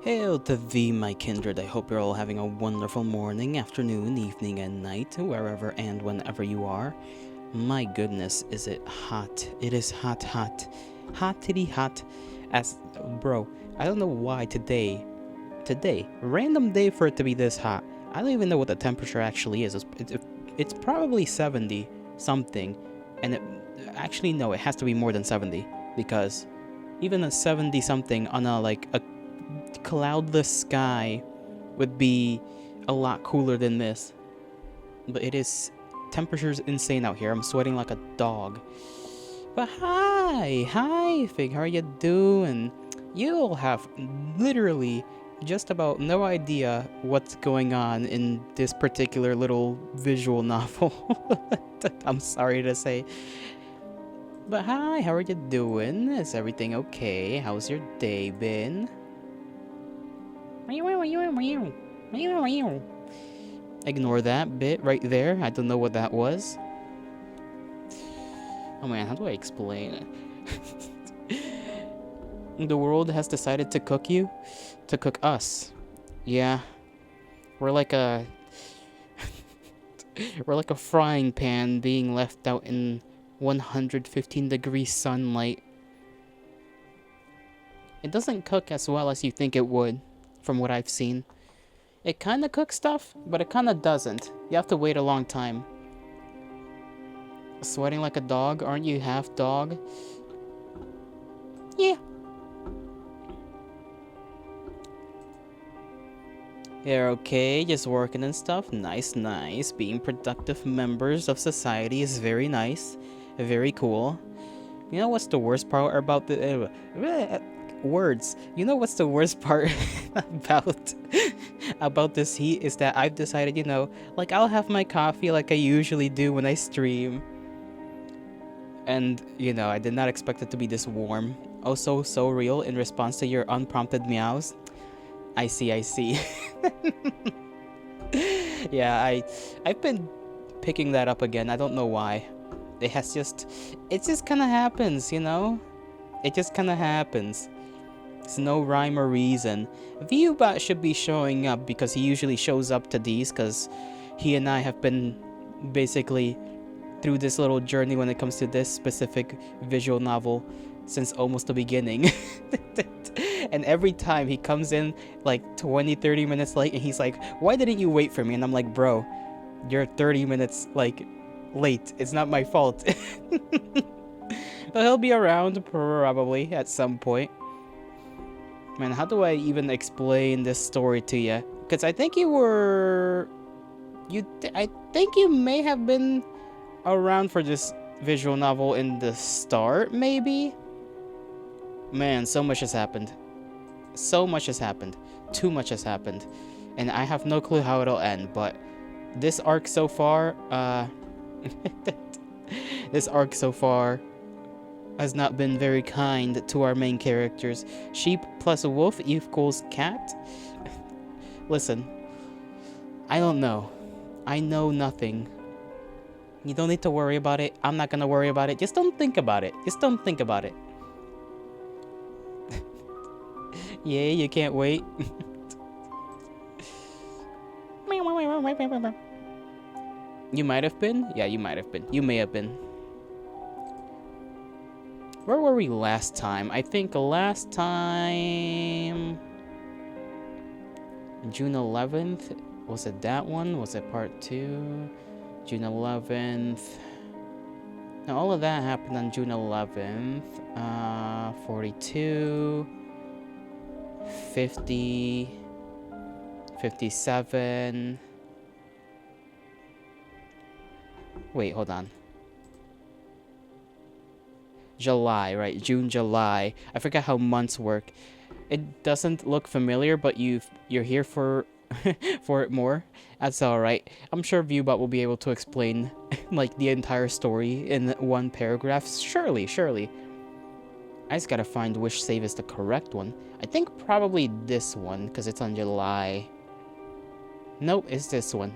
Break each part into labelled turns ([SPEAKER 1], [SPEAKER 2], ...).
[SPEAKER 1] Hail to thee, my kindred. I hope you're all having a wonderful morning, afternoon, evening, and night, wherever and whenever you are. My goodness, is it hot? It is hot, hot. Hottity hot. Bro, I don't know why today, random day for it to be this hot. I don't even know what the temperature actually is. It's probably 70 something. And actually, no, it has to be more than 70. Because even a 70 something on a cloudless sky would be a lot cooler than this. But it is temperature's insane out here. I'm sweating like a dog. But hi Fig, how are you doing? You'll have literally just about no idea what's going on in this particular little visual novel. I'm sorry to say. But hi, how are you doing? Is everything okay? How's your day been? Ignore that bit right there. I don't know what that was. Oh man, how do I explain it? The world has decided to cook you, to cook us. Yeah, we're like a we're like a frying pan being left out in 115-degree sunlight. It doesn't cook as well as you think it would, from what I've seen. It kind of cooks stuff, but it kind of doesn't. You have to wait a long time. Sweating like a dog? Aren't you half dog? Yeah. You're okay, just working and stuff. Nice, nice. Being productive members of society is very nice. Very cool. You know what's the worst part about the... words. You know what's the worst part about this heat is that I've decided, like I'll have my coffee like I usually do when I stream. And, I did not expect it to be this warm. Also, so real in response to your unprompted meows. I see. Yeah, I've been picking that up again. I don't know why. It just kind of happens, It just kind of happens. There's no rhyme or reason. Viewbot should be showing up because he usually shows up to these because he and I have been basically through this little journey when it comes to this specific visual novel since almost the beginning. And every time he comes in like 20-30 minutes late and he's like, why didn't you wait for me? And I'm like, bro, you're 30 minutes like late. It's not my fault. But he'll be around probably at some point. Man, how do I even explain this story to you? Because I think I think you may have been around for this visual novel in the start, maybe? Man, so much has happened. So much has happened. Too much has happened. And I have no clue how it'll end, but this arc so far, this arc so far has not been very kind to our main characters. Sheep plus a wolf equals cat? Listen, I don't know. I know nothing. You don't need to worry about it. I'm not gonna worry about it. Just don't think about it. Just don't think about it. Yeah, you can't wait. You might have been? Yeah, you might have been. You may have been. Where were we last time? I think last time... June 11th? Was it that one? Was it part 2? June 11th... Now, all of that happened on June 11th. 42... 50... 57... Wait, hold on. July, right? June, July. I forgot how months work. It doesn't look familiar, but you're here for for it more. That's all right. I'm sure Viewbot will be able to explain like the entire story in one paragraph. Surely. I just gotta find which save is the correct one. I think probably this one because it's on July. Nope, it's this one.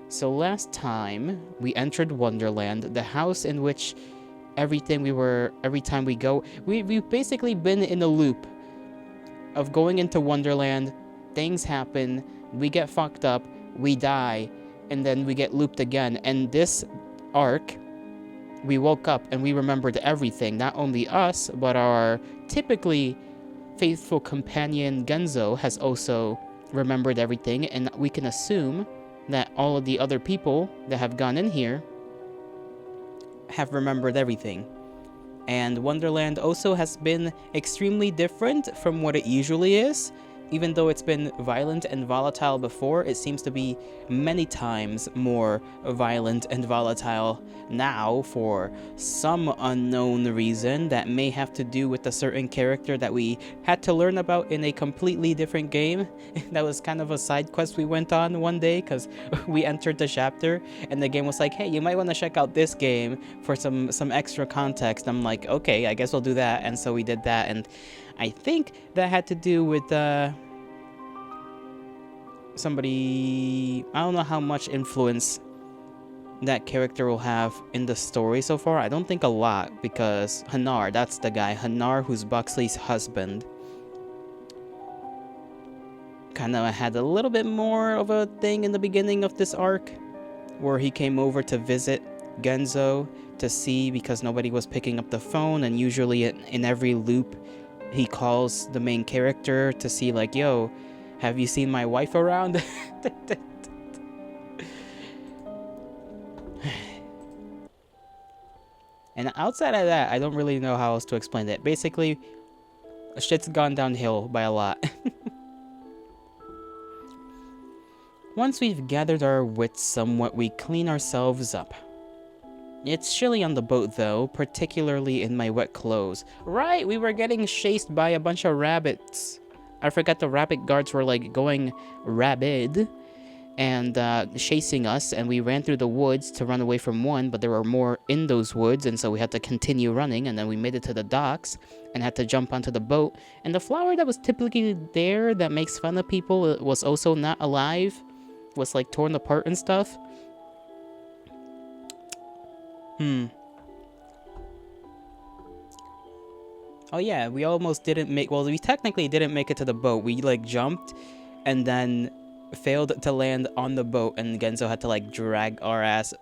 [SPEAKER 1] So last time we entered Wonderland, the house in which every time we go, we've basically been in a loop. of going into Wonderland, things happen, we get fucked up, we die, and then we get looped again. And this arc, we woke up and we remembered everything. Not only us, but our typically faithful companion Genzo has also remembered everything, and we can assume that all of the other people that have gone in here have remembered everything. And Wonderland also has been extremely different from what it usually is. Even though it's been violent and volatile before, it seems to be many times more violent and volatile now for some unknown reason that may have to do with a certain character that we had to learn about in a completely different game. That was kind of a side quest we went on one day because we entered the chapter and the game was like, hey, you might want to check out this game for some extra context. I'm like, okay, I guess we'll do that. And so we did that, and I think that had to do with somebody. I don't know how much influence that character will have in the story so far. I don't think a lot, because Hanar, that's the guy. Hanar, who's Buxley's husband, kind of had a little bit more of a thing in the beginning of this arc, where he came over to visit Genzo to see, because nobody was picking up the phone, and usually in every loop, he calls the main character to see, like, yo, have you seen my wife around? And outside of that, I don't really know how else to explain it. Basically, shit's gone downhill by a lot. Once we've gathered our wits somewhat, we clean ourselves up. It's chilly on the boat, though, particularly in my wet clothes. Right, we were getting chased by a bunch of rabbits. I forgot the rabbit guards were, like, going rabid and chasing us, and we ran through the woods to run away from one, but there were more in those woods, and so we had to continue running, and then we made it to the docks and had to jump onto the boat. And the flower that was typically there that makes fun of people was also not alive, was, like, torn apart and stuff. Oh yeah, we almost didn't make, well, we technically didn't make it to the boat. We, like, jumped and then failed to land on the boat, and Genzo had to, like, drag our ass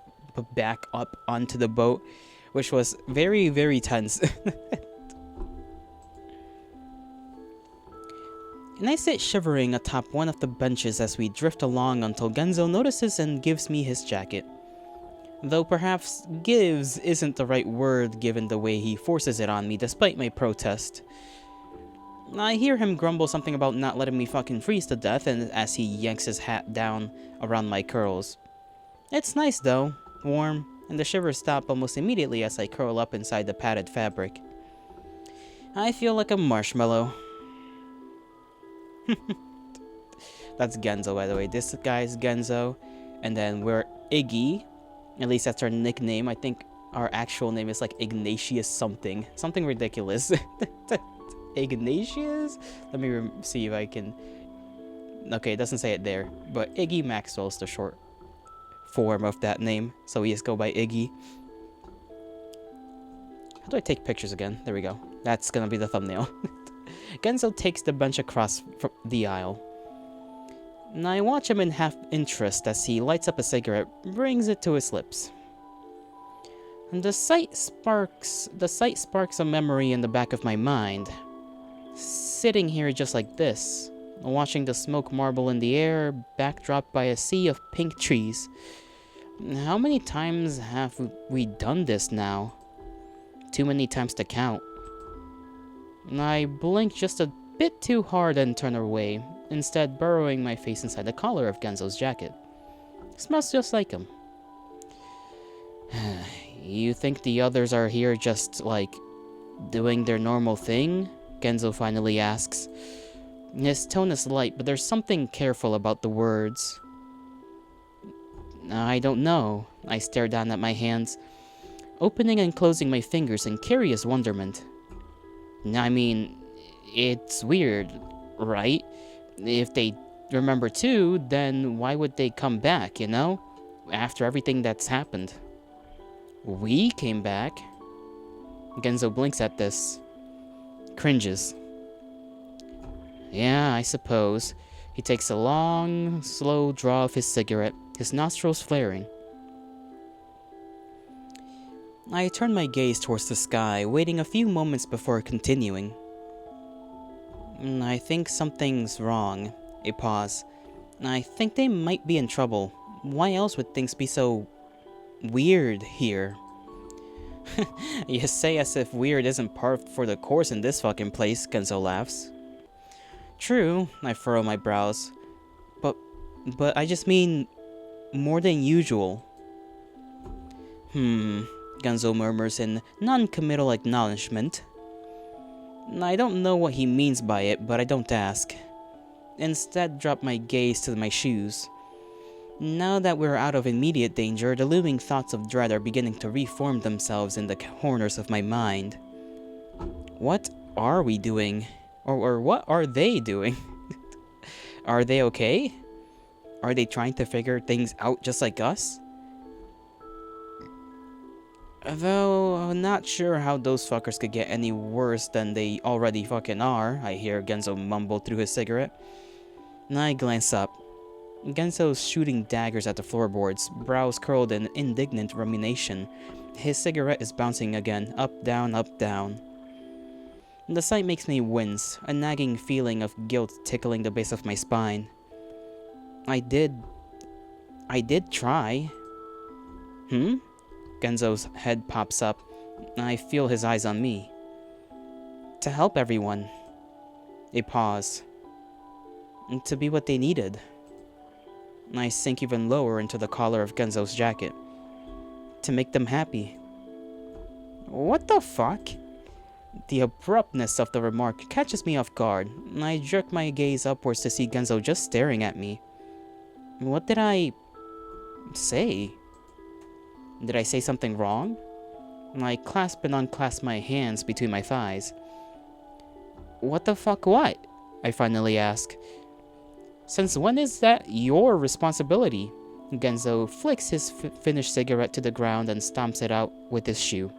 [SPEAKER 1] back up onto the boat, which was very, very tense. And I sit shivering atop one of the benches as we drift along until Genzo notices and gives me his jacket. Though perhaps gives isn't the right word given the way he forces it on me despite my protest. I hear him grumble something about not letting me fucking freeze to death, and as he yanks his hat down around my curls. It's nice though, warm, and the shivers stop almost immediately as I curl up inside the padded fabric. I feel like a marshmallow. That's Genzo, by the way. This guy's Genzo, and then we're Iggy. At least that's our nickname. I think our actual name is like Ignatius something. Something ridiculous. Ignatius? Let me see if I can... Okay, it doesn't say it there. But Iggy Maxwell's the short form of that name. So we just go by Iggy. How do I take pictures again? There we go. That's gonna be the thumbnail. Genzo takes the bench across the aisle. And I watch him in half interest as he lights up a cigarette, brings it to his lips. And the sight sparks a memory in the back of my mind. Sitting here just like this, watching the smoke marble in the air, backdropped by a sea of pink trees. How many times have we done this now? Too many times to count. And I blink just a bit too hard and turn away, instead burrowing my face inside the collar of Genzo's jacket. Smells just like him. You think the others are here just, like, doing their normal thing? Genzo finally asks. His tone is light, but there's something careful about the words. I don't know. I stare down at my hands, opening and closing my fingers in curious wonderment. I mean, it's weird, right? If they remember too, then why would they come back, you know? After everything that's happened. We came back? Genzo blinks at this. Cringes. Yeah, I suppose. He takes a long, slow draw of his cigarette, his nostrils flaring. I turn my gaze towards the sky, waiting a few moments before continuing. I think something's wrong. A pause. I think they might be in trouble. Why else would things be so weird here? You say as if weird isn't part for the course in this fucking place, Genzo laughs. True, I furrow my brows. But I just mean more than usual. Genzo murmurs in non-committal acknowledgement. I don't know what he means by it, but I don't ask. Instead, drop my gaze to my shoes. Now that we're out of immediate danger, the looming thoughts of dread are beginning to reform themselves in the corners of my mind. What are we doing? Or what are they doing? Are they okay? Are they trying to figure things out just like us? Though, I'm not sure how those fuckers could get any worse than they already fucking are, I hear Genzo mumble through his cigarette. I glance up. Genzo's shooting daggers at the floorboards, brows curled in indignant rumination. His cigarette is bouncing again, up, down, up, down. The sight makes me wince, a nagging feeling of guilt tickling the base of my spine. I did try. Genzo's head pops up. I feel his eyes on me. To help everyone. A pause. To be what they needed. I sink even lower into the collar of Genzo's jacket. To make them happy. What the fuck? The abruptness of the remark catches me off guard. I jerk my gaze upwards to see Genzo just staring at me. What did I say? Did I say something wrong? I clasp and unclasp my hands between my thighs. What the fuck what? I finally ask. Since when is that your responsibility? Genzo flicks his finished cigarette to the ground and stomps it out with his shoe.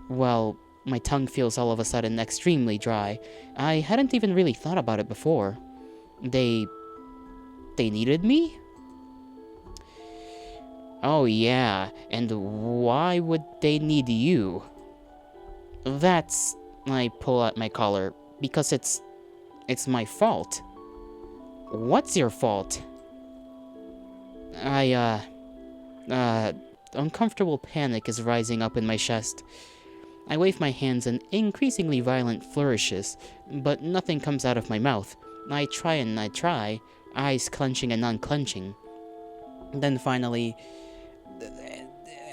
[SPEAKER 1] Well, my tongue feels all of a sudden extremely dry. I hadn't even really thought about it before. They needed me? Oh yeah, and why would they need you? I pull out my collar, because it's my fault. What's your fault? Uncomfortable panic is rising up in my chest. I wave my hands in increasingly violent flourishes, but nothing comes out of my mouth. I try and I try, eyes clenching and unclenching. Then finally,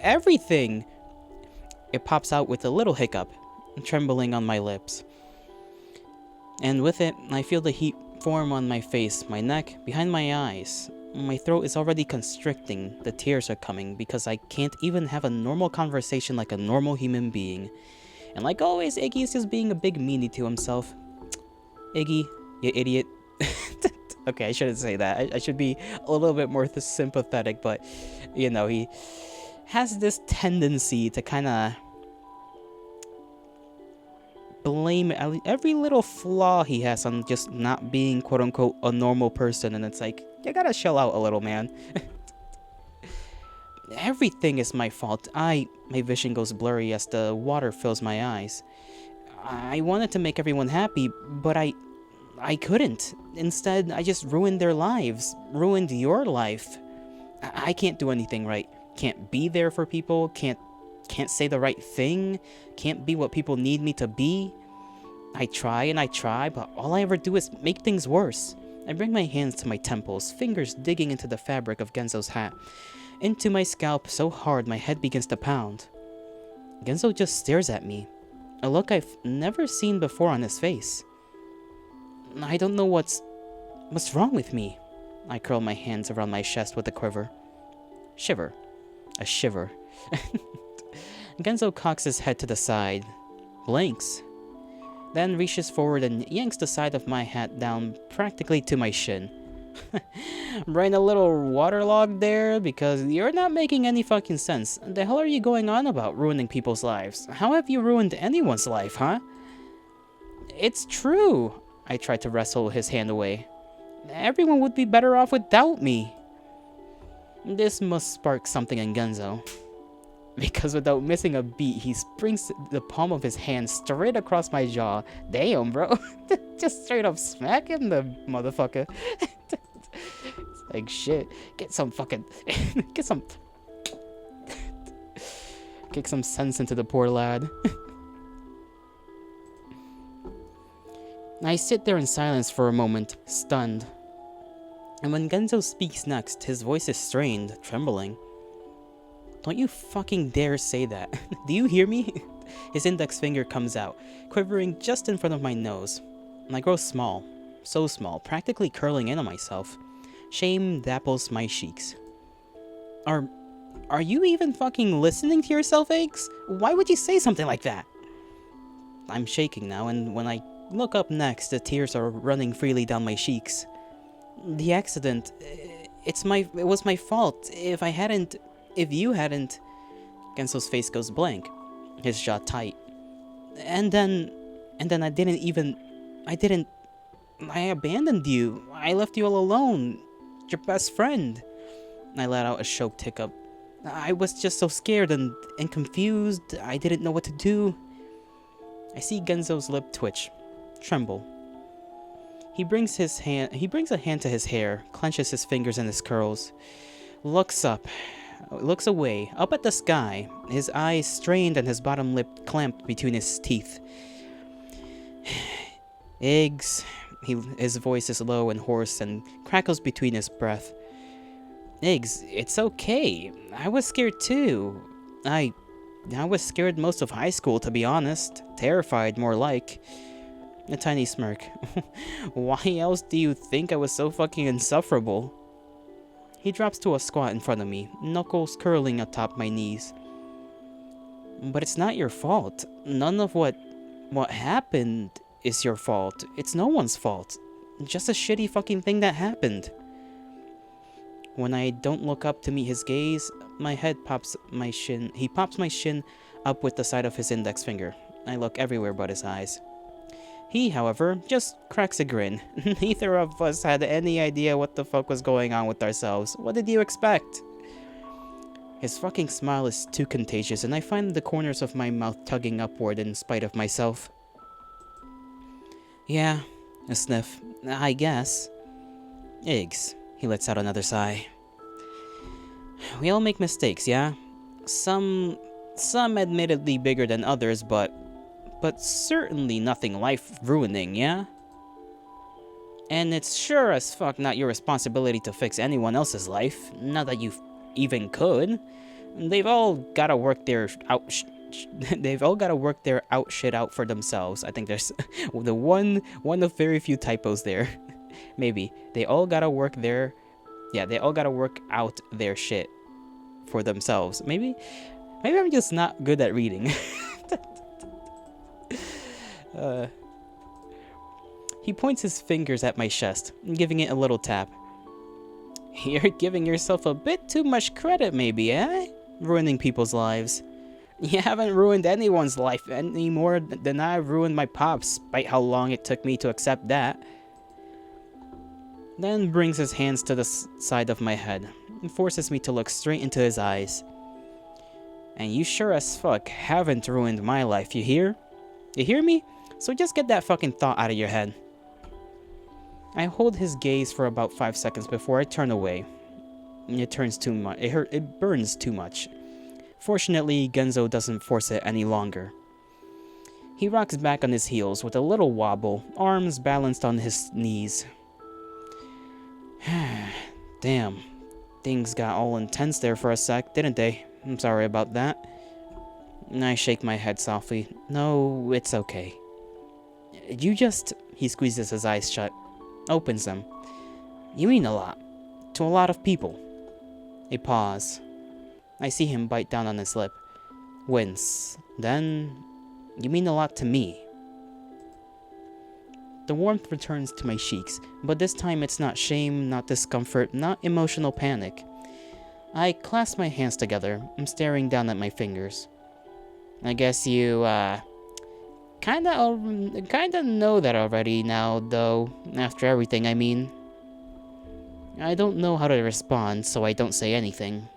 [SPEAKER 1] everything! It pops out with a little hiccup, trembling on my lips. And with it, I feel the heat form on my face, my neck, behind my eyes. My throat is already constricting, the tears are coming because I can't even have a normal conversation like a normal human being. And like always, Iggy is just being a big meanie to himself. Iggy, you idiot. Okay, I shouldn't say that. I should be a little bit more sympathetic, but, you know, he has this tendency to kind of blame every little flaw he has on just not being quote-unquote a normal person, and it's like, you gotta chill out a little, man. Everything is my fault. My vision goes blurry as the water fills my eyes. I wanted to make everyone happy, but I couldn't. Instead, I just ruined their lives. Ruined your life. I can't do anything right. Can't be there for people. Can't say the right thing. Can't be what people need me to be. I try and I try, but all I ever do is make things worse. I bring my hands to my temples, fingers digging into the fabric of Genzo's hat, into my scalp so hard my head begins to pound. Genzo just stares at me, a look I've never seen before on his face. I don't know what's wrong with me. I curl my hands around my chest with a quiver. Shiver. A shiver. Genzo cocks his head to the side, blinks, then reaches forward and yanks the side of my hat down practically to my shin. Brain a little waterlogged there because you're not making any fucking sense. The hell are you going on about ruining people's lives? How have you ruined anyone's life, huh? It's true. I tried to wrestle his hand away. Everyone would be better off without me. This must spark something in Genzo, because without missing a beat, he springs the palm of his hand straight across my jaw. Damn, bro. Just straight up smacking the motherfucker. It's like, shit. Get some fucking... Get some... Kick some sense into the poor lad. I sit there in silence for a moment, stunned. And when Genzo speaks next, his voice is strained, trembling. Don't you fucking dare say that. Do you hear me? His index finger comes out, quivering just in front of my nose. And I grow small. So small, practically curling in on myself. Shame dapples my cheeks. Are you even fucking listening to yourself, Eggs? Why would you say something like that? I'm shaking now, and when I look up next, the tears are running freely down my cheeks. The accident, it was my fault. If you hadn't... Genso's face goes blank, his jaw tight. And then I abandoned you. I left you all alone. Your best friend. I let out a choked hiccup. I was just so scared and confused. I didn't know what to do. I see Genzo's lip twitch, tremble. He brings a hand to his hair, clenches his fingers in his curls, looks away, up at the sky, his eyes strained and his bottom lip clamped between his teeth. Eggs, his voice is low and hoarse and crackles between his breath. Eggs, it's okay. I was scared too. I was scared most of high school, to be honest. Terrified, more like. A tiny smirk. Why else do you think I was so fucking insufferable? He drops to a squat in front of me, knuckles curling atop my knees. But it's not your fault. None of what happened is your fault. It's no one's fault. Just a shitty fucking thing that happened. When I don't look up to meet his gaze, my head pops my shin. He pops my shin up with the side of his index finger. I look everywhere but his eyes. He, however, just cracks a grin. Neither of us had any idea what the fuck was going on with ourselves. What did you expect? His fucking smile is too contagious, and I find the corners of my mouth tugging upward in spite of myself. Yeah, a sniff. I guess. Eggs. He lets out another sigh. We all make mistakes, yeah? Some admittedly bigger than others, but certainly nothing life-ruining, yeah? And it's sure as fuck not your responsibility to fix anyone else's life, not that you even could. They've all gotta work their shit out for themselves. I think there's one of very few typos there. Maybe. They all gotta work out their shit for themselves. Maybe I'm just not good at reading. He points his fingers at my chest, giving it a little tap. You're giving yourself a bit too much credit, maybe, eh? Ruining people's lives. You haven't ruined anyone's life any more than I've ruined my pops, despite how long it took me to accept that. Then brings his hands to the side of my head and forces me to look straight into his eyes. And you sure as fuck haven't ruined my life, you hear? You hear me? So just get that fucking thought out of your head. I hold his gaze for about 5 seconds before I turn away. It turns too much. It burns too much. Fortunately, Genzo doesn't force it any longer. He rocks back on his heels with a little wobble, arms balanced on his knees. Damn. Things got all intense there for a sec, didn't they? I'm sorry about that. I shake my head softly. No, it's okay. He squeezes his eyes shut, opens them. You mean a lot. To a lot of people. A pause. I see him bite down on his lip. Wince. Then, you mean a lot to me. The warmth returns to my cheeks, but this time it's not shame, not discomfort, not emotional panic. I clasp my hands together, I'm staring down at my fingers. I guess you Kinda know that already now, though. After everything, I mean. I don't know how to respond, so I don't say anything.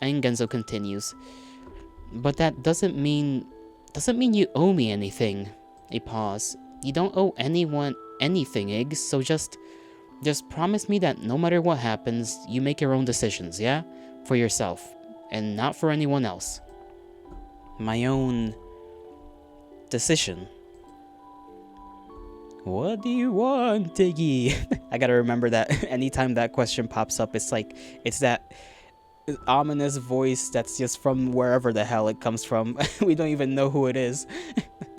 [SPEAKER 1] And Genzo continues. But that doesn't mean you owe me anything. A pause. You don't owe anyone anything, Iggs, so just promise me that no matter what happens, you make your own decisions, yeah? For yourself, and not for anyone else. My own decision. What do you want, Iggy? I gotta remember that anytime that question pops up, it's that ominous voice that's just from wherever the hell it comes from. We don't even know who it is.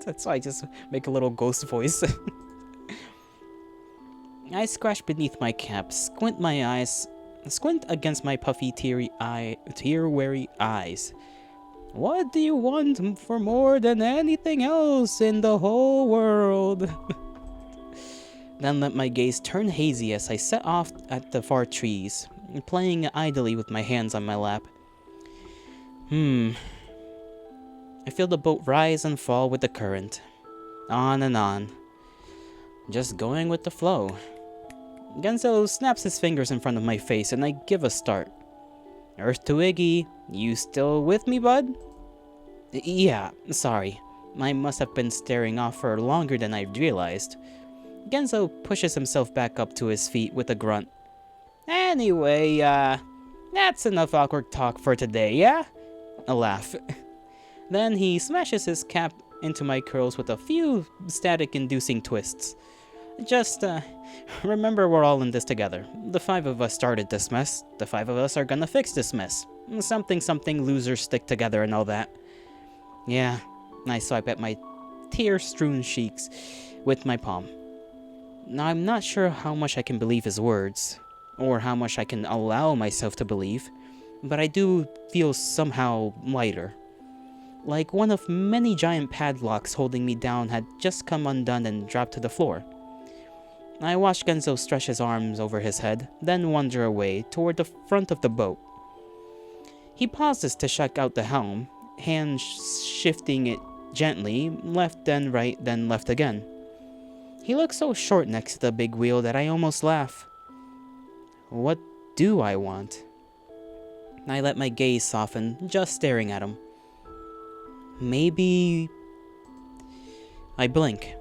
[SPEAKER 1] That's why I just make a little ghost voice. I scratch beneath my cap, squint against my puffy, tear-weary eyes. What do you want for more than anything else in the whole world? Then let my gaze turn hazy as I set off at the far trees, playing idly with my hands on my lap. I feel the boat rise and fall with the current. On and on. Just going with the flow. Genzo snaps his fingers in front of my face and I give a start. Earth to Iggy, you still with me, bud? Yeah, sorry. I must have been staring off for longer than I realized. Genzo pushes himself back up to his feet with a grunt. Anyway, that's enough awkward talk for today, yeah? A laugh. Then he smashes his cap into my curls with a few static-inducing twists. Just, remember we're all in this together. The 5 of us started this mess. The 5 of us are gonna fix this mess. Something losers stick together and all that. Yeah, I swipe at my tear-strewn cheeks with my palm. Now, I'm not sure how much I can believe his words, or how much I can allow myself to believe, but I do feel somehow lighter. Like one of many giant padlocks holding me down had just come undone and dropped to the floor. I watch Genzo stretch his arms over his head, then wander away toward the front of the boat. He pauses to check out the helm, hands shifting it gently, left then right then left again. He looks so short next to the big wheel that I almost laugh. What do I want? I let my gaze soften, just staring at him. Maybe... I blink.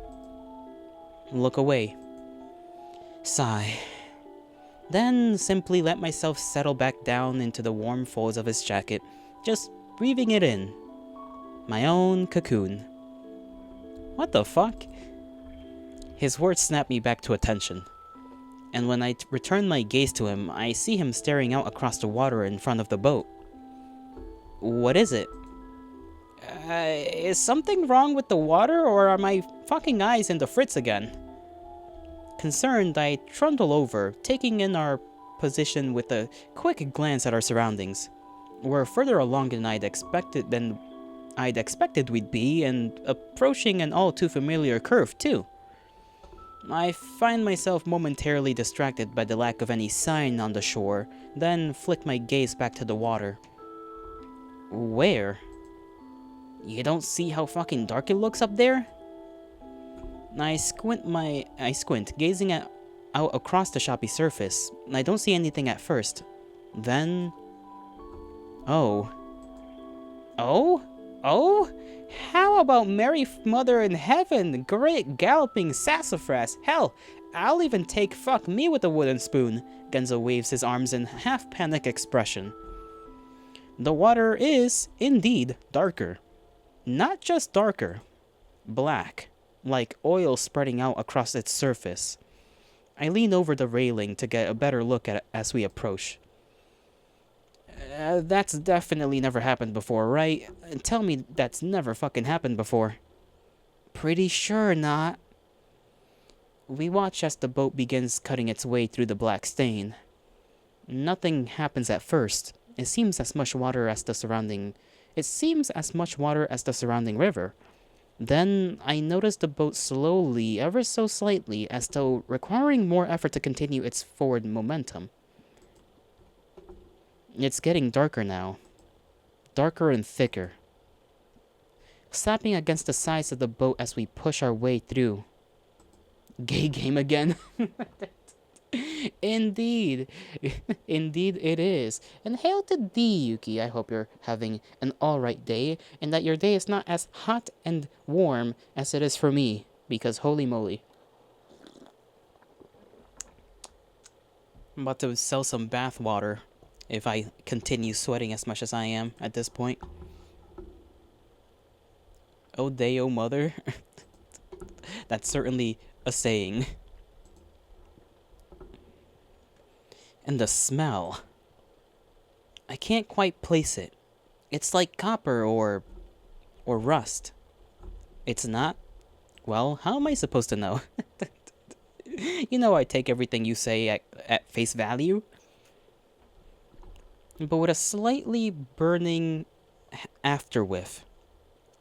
[SPEAKER 1] Look away. Sigh. Then simply let myself settle back down into the warm folds of his jacket, just breathing it in. My own cocoon. What the fuck? His words snap me back to attention. And when I return my gaze to him, I see him staring out across the water in front of the boat. What is it? Is something wrong with the water, or are my fucking eyes in the fritz again? Concerned, I trundle over, taking in our position with a quick glance at our surroundings. We're further along than I'd expected we'd be, and approaching an all too familiar curve too. I find myself momentarily distracted by the lack of any sign on the shore, then flick my gaze back to the water. Where? You don't see how fucking dark it looks up there? I squint, gazing out across the choppy surface. I don't see anything at first. Then... Oh? How about Mary Mother in Heaven? Great galloping sassafras. Hell, I'll even take fuck me with a wooden spoon. Genzo waves his arms in half-panic expression. The water is, indeed, darker. Not just darker. Black. Like oil spreading out across its surface. I lean over the railing to get a better look at it as we approach. That's definitely never happened before, right? Tell me that's never fucking happened before. Pretty sure not. We watch as the boat begins cutting its way through the black stain. Nothing happens at first. It seems as much water as the surrounding river. Then I notice the boat slowly, ever so slightly, as though requiring more effort to continue its forward momentum. It's getting darker now. Darker and thicker. slapping against the sides of the boat as we push our way through. Gay game again. Indeed. Indeed it is. And hail to thee, Yuki. I hope you're having an alright day, and that your day is not as hot and warm as it is for me, because holy moly. I'm about to sell some bath water if I continue sweating as much as I am at this point. Oh day, oh mother. That's certainly a saying. And the smell. I can't quite place it. It's like copper or rust. It's not? Well, how am I supposed to know? You know I take everything you say at face value. But with a slightly burning after whiff.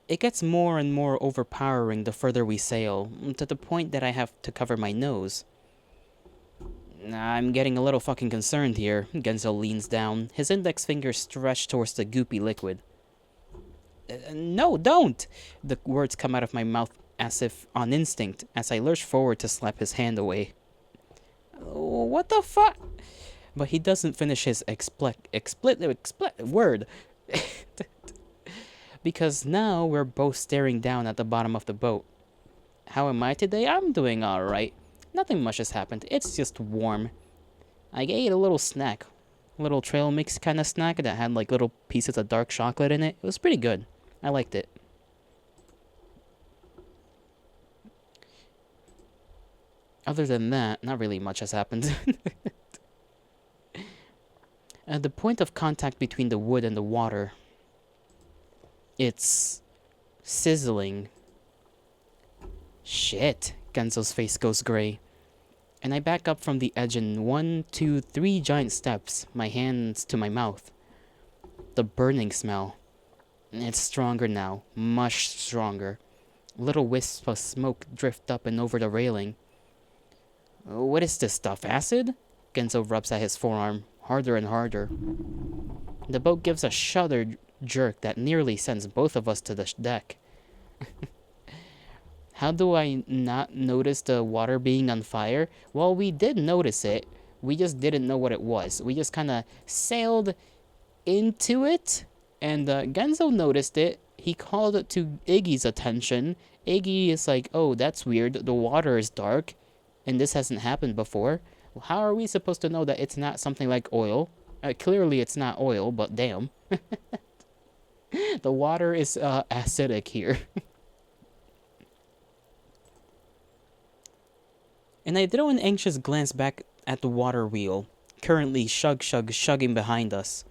[SPEAKER 1] It gets more and more overpowering the further we sail, to the point that I have to cover my nose. I'm getting a little fucking concerned here. Genzo leans down, his index finger stretched towards the goopy liquid. No, don't! The words come out of my mouth as if on instinct, as I lurch forward to slap his hand away. What the fuck? But he doesn't finish his word. Because now we're both staring down at the bottom of the boat. How am I today? I'm doing alright. Nothing much has happened. It's just warm. I ate a little snack. A little trail mix kind of snack that had like little pieces of dark chocolate in it. It was pretty good. I liked it. Other than that, not really much has happened. At the point of contact between the wood and the water, it's sizzling. Shit. Genzo's face goes gray. And I back up from the edge in 1, 2, 3 giant steps, my hands to my mouth. The burning smell. It's stronger now, much stronger. Little wisps of smoke drift up and over the railing. What is this stuff, acid? Genzo rubs at his forearm, harder and harder. The boat gives a shuddered jerk that nearly sends both of us to the deck. How do I not notice the water being on fire? Well, we did notice it. We just didn't know what it was. We just kind of sailed into it, and Genzo noticed it. He called it to Iggy's attention. Iggy is like, oh, that's weird. The water is dark, and this hasn't happened before. Well, how are we supposed to know that it's not something like oil? Clearly it's not oil, but damn. The water is acidic here. And I throw an anxious glance back at the water wheel, currently shugging behind us.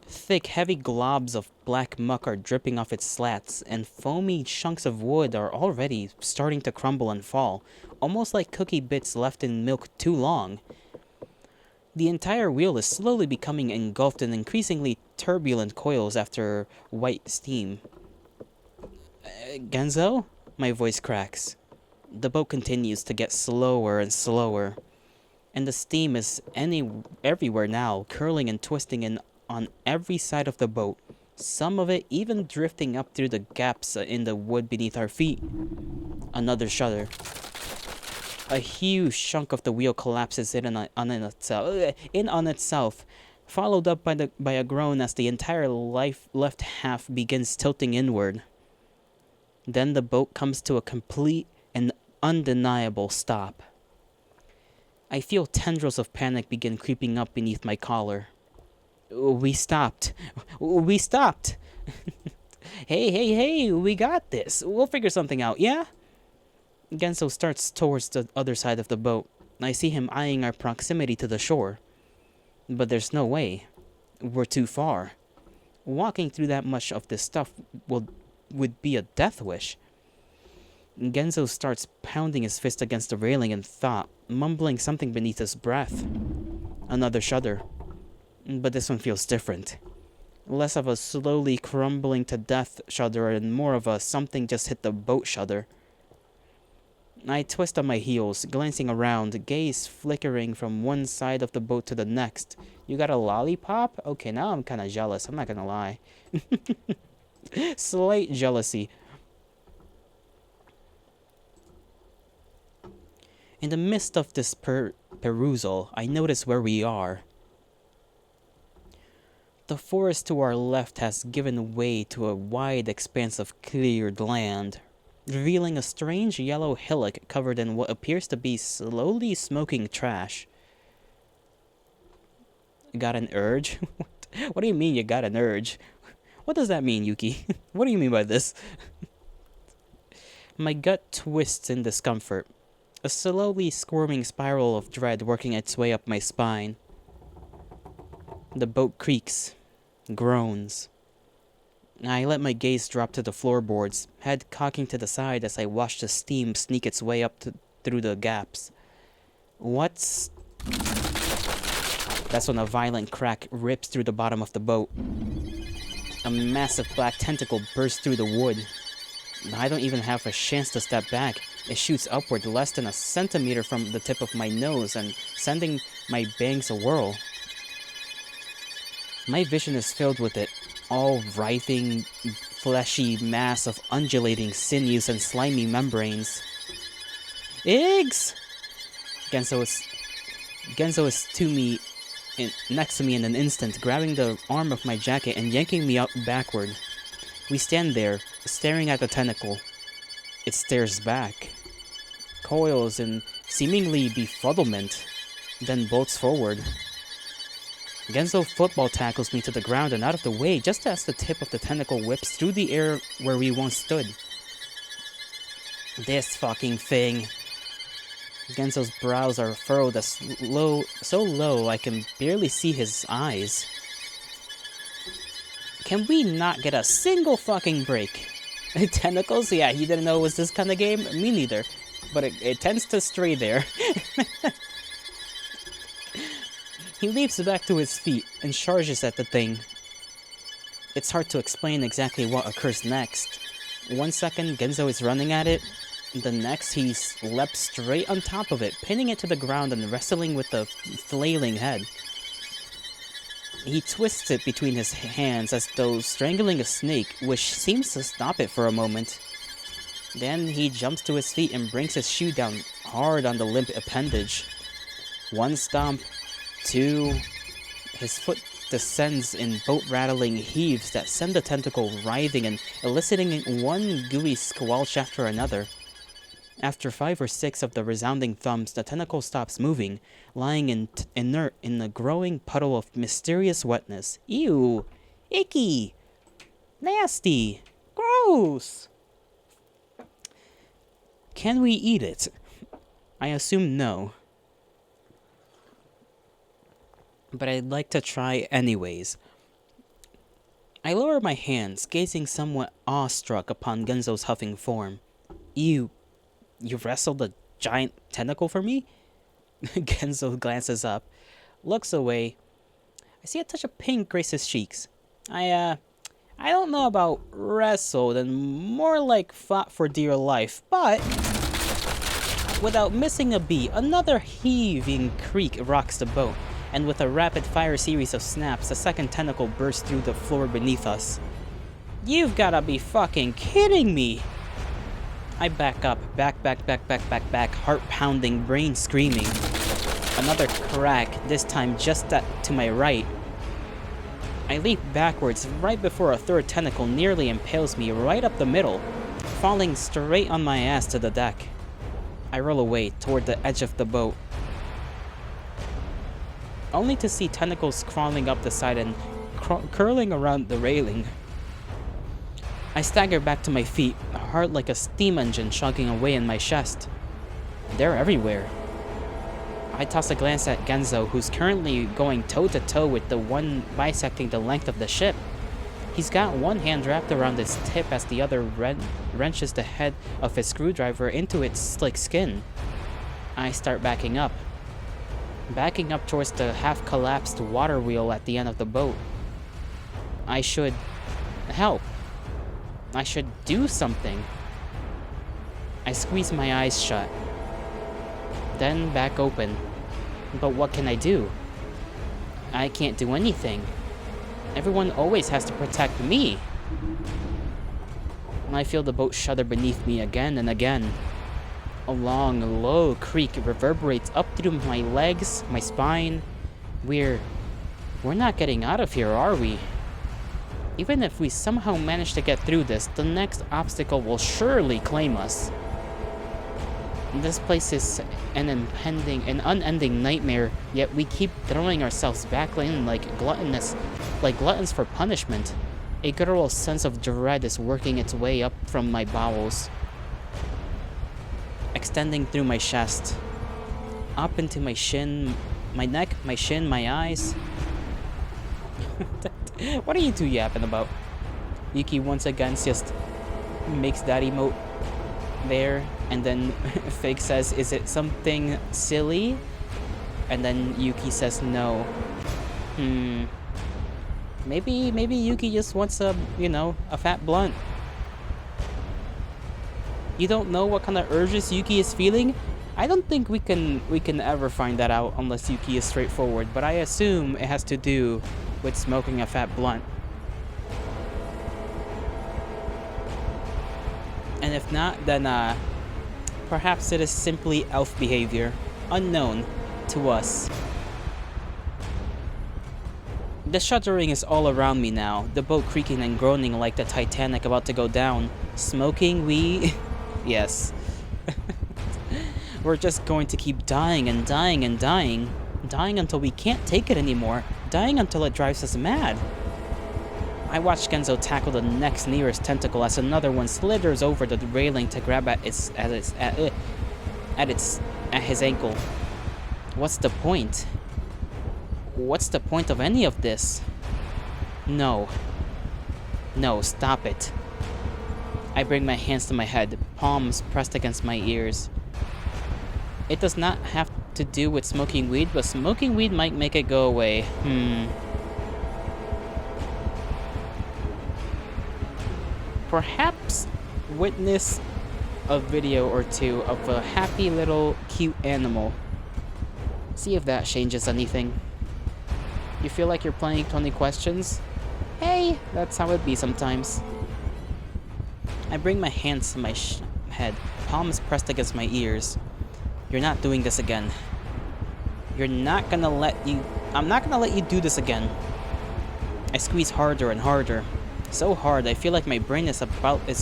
[SPEAKER 1] Thick, heavy globs of black muck are dripping off its slats, and foamy chunks of wood are already starting to crumble and fall, almost like cookie bits left in milk too long. The entire wheel is slowly becoming engulfed in increasingly turbulent coils after white steam. Genzo? My voice cracks. The boat continues to get slower and slower, and the steam is everywhere now, curling and twisting on every side of the boat, some of it even drifting up through the gaps in the wood beneath our feet. Another shudder. A huge chunk of the wheel collapses in on itself, followed up by a groan as the entire left half begins tilting inward. Then the boat comes to a complete and undeniable stop. I feel tendrils of panic begin creeping up beneath my collar. We stopped. We stopped. Hey, we got this. We'll figure something out, yeah? Genzo starts towards the other side of the boat. I see him eyeing our proximity to the shore. But there's no way. We're too far. Walking through that much of this stuff would be a death wish. Genzo starts pounding his fist against the railing in thought, mumbling something beneath his breath. Another shudder. But this one feels different. Less of a slowly crumbling to death shudder and more of a something just hit the boat shudder. I twist on my heels, glancing around, gaze flickering from one side of the boat to the next. You got a lollipop? Okay, now I'm kinda jealous, I'm not gonna lie. Slight jealousy. In the midst of this perusal, I notice where we are. The forest to our left has given way to a wide expanse of cleared land, revealing a strange yellow hillock covered in what appears to be slowly smoking trash. Got an urge? What do you mean you got an urge? What does that mean, Yuki? What do you mean by this? My gut twists in discomfort, a slowly squirming spiral of dread working its way up my spine. The boat creaks, groans. I let my gaze drop to the floorboards, head cocking to the side as I watch the steam sneak its way up through the gaps. What's... That's when a violent crack rips through the bottom of the boat. A massive black tentacle bursts through the wood. I don't even have a chance to step back. It shoots upward less than a centimeter from the tip of my nose and sending my bangs a whirl. My vision is filled with it, all writhing, fleshy mass of undulating sinews and slimy membranes. Iggs! Genzo is next to me in an instant, grabbing the arm of my jacket and yanking me up backward. We stand there, staring at the tentacle. It stares back, coils in seemingly befuddlement, then bolts forward. Genzo football tackles me to the ground and out of the way just as the tip of the tentacle whips through the air where we once stood. This fucking thing. Genzo's brows are furrowed so low I can barely see his eyes. Can we not get a single fucking break? Tentacles? Yeah, he didn't know it was this kind of game. Me neither. But it tends to stray there. He leaps back to his feet and charges at the thing. It's hard to explain exactly what occurs next. 1 second, Genzo is running at it. The next, he leaps straight on top of it, pinning it to the ground and wrestling with the flailing head. He twists it between his hands as though strangling a snake, which seems to stop it for a moment. Then he jumps to his feet and brings his shoe down hard on the limp appendage. 1 stomp, 2... His foot descends in boat-rattling heaves that send the tentacle writhing and eliciting one gooey squelch after another. After 5 or 6 of the resounding thumps, the tentacle stops moving, lying inert in a growing puddle of mysterious wetness. Ew! Icky! Nasty! Gross! Can we eat it? I assume no. But I'd like to try anyways. I lower my hands, gazing somewhat awestruck upon Genzo's huffing form. You wrestled a giant tentacle for me? Genzo glances up, looks away. I see a touch of pink grace his cheeks. I don't know about wrestled and more like fought for dear life, but without missing a beat, another heaving creak rocks the boat, and with a rapid-fire series of snaps, a second tentacle bursts through the floor beneath us. You've gotta be fucking kidding me! I back up, back, heart pounding, brain screaming. Another crack, this time just to my right. I leap backwards right before a third tentacle nearly impales me right up the middle, falling straight on my ass to the deck. I roll away toward the edge of the boat, only to see tentacles crawling up the side and curling around the railing. I stagger back to my feet, heart like a steam engine chugging away in my chest. They're everywhere. I toss a glance at Genzo, who's currently going toe-to-toe with the one bisecting the length of the ship. He's got one hand wrapped around its tip as the other wrenches the head of his screwdriver into its slick skin. I start backing up towards the half-collapsed water wheel at the end of the boat. I should help. I should do something. I squeeze my eyes shut, then back open. But what can I do? I can't do anything. Everyone always has to protect me. I feel the boat shudder beneath me again and again. A long, low creak reverberates up through my legs, my spine. We're not getting out of here, are we? Even if we somehow manage to get through this, the next obstacle will surely claim us. This place is an unending nightmare, yet we keep throwing ourselves back in like gluttons for punishment. A guttural sense of dread is working its way up from my bowels, extending through my chest, up into my shin, my neck, my shin, my eyes. What are you two yapping about? Yuki once again just makes that emote there, and then Fake says, "Is it something silly?" And then Yuki says no. Maybe Yuki just wants a fat blunt. You don't know what kind of urges Yuki is feeling? I don't think we can ever find that out unless Yuki is straightforward, but I assume it has to do with smoking a fat blunt. And if not, then perhaps it is simply elf behavior, unknown to us. The shuddering is all around me now, the boat creaking and groaning like the Titanic about to go down. Smoking weed? Yes. We're just going to keep dying and dying and dying. Dying until we can't take it anymore. Dying until it drives us mad. I watch Genzo tackle the next nearest tentacle as another one slithers over the railing to grab at his ankle. What's the point? What's the point of any of this? No. No, stop it. I bring my hands to my head, palms pressed against my ears. It does not have to do with smoking weed, but smoking weed might make it go away. Perhaps witness a video or two of a happy little cute animal. See if that changes anything. You feel like you're playing 20 questions? Hey, that's how it be sometimes. I bring my hands to my head, palms pressed against my ears. You're not doing this again. I'm not gonna let you do this again. I squeeze harder and harder. So hard, I feel like my brain is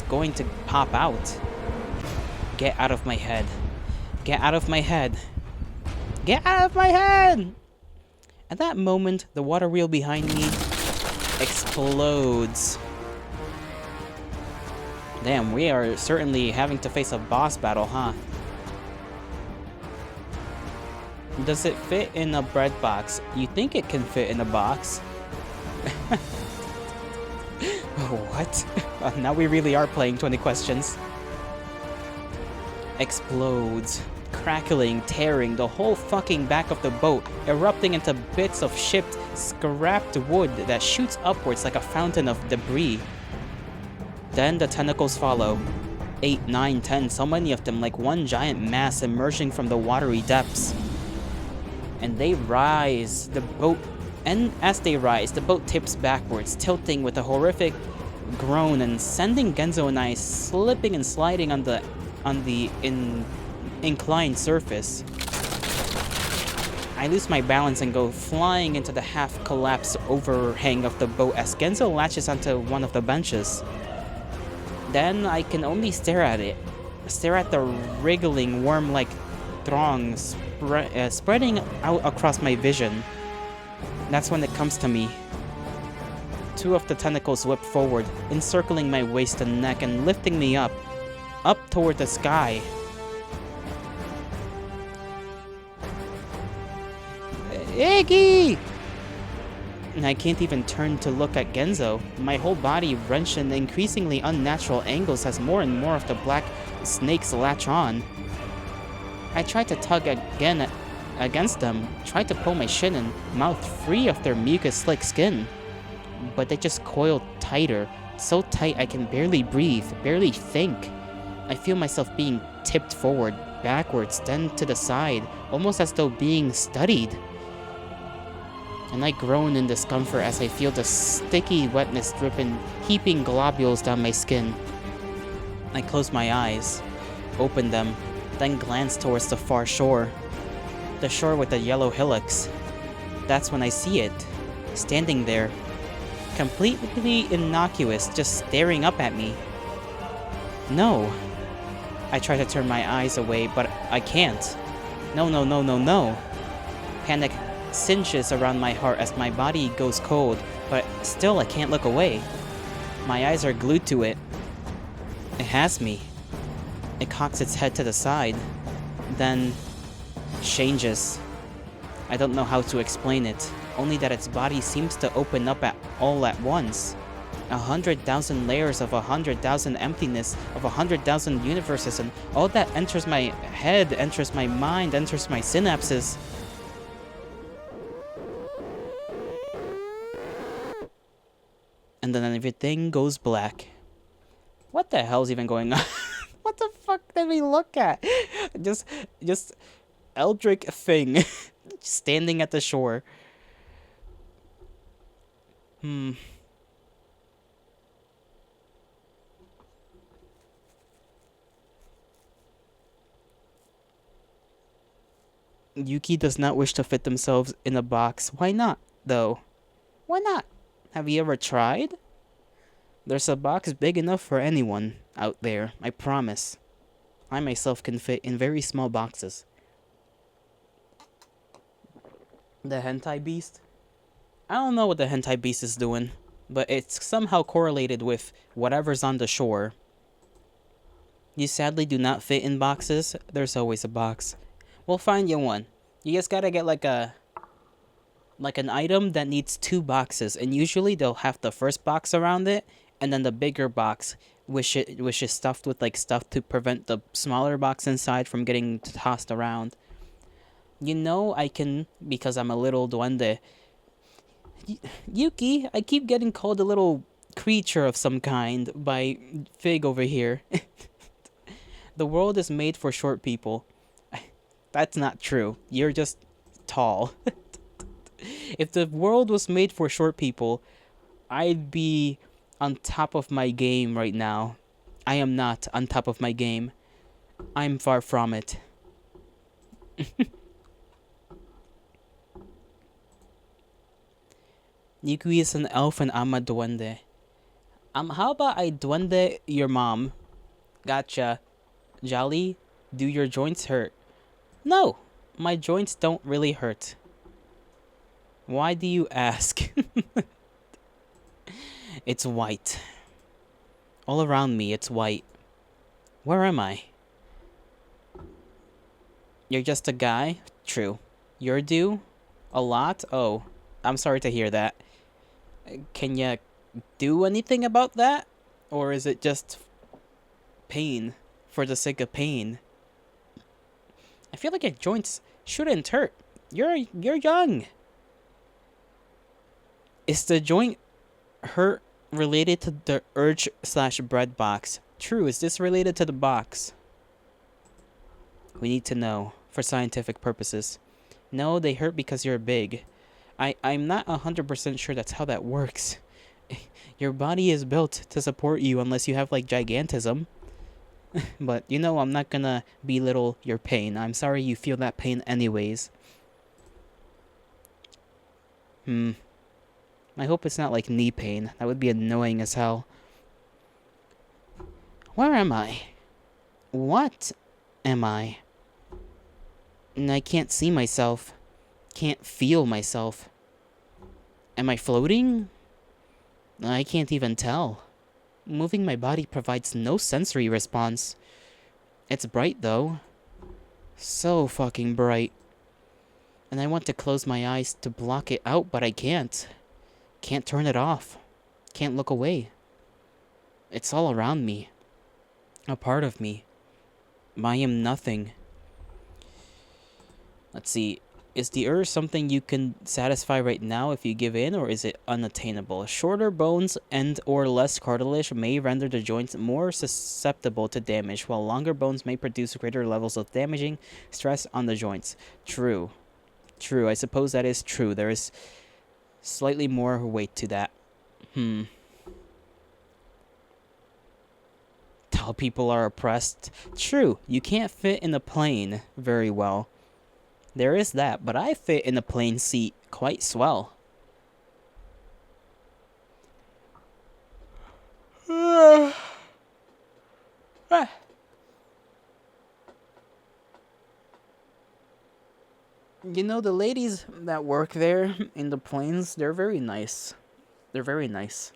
[SPEAKER 1] going to pop out. Get out of my head. Get out of my head. Get out of my head! At that moment, the water wheel behind me explodes. Damn, we are certainly having to face a boss battle, huh? Does it fit in a bread box? You think it can fit in a box? What? Now we really are playing 20 questions. Explodes. Crackling, tearing the whole fucking back of the boat, erupting into bits of chipped, scrapped wood that shoots upwards like a fountain of debris. Then the tentacles follow. 8, 9, 10, so many of them like one giant mass emerging from the watery depths. And they rise, as they rise, the boat tips backwards, tilting with a horrific groan and sending Genzo and I slipping and sliding on the inclined surface. I lose my balance and go flying into the half-collapsed overhang of the boat as Genzo latches onto one of the benches. Then I can only stare at the wriggling worm-like throng spreading out across my vision. That's when it comes to me. 2 of the tentacles whip forward, encircling my waist and neck and lifting me up toward the sky. Iggy! And I can't even turn to look at Genzo. My whole body wrenched in increasingly unnatural angles as more and more of the black snakes latch on. I tried to tug again against them, tried to pull my shin and mouth free of their mucus-slick skin. But they just coiled tighter, so tight I can barely breathe, barely think. I feel myself being tipped forward, backwards, then to the side, almost as though being studied. And I groan in discomfort as I feel the sticky wetness dripping, heaping globules down my skin. I close my eyes, open them, then glance towards the far shore. The shore with the yellow hillocks. That's when I see it, standing there, completely innocuous, just staring up at me. No. I try to turn my eyes away, but I can't. No, no, no, no, no. Panic cinches around my heart as my body goes cold, but still I can't look away. My eyes are glued to it. It has me. It cocks its head to the side, then changes. I don't know how to explain it, only that its body seems to open up all at once. 100,000 layers of 100,000 emptiness of 100,000 universes, and all that enters my head, enters my mind, enters my synapses. And then everything goes black. What the hell's even going on? What the fuck did we look at? Just Eldritch thing standing at the shore. Yuki does not wish to fit themselves in a box. Why not, though? Why not? Have you ever tried? There's a box big enough for anyone out there, I promise. I myself can fit in very small boxes. The hentai beast? I don't know what the hentai beast is doing, but it's somehow correlated with whatever's on the shore. You sadly do not fit in boxes. There's always a box. We'll find you one. You just gotta get like an item that needs 2 boxes, and usually they'll have the first box around it, and then the bigger box, which is stuffed with like stuff to prevent the smaller box inside from getting tossed around. You know I can, because I'm a little duende. Yuki, I keep getting called a little creature of some kind by Fig over here. The world is made for short people. That's not true. You're just tall. If the world was made for short people, I'd be on top of my game right now. I am not on top of my game. I'm far from it. Yuki is an elf and I'm a duende. How about I duende your mom? Gotcha. Jolly, do your joints hurt? No, my joints don't really hurt. Why do you ask? It's white. All around me, it's white. Where am I? You're just a guy? True. You're due? A lot? Oh, I'm sorry to hear that. Can you do anything about that? Or is it just pain for the sake of pain? I feel like your joints shouldn't hurt. You're young. Is the joint hurt related to the urge/bread box? True, is this related to the box? We need to know, for scientific purposes. No, they hurt because you're big. I'm not 100% sure that's how that works. Your body is built to support you unless you have like gigantism. But you know, I'm not gonna belittle your pain. I'm sorry you feel that pain anyways. I hope it's not like knee pain. That would be annoying as hell. Where am I? What am I? I can't see myself. Can't feel myself. Am I floating? I can't even tell. Moving my body provides no sensory response. It's bright though. So fucking bright. And I want to close my eyes to block it out, but I can't. Can't turn it off. Can't look away. It's all around me. A part of me. I am nothing. Let's see. Is the urge something you can satisfy right now if you give in, or is it unattainable? Shorter bones and or less cartilage may render the joints more susceptible to damage, while longer bones may produce greater levels of damaging stress on the joints. True. True. I suppose that is true. There is slightly more weight to that. Tall people are oppressed. True, you can't fit in a plane very well. There is that, but I fit in a plane seat quite swell. You know, the ladies that work there in the planes, they're very nice. They're very nice.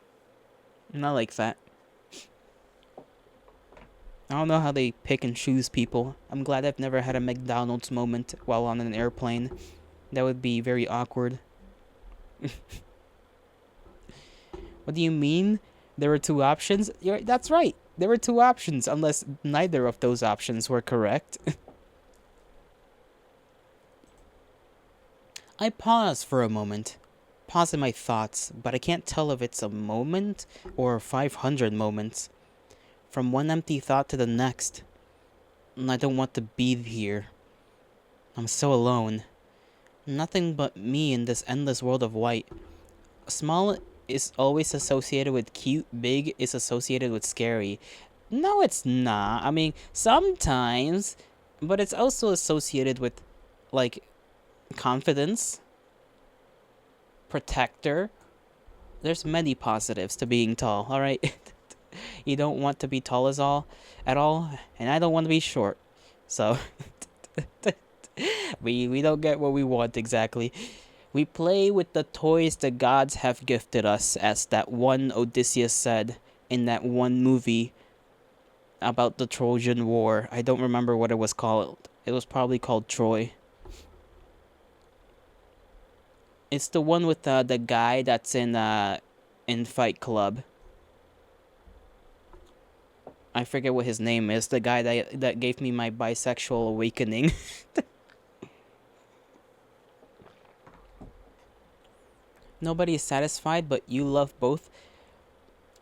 [SPEAKER 1] And I like that. I don't know how they pick and choose people. I'm glad I've never had a McDonald's moment while on an airplane. That would be very awkward. What do you mean? There were two options? That's right. There were two options, unless neither of those options were correct. I pause for a moment. Pause in my thoughts, but I can't tell if it's a moment or 500 moments. From one empty thought to the next. And I don't want to be here. I'm so alone. Nothing but me in this endless world of white. Small is always associated with cute, big is associated with scary. No, it's not. I mean, sometimes, but it's also associated with, like, confidence, protector. There's many positives to being tall, alright? You don't want to be tall at all, and I don't want to be short. So, we don't get what we want exactly. We play with the toys the gods have gifted us, as that one Odysseus said in that one movie about the Trojan War. I don't remember what it was called. It was probably called Troy. It's the one with the guy that's in Fight Club. I forget what his name is. The guy that gave me my bisexual awakening. Nobody is satisfied, but you love both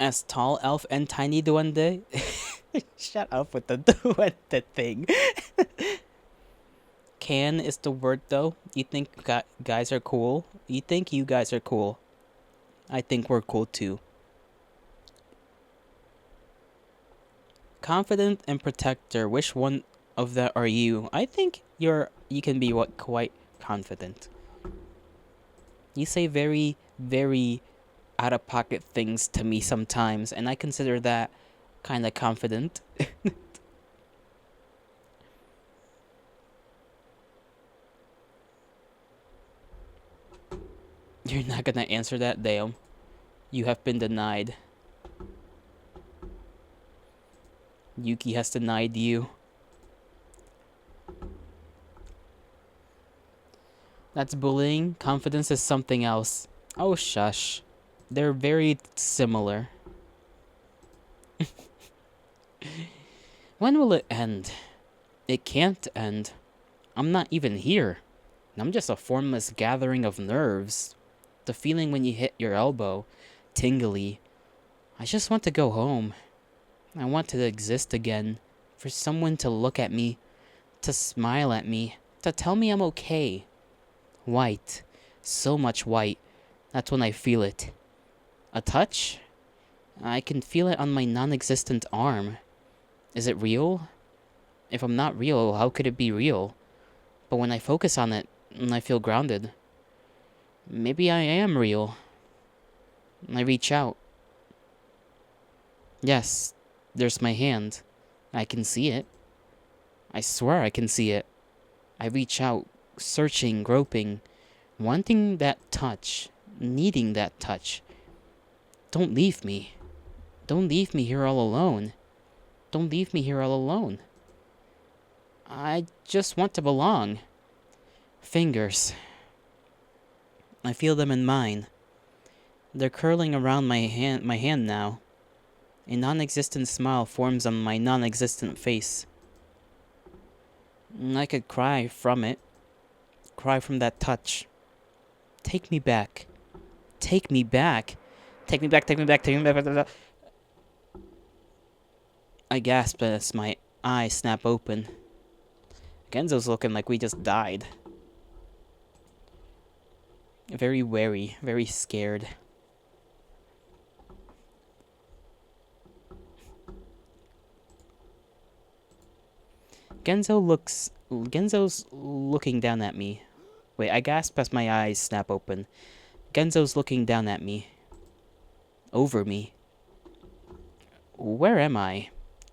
[SPEAKER 1] as tall elf and tiny duende. Shut up with the duende thing. Can is the word though. You think guys are cool? You think you guys are cool? I think we're cool too. Confident and protector. Which one of that are you? I think you can be quite confident. You say very, very out of pocket things to me sometimes, and I consider that kind of confident. You're not gonna answer that, damn. You have been denied. Yuki has denied you. That's bullying. Confidence is something else. Oh, shush. They're very similar. When will it end? It can't end. I'm not even here. I'm just a formless gathering of nerves. The feeling when you hit your elbow. Tingly. I just want to go home. I want to exist again. For someone to look at me. To smile at me. To tell me I'm okay. White. So much white. That's when I feel it. A touch? I can feel it on my non-existent arm. Is it real? If I'm not real, how could it be real? But when I focus on it, I feel grounded. Maybe I am real. I reach out. Yes, there's my hand. I can see it. I swear I can see it. I reach out, searching, groping, wanting that touch, needing that touch. Don't leave me. Don't leave me here all alone. Don't leave me here all alone. I just want to belong. Fingers. I feel them in mine. They're curling around my hand now. A non-existent smile forms on my non-existent face. I could cry from it. Cry from that touch. Take me back. Take me back. Take me back, take me back, take me back. I gasp as my eyes snap open. Genzo's looking like we just died. Very wary, very scared. Genzo's looking down at me. Wait, I gasp as my eyes snap open. Genzo's looking down at me. Over me. Where am I?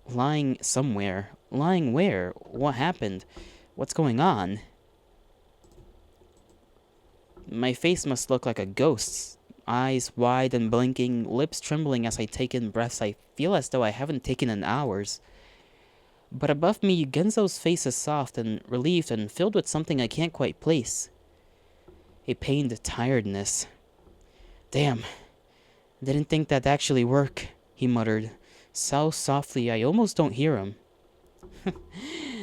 [SPEAKER 1] Lying somewhere. Lying where? What happened? What's going on? My face must look like a ghost's. Eyes wide and blinking, lips trembling as I take in breaths I feel as though I haven't taken in hours. But above me, Genzo's face is soft and relieved and filled with something I can't quite place. A pained tiredness. Damn. Didn't think that'd actually work, he muttered, so softly I almost don't hear him.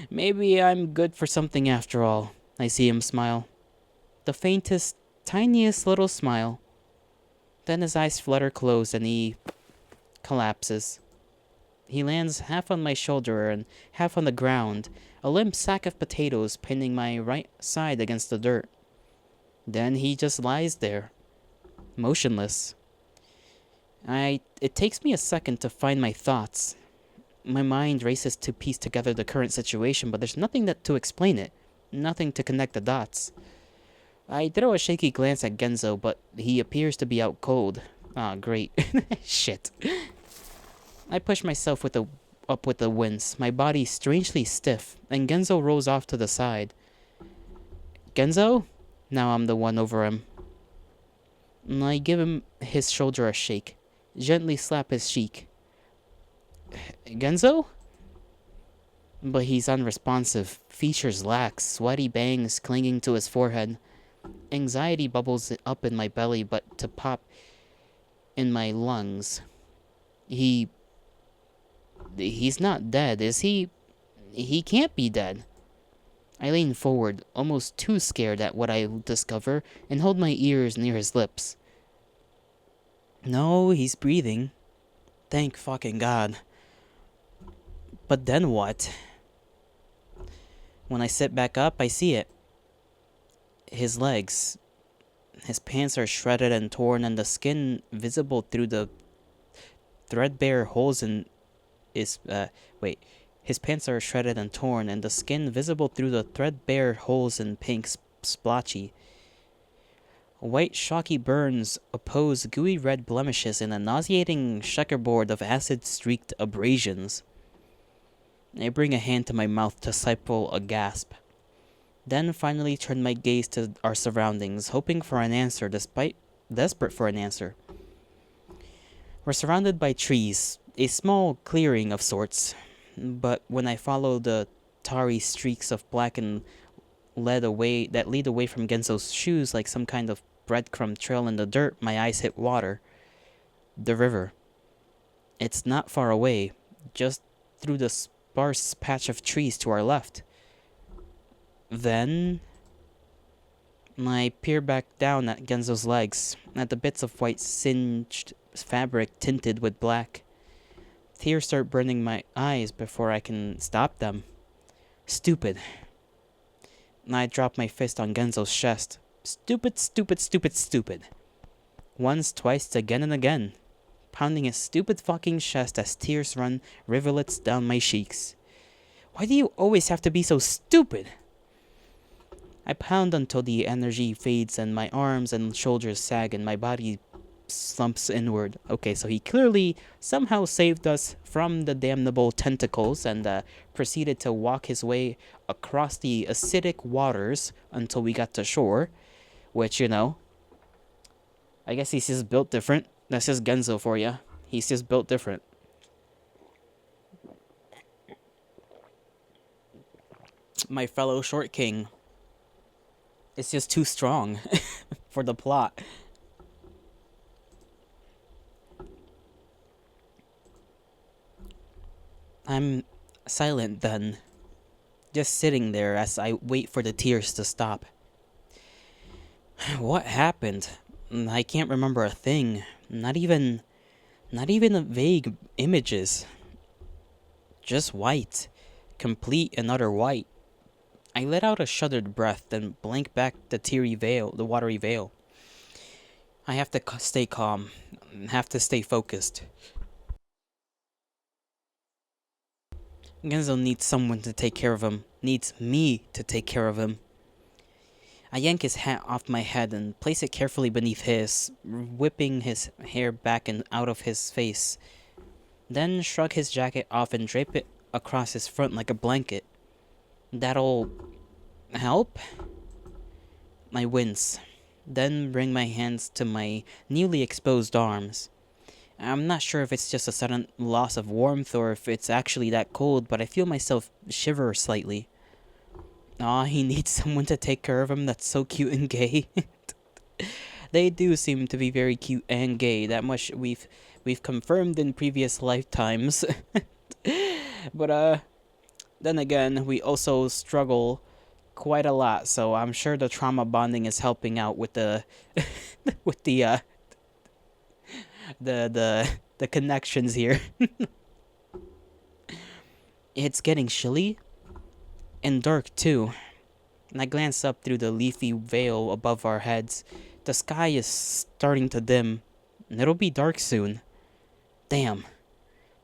[SPEAKER 1] Maybe I'm good for something after all, I see him smile. The faintest, tiniest little smile. Then his eyes flutter closed and he collapses. He lands half on my shoulder and half on the ground, a limp sack of potatoes pinning my right side against the dirt. Then he just lies there, motionless. It takes me a second to find my thoughts. My mind races to piece together the current situation, but there's nothing to explain it. Nothing to connect the dots. I throw a shaky glance at Genzo, but he appears to be out cold. Ah, great. Shit. I push myself up with a wince, my body strangely stiff, and Genzo rolls off to the side. Genzo? Now I'm the one over him. I give him his shoulder a shake, gently slap his cheek. Genzo? But he's unresponsive, features lax, sweaty bangs clinging to his forehead. Anxiety bubbles up in my belly, but to pop in my lungs. He's not dead, is he? He can't be dead. I lean forward, almost too scared at what I discover, and hold my ears near his lips. No, he's breathing. Thank fucking God. But then what? When I sit back up, I see it. His legs. His pants are shredded and torn, and the skin visible through the threadbare holes in his His pants are shredded and torn, and the skin visible through the threadbare holes in pink splotchy. White chalky burns oppose gooey red blemishes in a nauseating checkerboard of acid-streaked abrasions. I bring a hand to my mouth to stifle a gasp. Then finally turn my gaze to our surroundings, hoping for an answer despite desperate for an answer. We're surrounded by trees, a small clearing of sorts, but when I follow the tarry streaks of black and lead away from Genzo's shoes like some kind of breadcrumb trail in the dirt, my eyes hit water. The river. It's not far away, just through the sparse patch of trees to our left. Then I peer back down at Genzo's legs, at the bits of white singed fabric tinted with black. Tears start burning my eyes before I can stop them. Stupid. I drop my fist on Genzo's chest. Stupid, stupid, stupid, stupid. Once, twice, again and again. Pounding his stupid fucking chest as tears run rivulets down my cheeks. Why do you always have to be so stupid? I pound until the energy fades and my arms and shoulders sag and my body slumps inward. Okay, so he clearly somehow saved us from the damnable tentacles and proceeded to walk his way across the acidic waters until we got to shore, which, I guess he's just built different. That's just Genzo for you. He's just built different. My fellow short king. It's just too strong for the plot. I'm silent then, just sitting there as I wait for the tears to stop. What happened? I can't remember a thing. Not even vague images. Just white. Complete and utter white. I let out a shuddered breath, then blank back the watery veil. I have to stay calm. Have to stay focused. Genzo needs someone to take care of him. Needs me to take care of him. I yank his hat off my head and place it carefully beneath his, whipping his hair back and out of his face. Then shrug his jacket off and drape it across his front like a blanket. That'll help? I wince, then bring my hands to my newly exposed arms. I'm not sure if it's just a sudden loss of warmth or if it's actually that cold, but I feel myself shiver slightly. Aw, he needs someone to take care of him that's so cute and gay. They do seem to be very cute and gay. That much we've confirmed in previous lifetimes. But then again, we also struggle quite a lot, so I'm sure the trauma bonding is helping out with the with the connections here. It's getting chilly and dark too. And I glance up through the leafy veil above our heads. The sky is starting to dim, and it'll be dark soon. Damn.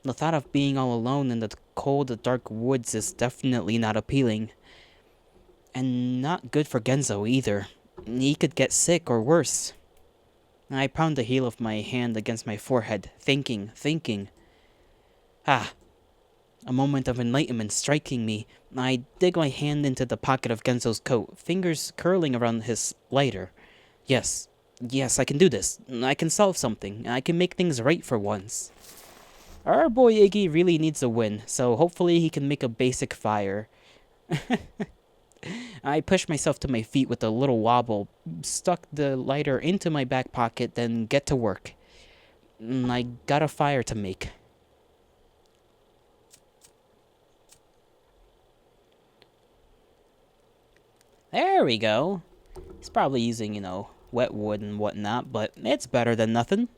[SPEAKER 1] The thought of being all alone in the cold, dark woods is definitely not appealing. And not good for Genzo either. He could get sick or worse. I pound the heel of my hand against my forehead, thinking. Ah, a moment of enlightenment striking me. I dig my hand into the pocket of Genzo's coat, fingers curling around his lighter. Yes, I can do this. I can solve something. I can make things right for once. Our boy Iggy really needs a win, so hopefully he can make a basic fire. I push myself to my feet with a little wobble, stuck the lighter into my back pocket, then get to work. I got a fire to make. There we go. He's probably using, wet wood and whatnot, but it's better than nothing.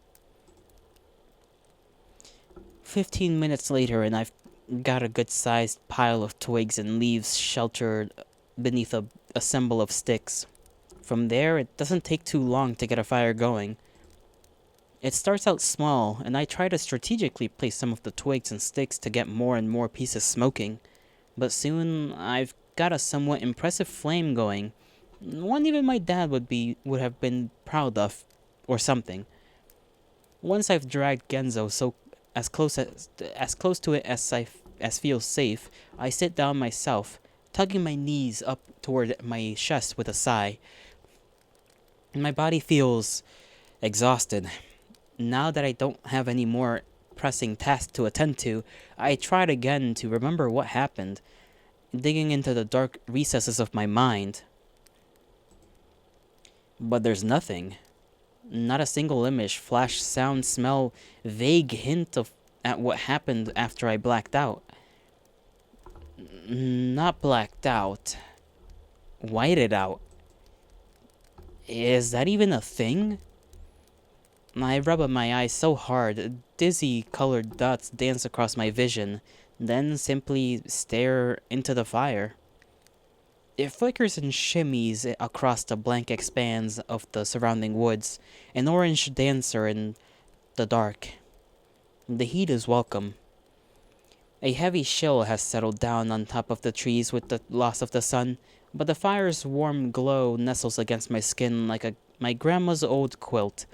[SPEAKER 1] 15 minutes later, and I've got a good-sized pile of twigs and leaves sheltered beneath a symbol of sticks. From there, it doesn't take too long to get a fire going. It starts out small, and I try to strategically place some of the twigs and sticks to get more and more pieces smoking. But soon, I've got a somewhat impressive flame going. One even my dad would have been proud of, or something. Once I've dragged Genzo as close to it as feels safe, I sit down myself, tugging my knees up toward my chest with a sigh. My body feels exhausted. Now that I don't have any more pressing tasks to attend to, I tried again to remember what happened, digging into the dark recesses of my mind. But there's nothing. Not a single image, flash, sound, smell, vague hint at what happened after I blacked out. Not blacked out. Whited out. Is that even a thing? I rub at my eyes so hard, dizzy colored dots dance across my vision, then simply stare into the fire. It flickers and shimmies across the blank expanse of the surrounding woods, an orange dancer in the dark. The heat is welcome. A heavy chill has settled down on top of the trees with the loss of the sun, but the fire's warm glow nestles against my skin like my grandma's old quilt.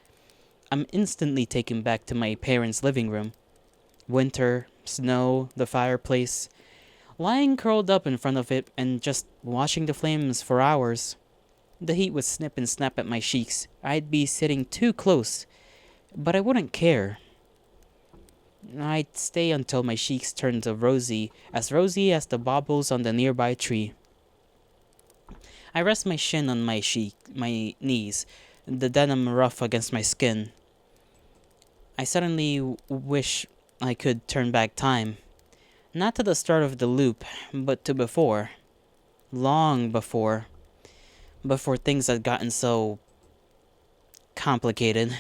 [SPEAKER 1] I'm instantly taken back to my parents' living room. Winter, snow, the fireplace. Lying curled up in front of it and just watching the flames for hours. The heat would snip and snap at my cheeks. I'd be sitting too close, but I wouldn't care. I'd stay until my cheeks turned rosy as the baubles on the nearby tree. I rest my shin on my knees, the denim rough against my skin. I suddenly wish I could turn back time. Not to the start of the loop, but to before. Long before. Before things had gotten so complicated.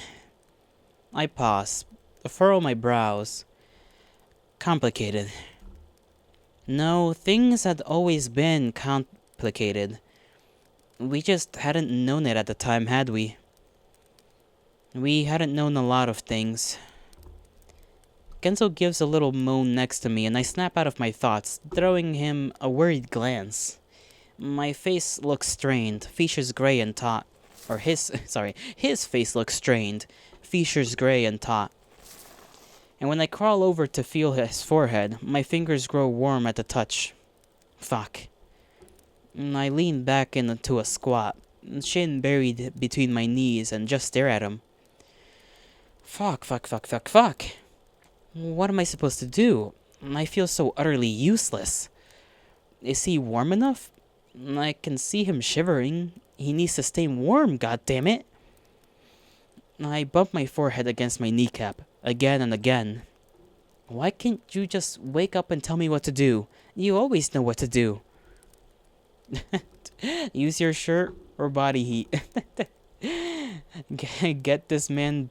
[SPEAKER 1] I pause, furrow my brows. Complicated. No, things had always been complicated. We just hadn't known it at the time, had we? We hadn't known a lot of things. Genzo gives a little moan next to me, and I snap out of my thoughts, throwing him a worried glance. My face looks strained, features gray and taut. Or his face looks strained, features gray and taut. And when I crawl over to feel his forehead, my fingers grow warm at the touch. Fuck. And I lean back into a squat, chin buried between my knees, and just stare at him. Fuck. What am I supposed to do? I feel so utterly useless. Is he warm enough? I can see him shivering. He needs to stay warm, goddammit. I bump my forehead against my kneecap, again and again. Why can't you just wake up and tell me what to do? You always know what to do. Use your shirt or body heat. Get this man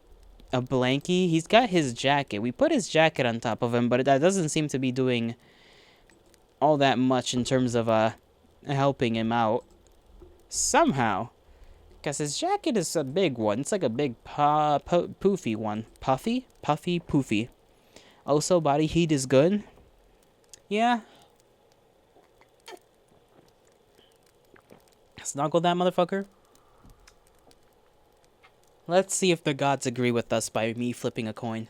[SPEAKER 1] a blankie. He's got his jacket. We put his jacket on top of him, but that doesn't seem to be doing all that much in terms of helping him out. Somehow. Because his jacket is a big one. It's like a big poofy one. Puffy, poofy. Also, body heat is good. Yeah. Snuggle that motherfucker. Let's see if the gods agree with us by me flipping a coin.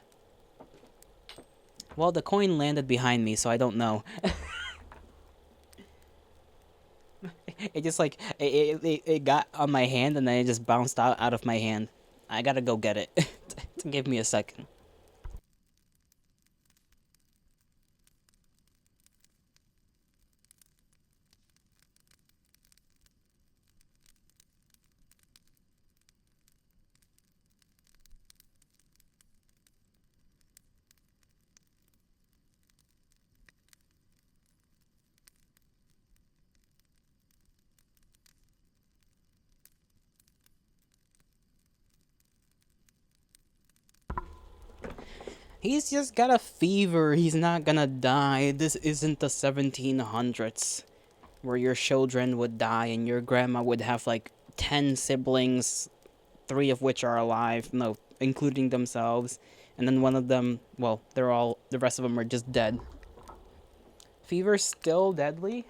[SPEAKER 1] Well, the coin landed behind me, so I don't know. It just like, it got on my hand and then it just bounced out of my hand. I gotta go get it. Give me a second. He's just got a fever. He's not gonna die. This isn't the 1700s where your children would die and your grandma would have like 10 siblings, 3 of which are alive. No, including themselves. And then one of them, well, the rest of them are just dead. Fever's still deadly?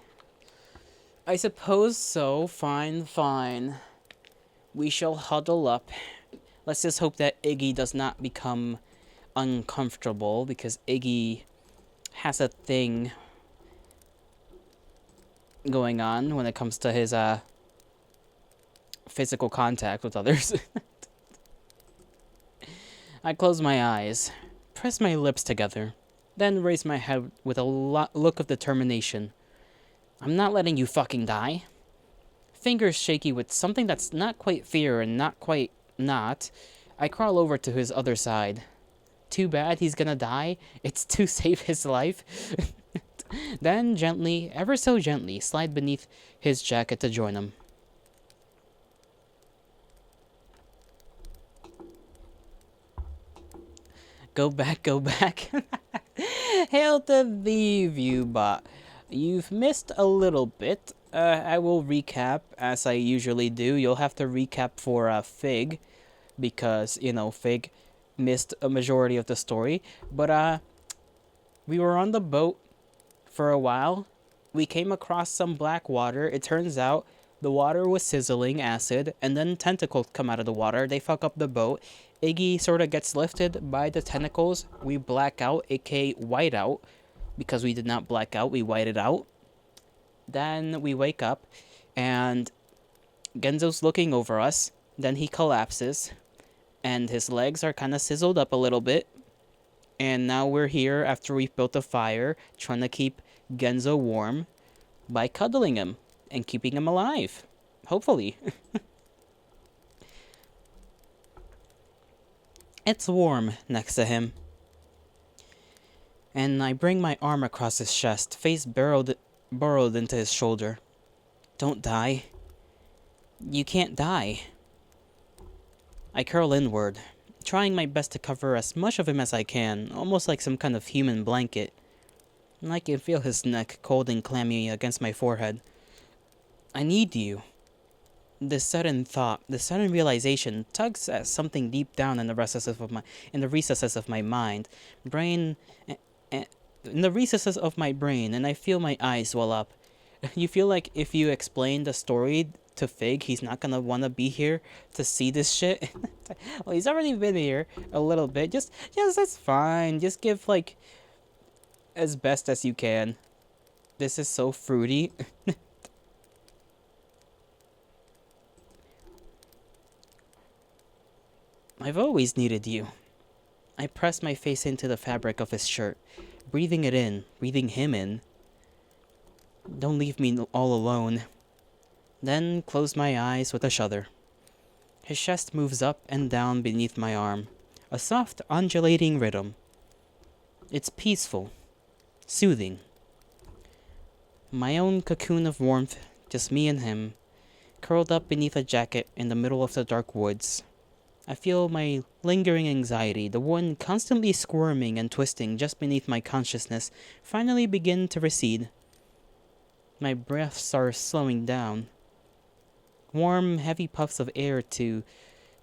[SPEAKER 1] I suppose so. Fine. We shall huddle up. Let's just hope that Iggy does not become uncomfortable, because Iggy has a thing going on when it comes to his physical contact with others. I close my eyes, press my lips together, then raise my head with a look of determination. I'm not letting you fucking die. Fingers shaky with something that's not quite fear and not quite not, I crawl over to his other side. Too bad he's gonna die. It's to save his life. Then gently, ever so gently, slide beneath his jacket to join him. Go back. Hail to thee, Viewbot. You've missed a little bit. I will recap as I usually do. You'll have to recap for Fig, because, Fig missed a majority of the story. But we were on the boat for a while. We came across some black water. It turns out the water was sizzling acid, and then tentacles come out of the water. They fuck up the boat. Iggy sort of gets lifted by the tentacles. We black out, aka white out, because we did not black out, we whited out. Then we wake up, and Genzo's looking over us. Then he collapses, and his legs are kind of sizzled up a little bit. And now we're here after we've built a fire, trying to keep Genzo warm by cuddling him and keeping him alive. Hopefully. It's warm next to him. And I bring my arm across his chest, face burrowed into his shoulder. Don't die. You can't die. I curl inward, trying my best to cover as much of him as I can, almost like some kind of human blanket. And I can feel his neck cold and clammy against my forehead. I need you. This sudden thought, this sudden realization tugs at something deep down in the recesses of my mind, brain, eh, eh, in the recesses of my brain, and I feel my eyes well up. You feel like if you explain the story to Fig, he's not gonna wanna be here to see this shit. Well, he's already been here a little bit. Just that's fine. Just give like as best as you can. This is so fruity. I've always needed you. I pressed my face into the fabric of his shirt, breathing it in, breathing him in. Don't leave me all alone. Then closed my eyes with a shudder. His chest moves up and down beneath my arm, a soft, undulating rhythm. It's peaceful, soothing. My own cocoon of warmth, just me and him, curled up beneath a jacket in the middle of the dark woods. I feel my lingering anxiety, the one constantly squirming and twisting just beneath my consciousness, finally begin to recede. My breaths are slowing down. Warm, heavy puffs of air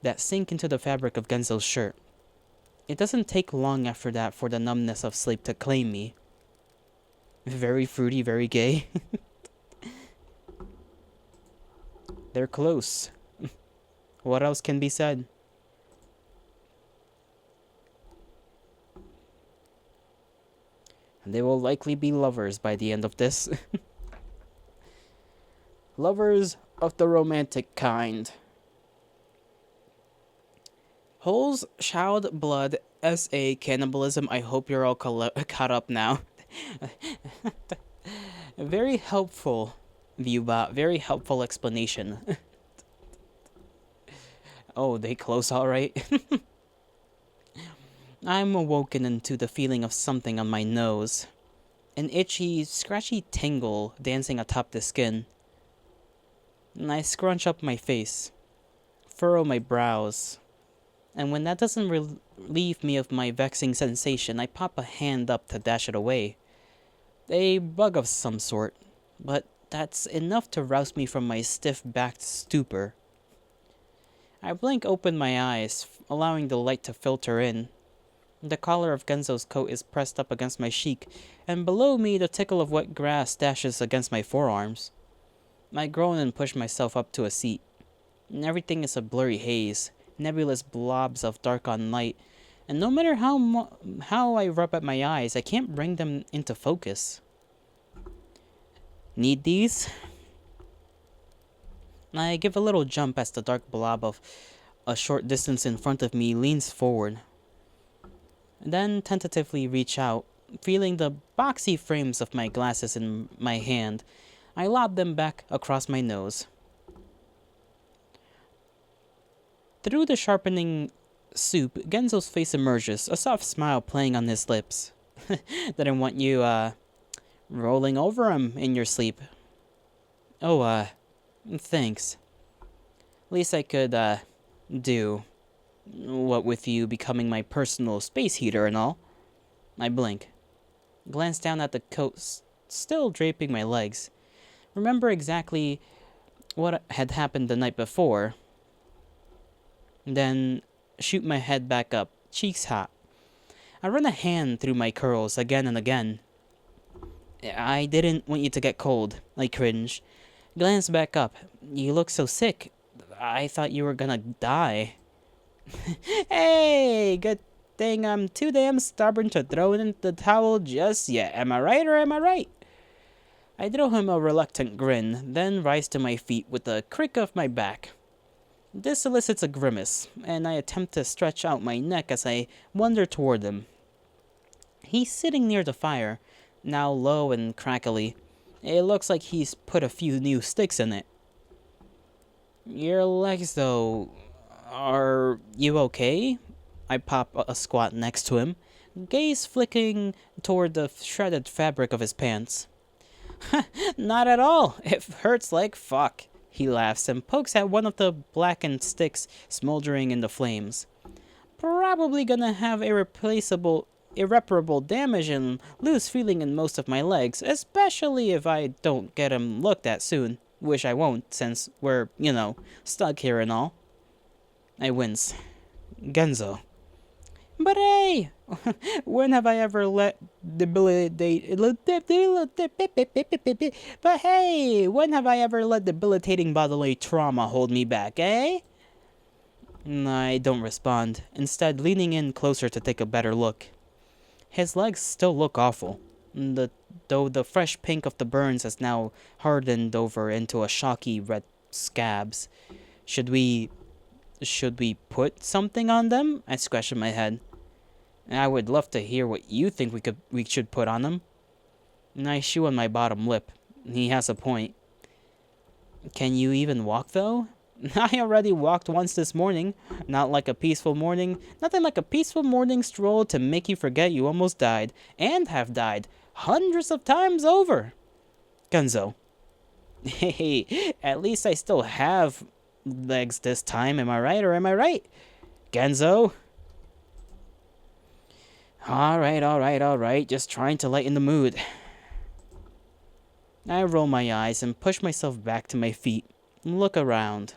[SPEAKER 1] that sink into the fabric of Genzo's shirt. It doesn't take long after that for the numbness of sleep to claim me. Very fruity, very gay. They're close. What else can be said? They will likely be lovers by the end of this. Lovers of the romantic kind. Holes, Child Blood, S.A. Cannibalism. I hope you're all caught up now. Very helpful, Viewbot. Very helpful explanation. Oh, they close alright? I'm awoken into the feeling of something on my nose. An itchy, scratchy tingle dancing atop the skin. And I scrunch up my face, furrow my brows. And when that doesn't relieve me of my vexing sensation, I pop a hand up to dash it away. A bug of some sort, but that's enough to rouse me from my stiff-backed stupor. I blink open my eyes, allowing the light to filter in. The collar of Genzo's coat is pressed up against my cheek, and below me the tickle of wet grass dashes against my forearms. I groan and push myself up to a seat. And everything is a blurry haze, nebulous blobs of dark on light, and no matter how I rub at my eyes, I can't bring them into focus. Need these? I give a little jump as the dark blob of a short distance in front of me leans forward. Then tentatively reach out, feeling the boxy frames of my glasses in my hand. I lob them back across my nose. Through the sharpening soup, Genzo's face emerges, a soft smile playing on his lips. Didn't want you, rolling over him in your sleep. Oh, thanks. Least I could, do. What with you becoming my personal space heater and all. I blink. Glance down at the coat still draping my legs. Remember exactly what had happened the night before. Then shoot my head back up, cheeks hot. I run a hand through my curls again and again. I didn't want you to get cold, I cringe. Glance back up. You look so sick. I thought you were gonna die. Hey, good thing I'm too damn stubborn to throw in the towel just yet. Am I right or am I right? I throw him a reluctant grin, then rise to my feet with a crick of my back. This elicits a grimace, and I attempt to stretch out my neck as I wander toward him. He's sitting near the fire, now low and crackly. It looks like he's put a few new sticks in it. Your legs, though, are you okay? I pop a squat next to him, gaze flicking toward the shredded fabric of his pants. Not at all. It hurts like fuck. He laughs and pokes at one of the blackened sticks smoldering in the flames. Probably gonna have irreparable damage and lose feeling in most of my legs, especially if I don't get him looked at soon. Wish I won't, since we're, stuck here and all. I wince. Genzo. But hey! When have I ever let But hey! When have I ever let debilitating bodily trauma hold me back, eh? I don't respond, instead leaning in closer to take a better look. His legs still look awful, though the fresh pink of the burns has now hardened over into a shocky red scabs. Should we put something on them? I scratched my head. I would love to hear what you think we should put on them. I chew on my bottom lip. He has a point. Can you even walk, though? I already walked once this morning. Nothing like a peaceful morning stroll to make you forget you almost died, and have died hundreds of times over. Genzo. Hey, at least I still have legs this time, am I right or am I right? Genzo? Alright, just trying to lighten the mood. I roll my eyes and push myself back to my feet. Look around.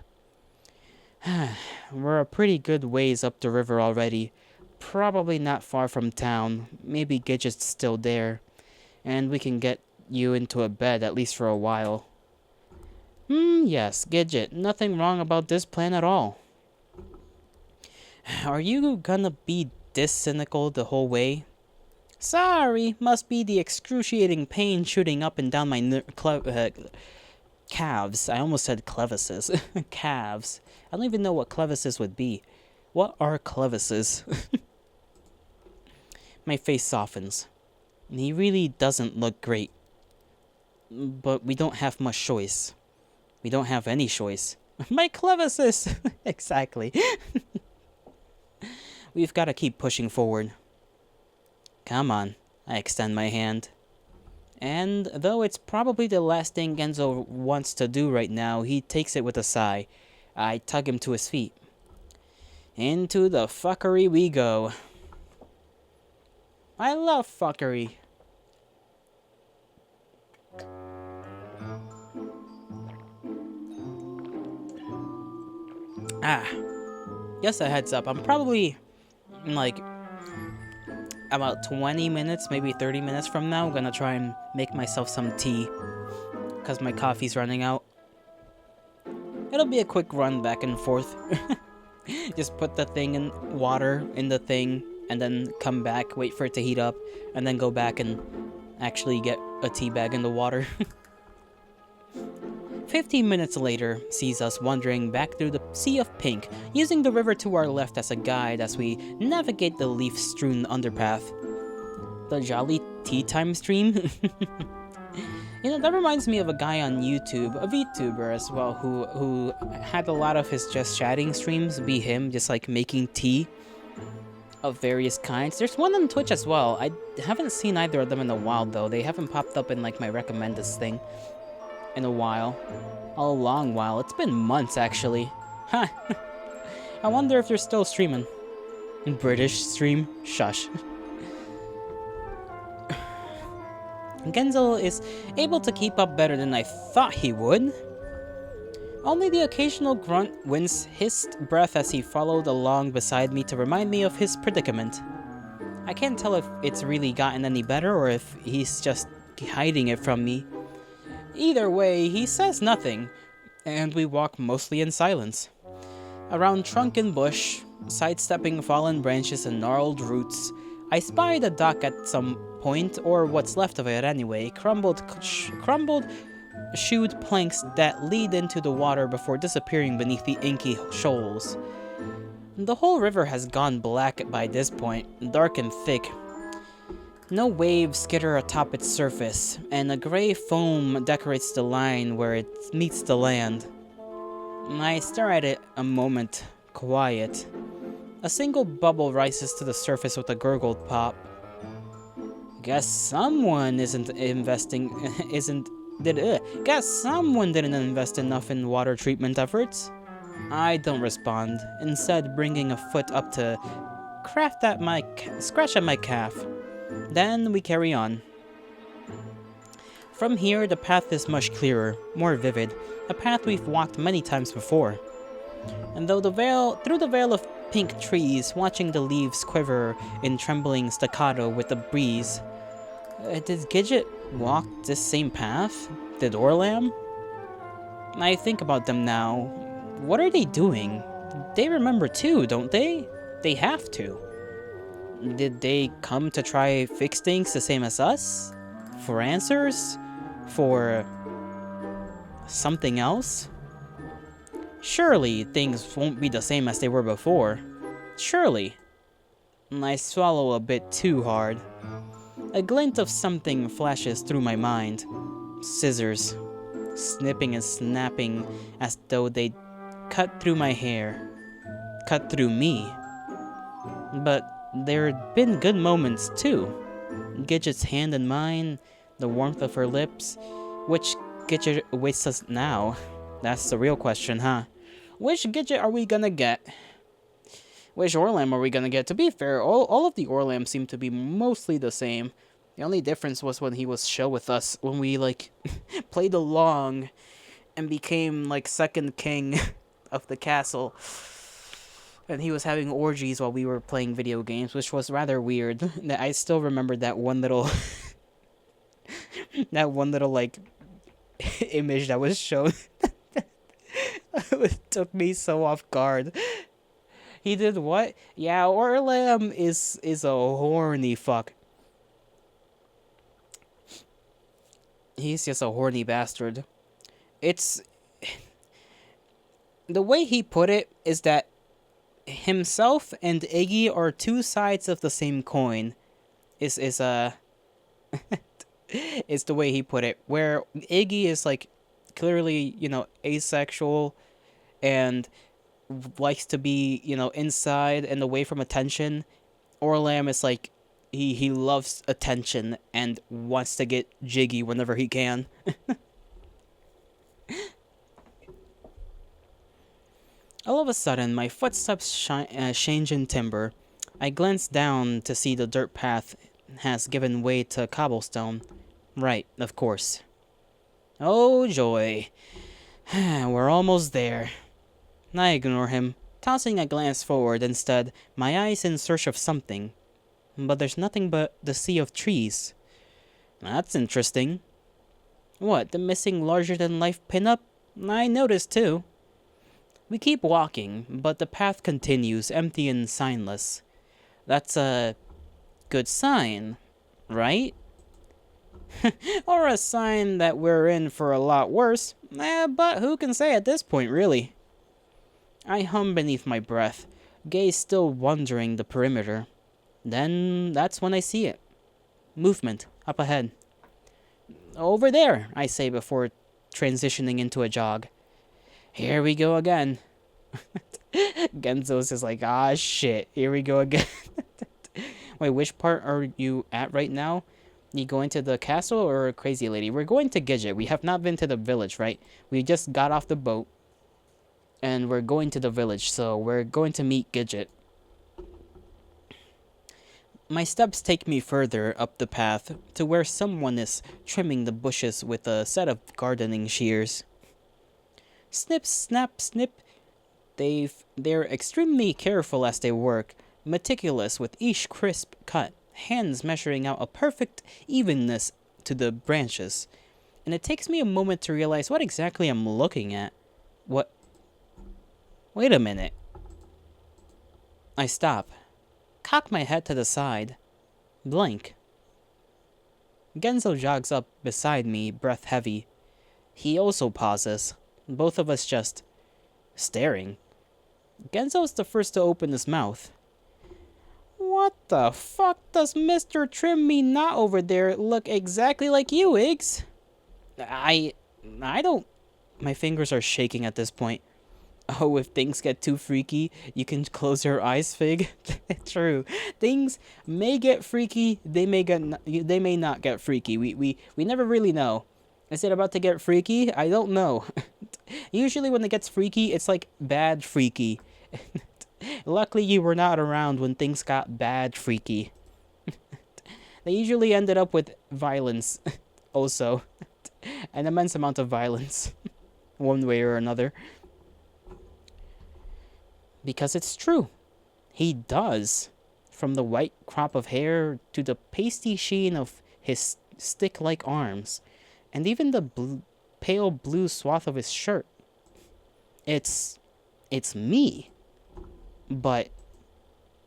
[SPEAKER 1] We're a pretty good ways up the river already. Probably not far from town. Maybe Gidget's still there. And we can get you into a bed at least for a while. Yes, Gidget. Nothing wrong about this plan at all. Are you gonna be this cynical the whole way? Sorry, must be the excruciating pain shooting up and down my calves. I almost said clevises. Calves. I don't even know what clevises would be. What are clevises? My face softens. He really doesn't look great. But we don't have much choice. We don't have any choice. My clevises! Exactly. We've got to keep pushing forward. Come on. I extend my hand. And though it's probably the last thing Genzo wants to do right now, he takes it with a sigh. I tug him to his feet. Into the fuckery we go. I love fuckery. Just a heads up, I'm probably like about 20 minutes, maybe 30 minutes from now, I'm gonna try and make myself some tea because my coffee's running out. It'll be a quick run back and forth. Just put the thing in water in the thing and then come back, wait for it to heat up, and then go back and actually get a tea bag in the water. 15 minutes later sees us wandering back through the sea of pink, using the river to our left as a guide as we navigate the leaf-strewn underpath. The jolly tea time stream? That reminds me of a guy on YouTube, a VTuber as well, who had a lot of his just chatting streams be him just like making tea of various kinds. There's one on Twitch as well. I haven't seen either of them in a while though. They haven't popped up in like my recommended thing in a while. A long while. It's been months actually. Huh. I wonder if they're still streaming. British stream? Shush. Genzo is able to keep up better than I thought he would. Only the occasional grunt, wince, hissed breath as he followed along beside me to remind me of his predicament. I can't tell if it's really gotten any better or if he's just hiding it from me. Either way, he says nothing, and we walk mostly in silence. Around trunk and bush, sidestepping fallen branches and gnarled roots, I spied a dock at some point, or what's left of it anyway, crumbled chewed planks that lead into the water before disappearing beneath the inky shoals. The whole river has gone black by this point, dark and thick. No waves skitter atop its surface, and a gray foam decorates the line where it meets the land. I stare at it a moment, quiet. A single bubble rises to the surface with a gurgled pop. Guess someone Guess someone didn't invest enough in water treatment efforts. I don't respond, instead bringing a foot up to scratch at my calf. Then we carry on. From here, the path is much clearer, more vivid, a path we've walked many times before. And through the veil of pink trees, watching the leaves quiver in trembling staccato with the breeze, did Gidget walk this same path? Did Orlam? I think about them now. What are they doing? They remember too, don't they? They have to. Did they come to try fix things the same as us? For answers? For something else? Surely things won't be the same as they were before. Surely. I swallow a bit too hard. A glint of something flashes through my mind. Scissors. Snipping and snapping as though they'd cut through my hair. Cut through me. But there had been good moments too. Gidget's hand in mine, the warmth of her lips. Which Gidget awaits us now? That's the real question, huh? Which Gidget are we gonna get? Which Orlam are we gonna get? To be fair, all of the Orlams seem to be mostly the same. The only difference was when he was chill with us, when we, like, played along and became, like, second king of the castle. And he was having orgies while we were playing video games, which was rather weird. I still remember that one little... that one little, like, image that was shown. It took me so off guard. He did what? Yeah, Orlam is a horny fuck. He's just a horny bastard. It's... The way he put it is that himself and Iggy are two sides of the same coin. Is is the way he put it. Where Iggy is, like, clearly, you know, asexual and likes to be, you know, inside and away from attention. Orlam is like, he loves attention and wants to get jiggy whenever he can. All of a sudden, my footsteps change in timber. I glance down to see the dirt path has given way to cobblestone. Right, of course. Oh joy. We're almost there. I ignore him, tossing a glance forward instead, my eyes in search of something. But there's nothing but the sea of trees. That's interesting. What, the missing larger-than-life pinup? I noticed too. We keep walking, but the path continues, empty and signless. That's a good sign, right? Or a sign that we're in for a lot worse. But who can say at this point, really? I hum beneath my breath, gaze still wandering the perimeter. Then that's when I see it. Movement, up ahead. Over there, I say before transitioning into a jog. Here we go again. Genzo's just like, ah shit, here we go again. Wait, which part are you at right now? You going to the castle or Crazy Lady? We're going to Gidget. We have not been to the village, right? We just got off the boat. And we're going to the village, so we're going to meet Gidget. My steps take me further up the path to where someone is trimming the bushes with a set of gardening shears. Snip, snap, snip. They're extremely careful as they work, meticulous with each crisp cut, hands measuring out a perfect evenness to the branches. And it takes me a moment to realize what exactly I'm looking at. What? Wait a minute. I stop, cock my head to the side, blank. Genzo jogs up beside me, breath heavy. He also pauses, both of us just staring. Genzo is the first to open his mouth. What the fuck does Mr. Trim Me Not over there look exactly like you, Iggs? I don't... My fingers are shaking at this point. Oh, if things get too freaky, you can close your eyes, Fig. True. Things may get freaky, they may not get freaky. We never really know. Is it about to get freaky? I don't know. Usually when it gets freaky, it's like bad freaky. Luckily you were not around when things got bad freaky. They usually ended up with violence also an immense amount of violence, one way or another. Because it's true. He does. From the white crop of hair to the pasty sheen of his stick-like arms, and even the pale blue swath of his shirt. It's me. But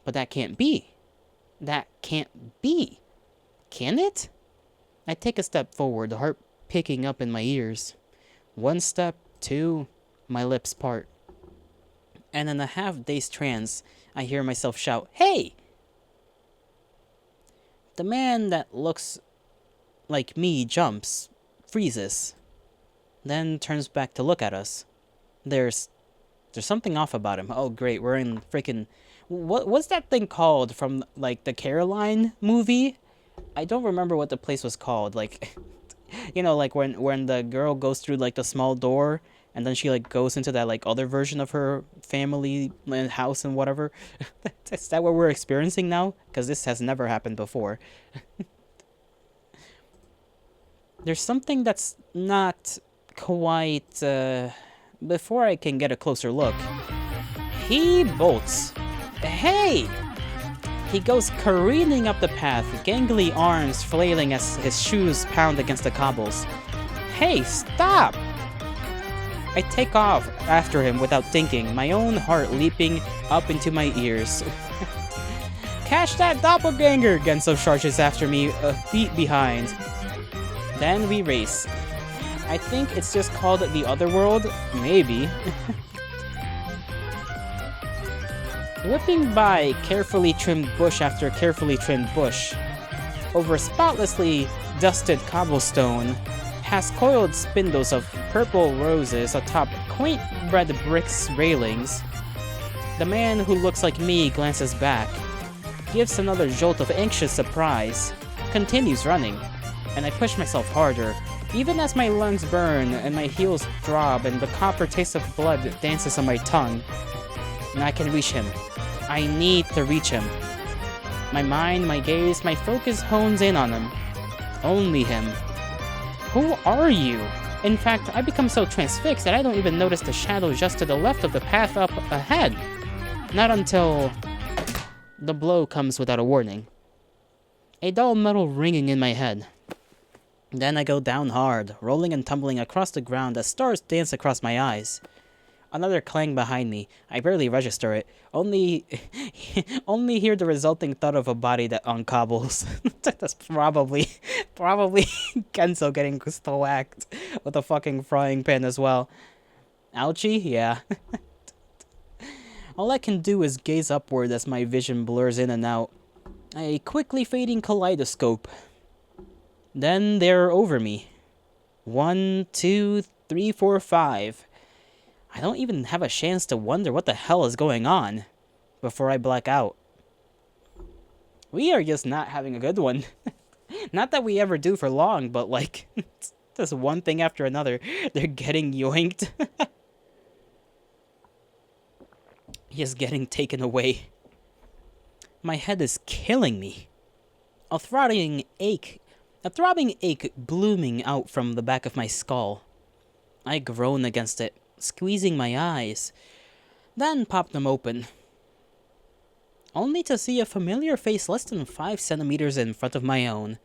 [SPEAKER 1] that can't be. That can't be. Can it? I take a step forward, the heart picking up in my ears. One step, two, my lips part. And in a half-dazed trance, I hear myself shout, "Hey!" The man that looks like me jumps, freezes, then turns back to look at us. There's something off about him. Oh, great, we're in freaking... What's that thing called from, like, the Caroline movie? I don't remember what the place was called. Like, you know, like when the girl goes through, like, the small door, and then she, like, goes into that, like, other version of her family and house and whatever. Is that what we're experiencing now? Because this has never happened before. There's something that's not quite... Before I can get a closer look, he bolts. Hey! He goes careening up the path, gangly arms flailing as his shoes pound against the cobbles. Hey, stop! I take off after him without thinking, my own heart leaping up into my ears. Catch that doppelganger! Genso charges after me, a feet behind. Then we race. I think it's just called the Other World, maybe. Whipping by carefully trimmed bush after carefully trimmed bush, over spotlessly dusted cobblestone, past coiled spindles of purple roses atop quaint red bricks railings. The man who looks like me glances back, gives another jolt of anxious surprise, continues running, and I push myself harder, even as my lungs burn and my heels throb and the copper taste of blood dances on my tongue. And I can reach him. I need to reach him. My mind, my gaze, my focus hones in on him. Only him. Who are you? In fact, I become so transfixed that I don't even notice the shadow just to the left of the path up ahead. Not until the blow comes without a warning. A dull metal ringing in my head. Then I go down hard, rolling and tumbling across the ground as stars dance across my eyes. Another clang behind me. I barely register it. Only hear the resulting thud of a body that on cobbles. That's probably Kenzo getting whacked with a fucking frying pan as well. Ouchie? Yeah. All I can do is gaze upward as my vision blurs in and out. A quickly fading kaleidoscope. Then they're over me. 1, 2, 3, 4, 5. I don't even have a chance to wonder what the hell is going on before I black out. We are just not having a good one. Not that we ever do for long, but like, just one thing after another. They're getting yoinked. Just getting taken away. My head is killing me. A throbbing ache blooming out from the back of my skull. I groan against it, squeezing my eyes, then pop them open, only to see a familiar face less than 5 centimeters in front of my own.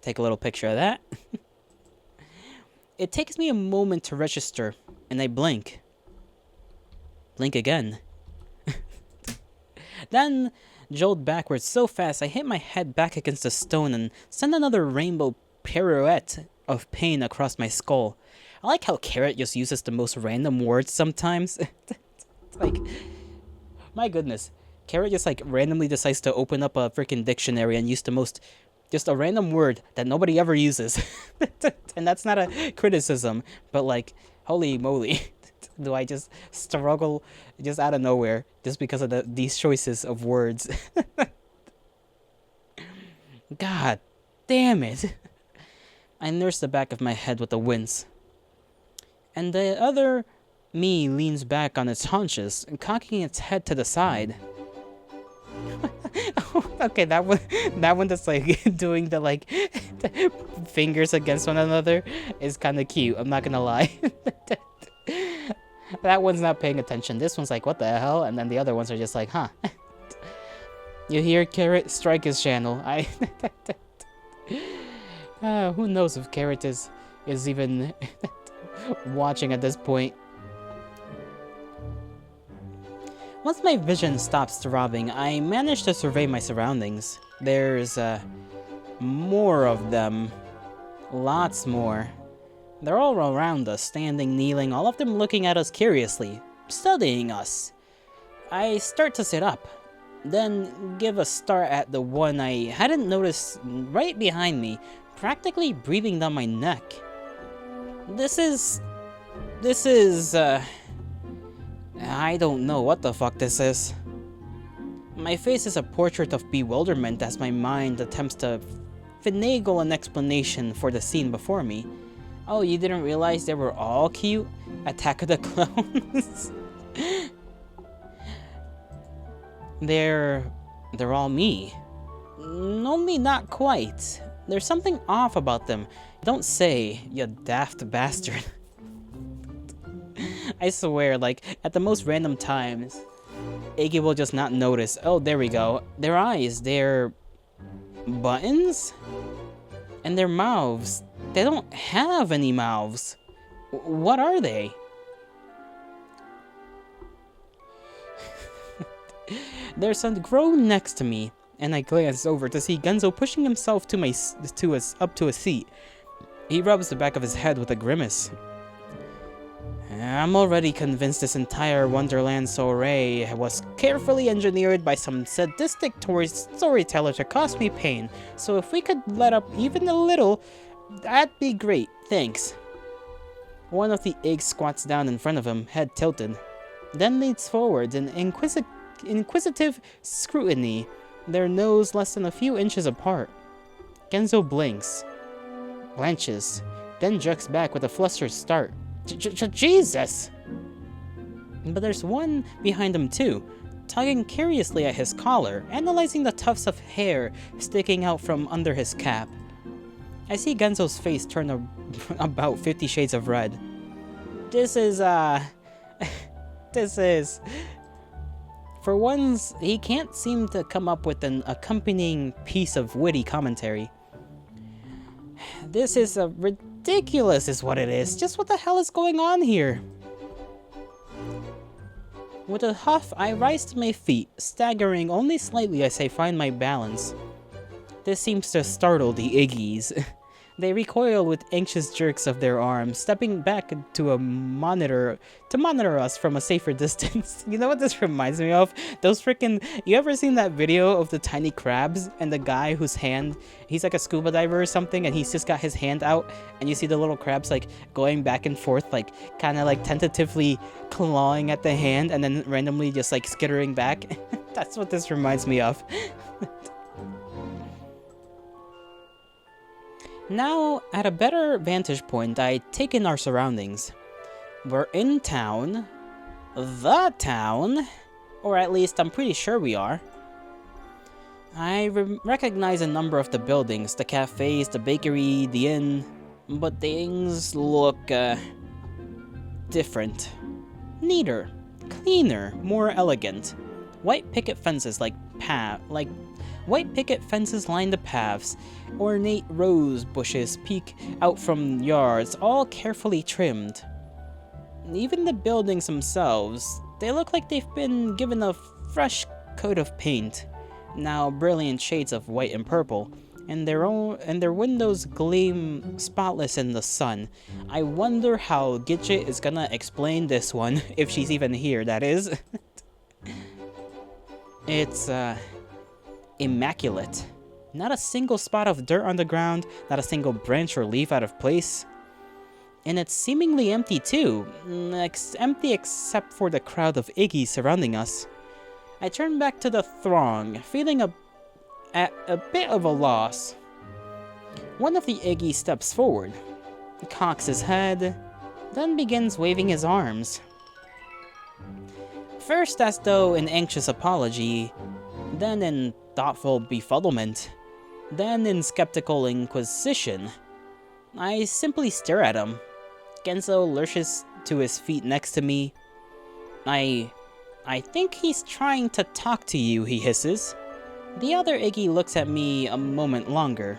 [SPEAKER 1] Take a little picture of that. It takes me a moment to register, and I blink. Blink again. Then jolt backwards so fast I hit my head back against a stone and send another rainbow pirouette of pain across my skull. I like how Carrot just uses the most random words sometimes. It's like, my goodness. Carrot just like randomly decides to open up a freaking dictionary and use just a random word that nobody ever uses. And that's not a criticism, but like, holy moly. Do I just struggle just out of nowhere just because of these choices of words? God damn it. I nurse the back of my head with a wince. And the other me leans back on its haunches, cocking its head to the side. Okay, that one that's like doing the like fingers against one another is kind of cute. I'm not gonna lie. That one's not paying attention. This one's like, what the hell? And then the other ones are just like, huh. You hear, Carrot? Strike his channel. Who knows if Carrot is even watching at this point. Once my vision stops throbbing, I manage to survey my surroundings. There's, more of them. Lots more. They're all around us, standing, kneeling, all of them looking at us curiously, studying us. I start to sit up, then give a start at the one I hadn't noticed right behind me, practically breathing down my neck. This is, I don't know what the fuck this is. My face is a portrait of bewilderment as my mind attempts to finagle an explanation for the scene before me. Oh, you didn't realize they were all cute? Attack of the Clones? They're all me. Only not quite. There's something off about them. Don't say, you daft bastard. I swear, like, at the most random times, Iggy will just not notice. Oh, there we go. Their eyes, they're buttons? And their mouths, they don't have any mouths. What are they? There's some grown next to me, and I glance over to see Genzo pushing himself up to a seat. He rubs the back of his head with a grimace. I'm already convinced this entire Wonderland soiree was carefully engineered by some sadistic storyteller to cause me pain, so if we could let up even a little, that'd be great, thanks. One of the eggs squats down in front of him, head tilted, then leans forward in inquisitive scrutiny, their nose less than a few inches apart. Genzo blinks, blanches, then jerks back with a flustered start. Jesus! But there's one behind him too, tugging curiously at his collar, analyzing the tufts of hair sticking out from under his cap. I see Genzo's face turn about 50 shades of red. This is, For once, he can't seem to come up with an accompanying piece of witty commentary. This is ridiculous is what it is. Just what the hell is going on here? With a huff, I rise to my feet, staggering only slightly as I find my balance. This seems to startle the Iggies. They recoil with anxious jerks of their arms, stepping back to monitor us from a safer distance. You know what this reminds me of? Those freaking... You ever seen that video of the tiny crabs and the guy whose hand... He's like a scuba diver or something, and he's just got his hand out, and you see the little crabs like going back and forth, like kind of like tentatively clawing at the hand, and then randomly just like skittering back. That's what this reminds me of. Now, at a better vantage point, I take in our surroundings. We're in town. The town. Or at least, I'm pretty sure we are. I recognize a number of the buildings, the cafes, the bakery, the inn, but things look, different. Neater, cleaner, more elegant. White picket fences White picket fences line the paths. Ornate rose bushes peek out from yards, all carefully trimmed. Even the buildings themselves, they look like they've been given a fresh coat of paint, now brilliant shades of white and purple, and their windows gleam spotless in the sun. I wonder how Gidget is gonna explain this one, if she's even here, that is. It's, immaculate. Not a single spot of dirt on the ground, not a single branch or leaf out of place. And it's seemingly empty too, empty except for the crowd of Iggies surrounding us. I turn back to the throng, feeling at a bit of a loss. One of the Iggies steps forward, cocks his head, then begins waving his arms. First as though in anxious apology, then in thoughtful befuddlement, then in skeptical inquisition. I simply stare at him. Genzo lurches to his feet next to me. I think he's trying to talk to you, he hisses. The other Iggy looks at me a moment longer,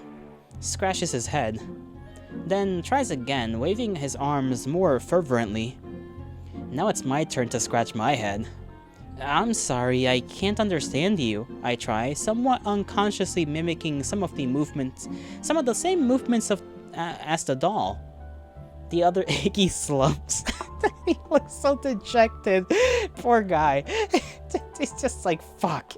[SPEAKER 1] scratches his head, then tries again, waving his arms more fervently. Now it's my turn to scratch my head. I'm sorry, I can't understand you, I try, somewhat unconsciously mimicking some of the same movements as the doll. The other Iggy slumps. He looks so dejected. Poor guy. He's just like, fuck.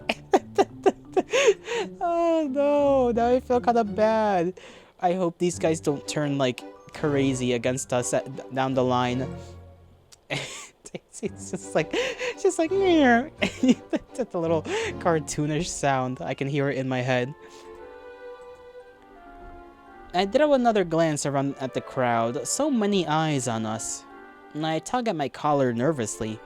[SPEAKER 1] Oh no, now I feel kind of bad. I hope these guys don't turn like crazy against us down the line. It's just like, meow. That's a little cartoonish sound. I can hear it in my head. I did have another glance around at the crowd, so many eyes on us. I tug at my collar nervously.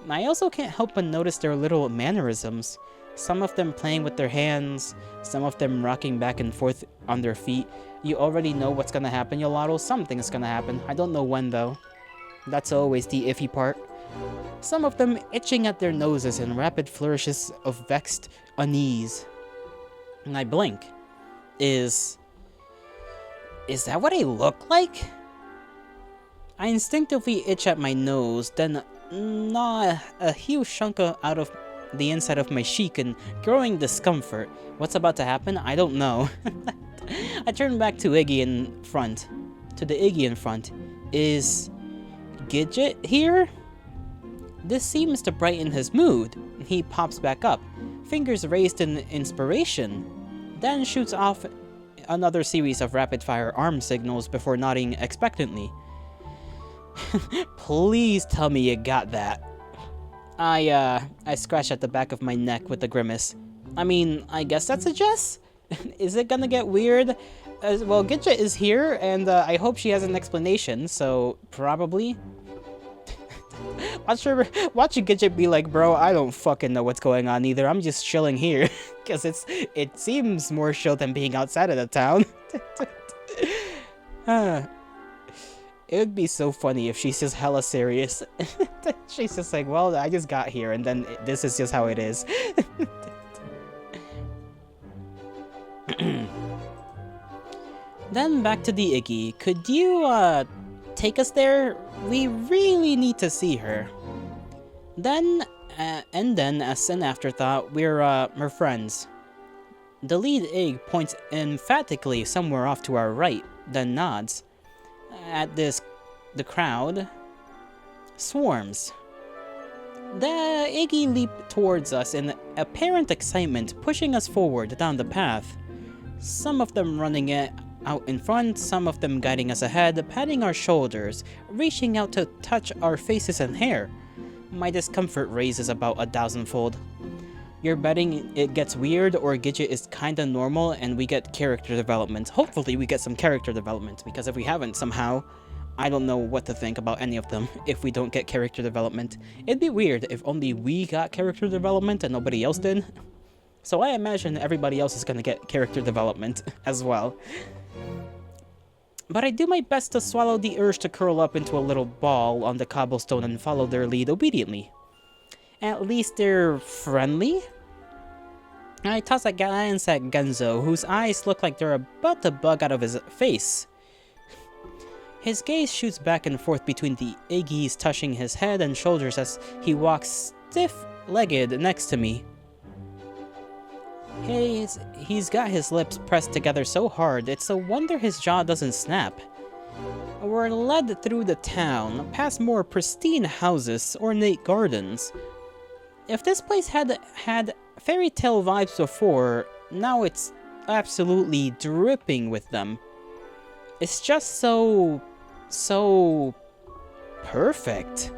[SPEAKER 1] I also can't help but notice their little mannerisms. Some of them playing with their hands, some of them rocking back and forth on their feet. You already know what's gonna happen, Yolato. Something's gonna happen. I don't know when, though. That's always the iffy part. Some of them itching at their noses in rapid flourishes of vexed unease. And I blink. Is that what I look like? I instinctively itch at my nose, then gnaw a huge chunk out of the inside of my cheek in growing discomfort. What's about to happen? I don't know. I turn back to Iggy in front. To the Iggy in front. Is Gidget here? This seems to brighten his mood. He pops back up, fingers raised in inspiration, then shoots off another series of rapid-fire arm signals before nodding expectantly. Please tell me you got that. I scratch at the back of my neck with a grimace. I mean, I guess that's a yes? Is it gonna get weird? Well, Gidget is here, and I hope she has an explanation, so probably. Watch Gidget be like, bro, I don't fucking know what's going on either. I'm just chilling here. Because it seems more chill than being outside of the town. It would be so funny if she's just hella serious. She's just like, well, I just got here, and then this is just how it is. Then back to the Iggy. Could you, take us there? We really need to see her. Then, as an afterthought, we're friends. The lead Ig points emphatically somewhere off to our right, then nods. At this, the crowd swarms. The Iggy leap towards us in apparent excitement, pushing us forward down the path. Some of them running out in front, some of them guiding us ahead, patting our shoulders, reaching out to touch our faces and hair. My discomfort raises about 1,000-fold. You're betting it gets weird or Gidget is kinda normal and we get character development. Hopefully we get some character development, because if we haven't somehow, I don't know what to think about any of them if we don't get character development. It'd be weird if only we got character development and nobody else did. So I imagine everybody else is gonna get character development as well. But I do my best to swallow the urge to curl up into a little ball on the cobblestone and follow their lead obediently. At least they're friendly? I toss a glance at Genzo, whose eyes look like they're about to bug out of his face. His gaze shoots back and forth between the Iggy's touching his head and shoulders as he walks stiff-legged next to me. He's got his lips pressed together so hard, it's a wonder his jaw doesn't snap. We're led through the town, past more pristine houses, ornate gardens. If this place had fairy tale vibes before, now it's absolutely dripping with them. It's just so perfect.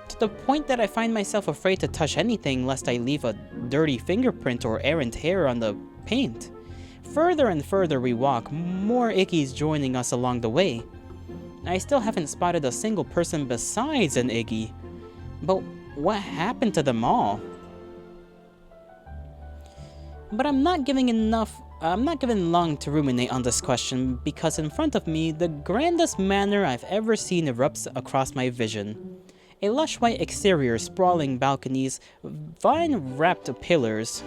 [SPEAKER 1] To the point that I find myself afraid to touch anything lest I leave a dirty fingerprint or errant hair on the paint. Further and further we walk, more Iggy's joining us along the way. I still haven't spotted a single person besides an Iggy. But what happened to them all? But I'm not giving long to ruminate on this question because in front of me, the grandest manor I've ever seen erupts across my vision. A lush white exterior, sprawling balconies, vine-wrapped pillars,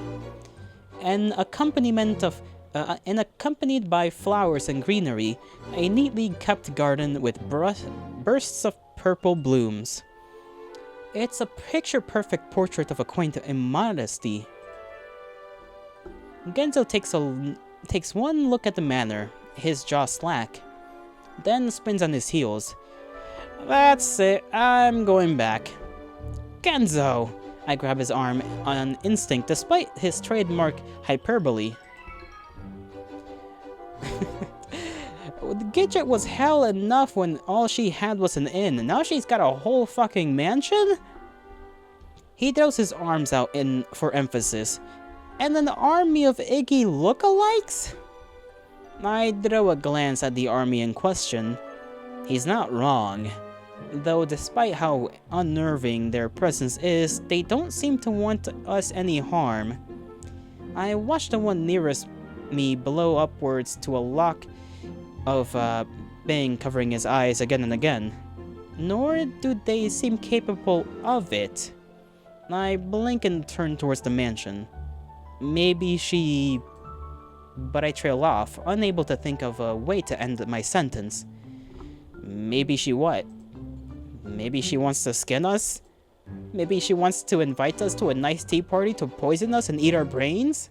[SPEAKER 1] and accompanied by flowers and greenery, a neatly kept garden with bursts of purple blooms. It's a picture-perfect portrait of a quaint immodesty. Genzo takes one look at the manor, his jaw slack, then spins on his heels. That's it, I'm going back. Genzo! I grab his arm on instinct despite his trademark hyperbole. The Gidget was hell enough when all she had was an inn, and now she's got a whole fucking mansion? He throws his arms out for emphasis. And an army of Iggy lookalikes? I throw a glance at the army in question. He's not wrong. Though despite how unnerving their presence is, they don't seem to want us any harm. I watch the one nearest me blow upwards to a lock of bang covering his eyes again and again. Nor do they seem capable of it. I blink and turn towards the mansion. Maybe she... But I trail off, unable to think of a way to end my sentence. Maybe she what? Maybe she wants to skin us? Maybe she wants to invite us to a nice tea party to poison us and eat our brains?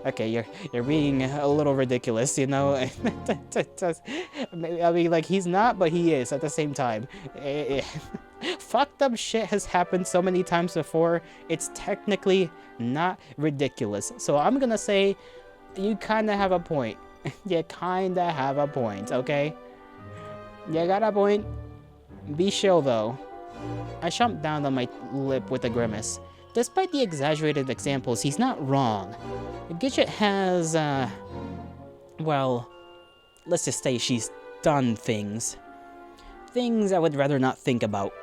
[SPEAKER 1] Okay, you're being a little ridiculous, you know? I mean, like, he's not, but he is at the same time. Fucked up shit has happened so many times before, it's technically not ridiculous. So I'm gonna say, you kinda have a point. You kinda have a point, okay? You got a point. Be chill, though. I chomp down on my lip with a grimace. Despite the exaggerated examples, he's not wrong. Gidget has, well, let's just say she's done things. Things I would rather not think about.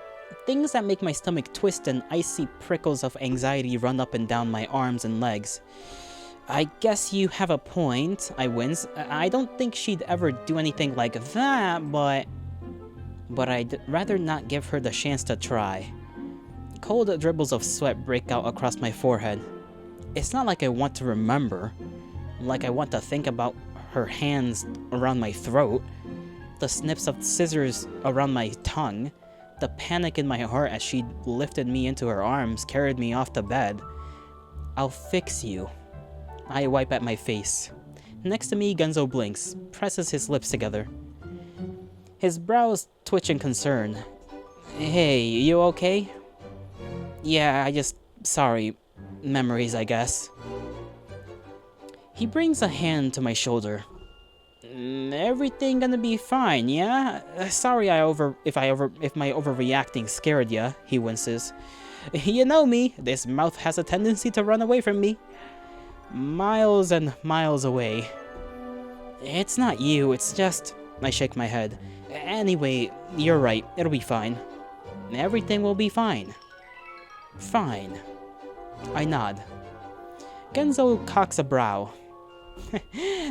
[SPEAKER 1] Things that make my stomach twist and icy prickles of anxiety run up and down my arms and legs. I guess you have a point, I wince. I don't think she'd ever do anything like that, but I'd rather not give her the chance to try. Cold dribbles of sweat break out across my forehead. It's not like I want to remember, like I want to think about her hands around my throat, the snips of scissors around my tongue, the panic in my heart as she lifted me into her arms, carried me off the bed. I'll fix you. I wipe at my face. Next to me, Genzo blinks, presses his lips together. His brows twitch in concern. Hey, you okay? Yeah, sorry. Memories, I guess. He brings a hand to my shoulder. Everything gonna be fine, yeah? Sorry if my overreacting scared ya, he winces. You know me, this mouth has a tendency to run away from me. Miles and miles away. It's not you, it's just... I shake my head. Anyway, you're right, it'll be fine. Everything will be fine. Fine. I nod. Genzo cocks a brow.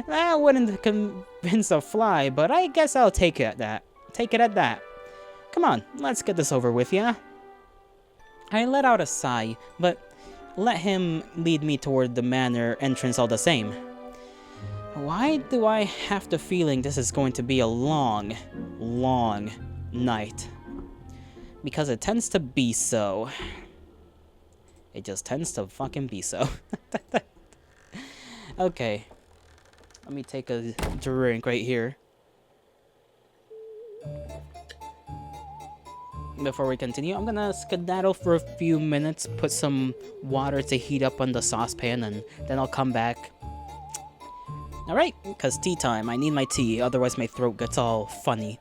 [SPEAKER 1] That wouldn't convince a fly, but I guess I'll take it at that. Come on, let's get this over with, yeah? I let out a sigh, but let him lead me toward the manor entrance all the same. Why do I have the feeling this is going to be a long, long night? Because it tends to be so. It just tends to fucking be so. Okay. Let me take a drink right here. Before we continue, I'm gonna skedaddle for a few minutes, put some water to heat up on the saucepan, and then I'll come back. Alright, because tea time. I need my tea, otherwise my throat gets all funny.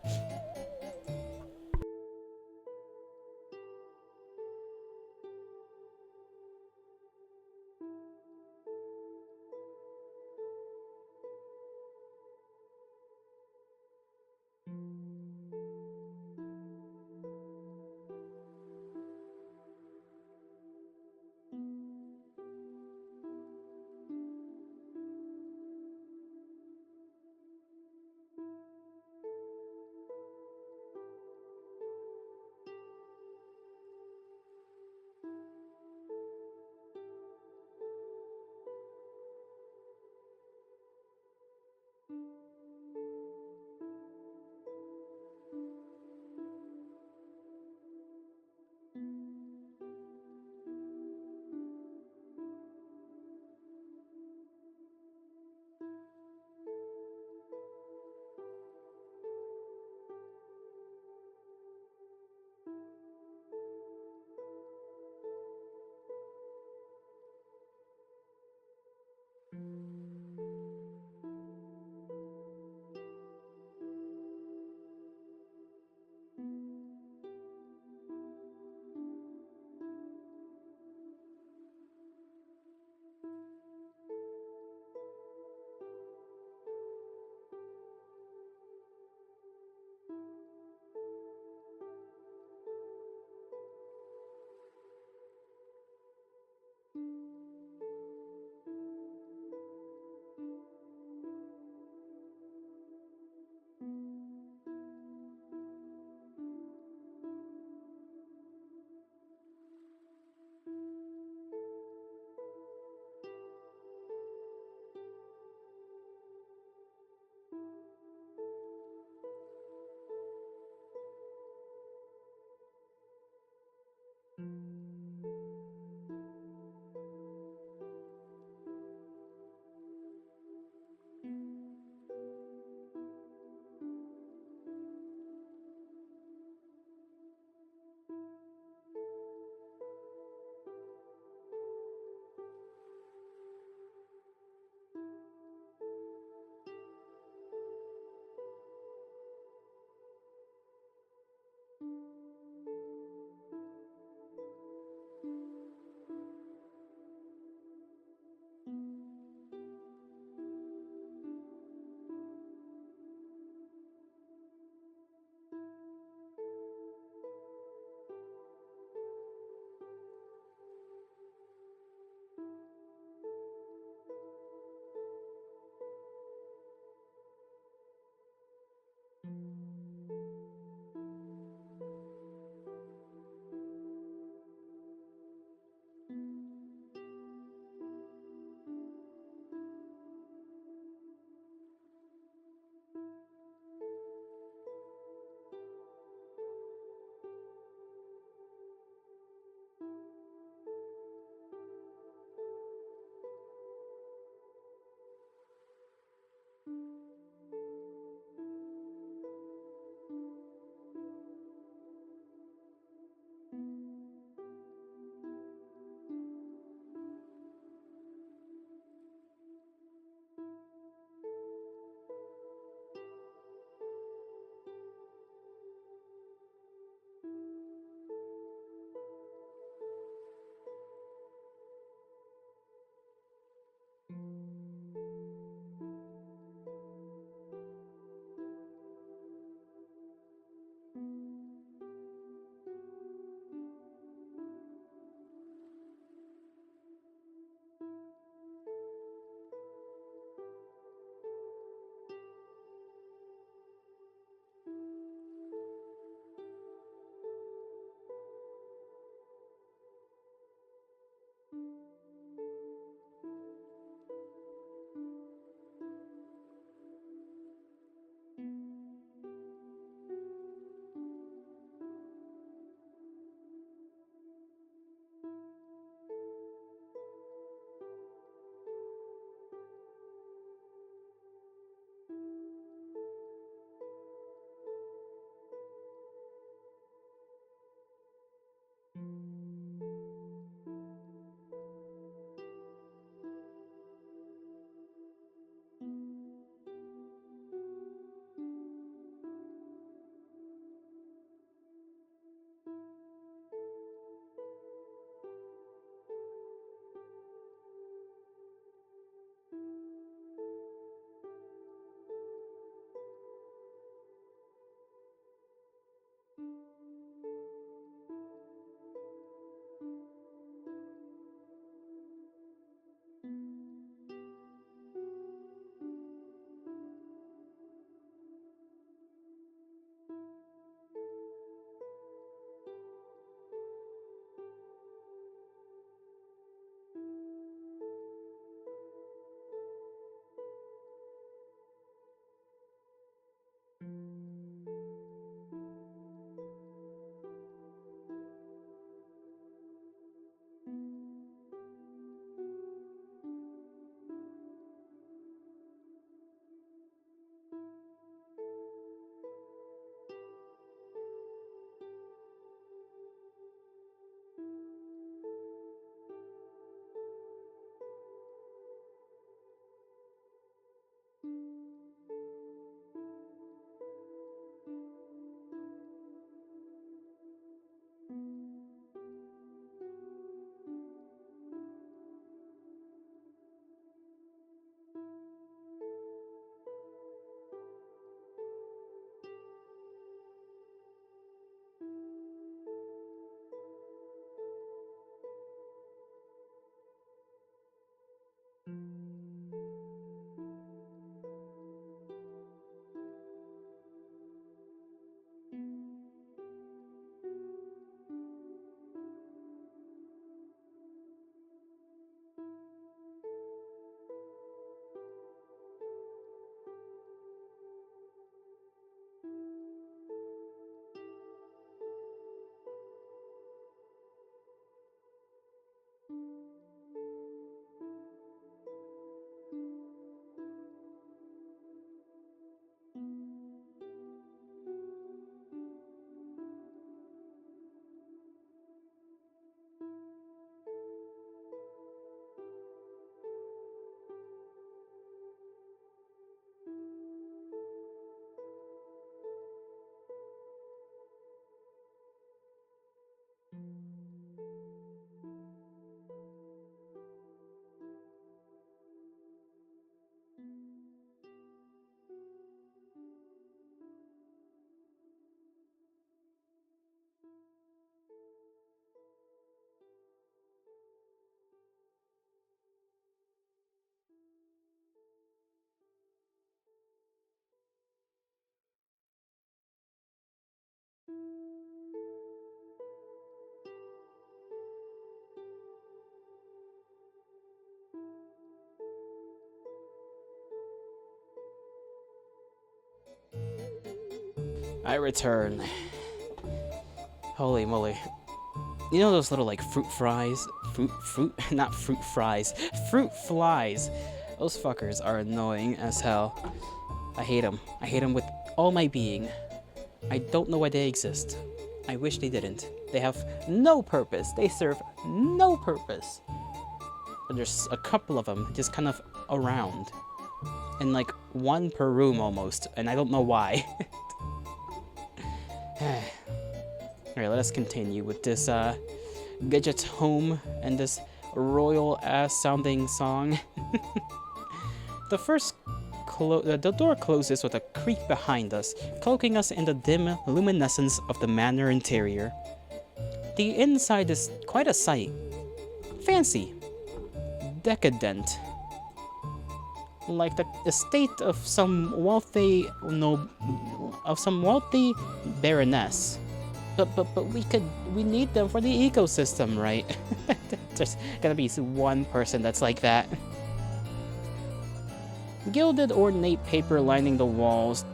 [SPEAKER 1] I return. Holy moly. You know those little, like, fruit fries? Not fruit fries. Fruit flies. Those fuckers are annoying as hell. I hate them. I hate them with all my being. I don't know why they exist. I wish they didn't. They have no purpose. They serve no purpose. But there's a couple of them just kind of around. And like one per room almost. And I don't know why. Alright, let us continue with this Gidget's home and this royal ass sounding song. The door closes with a creak behind us, cloaking us in the dim luminescence of the manor interior. The inside is quite a sight. Fancy. Decadent. Like the estate of some wealthy baroness. But we need them for the ecosystem, right? There's gonna be one person that's like that. Gilded ornate paper lining the walls,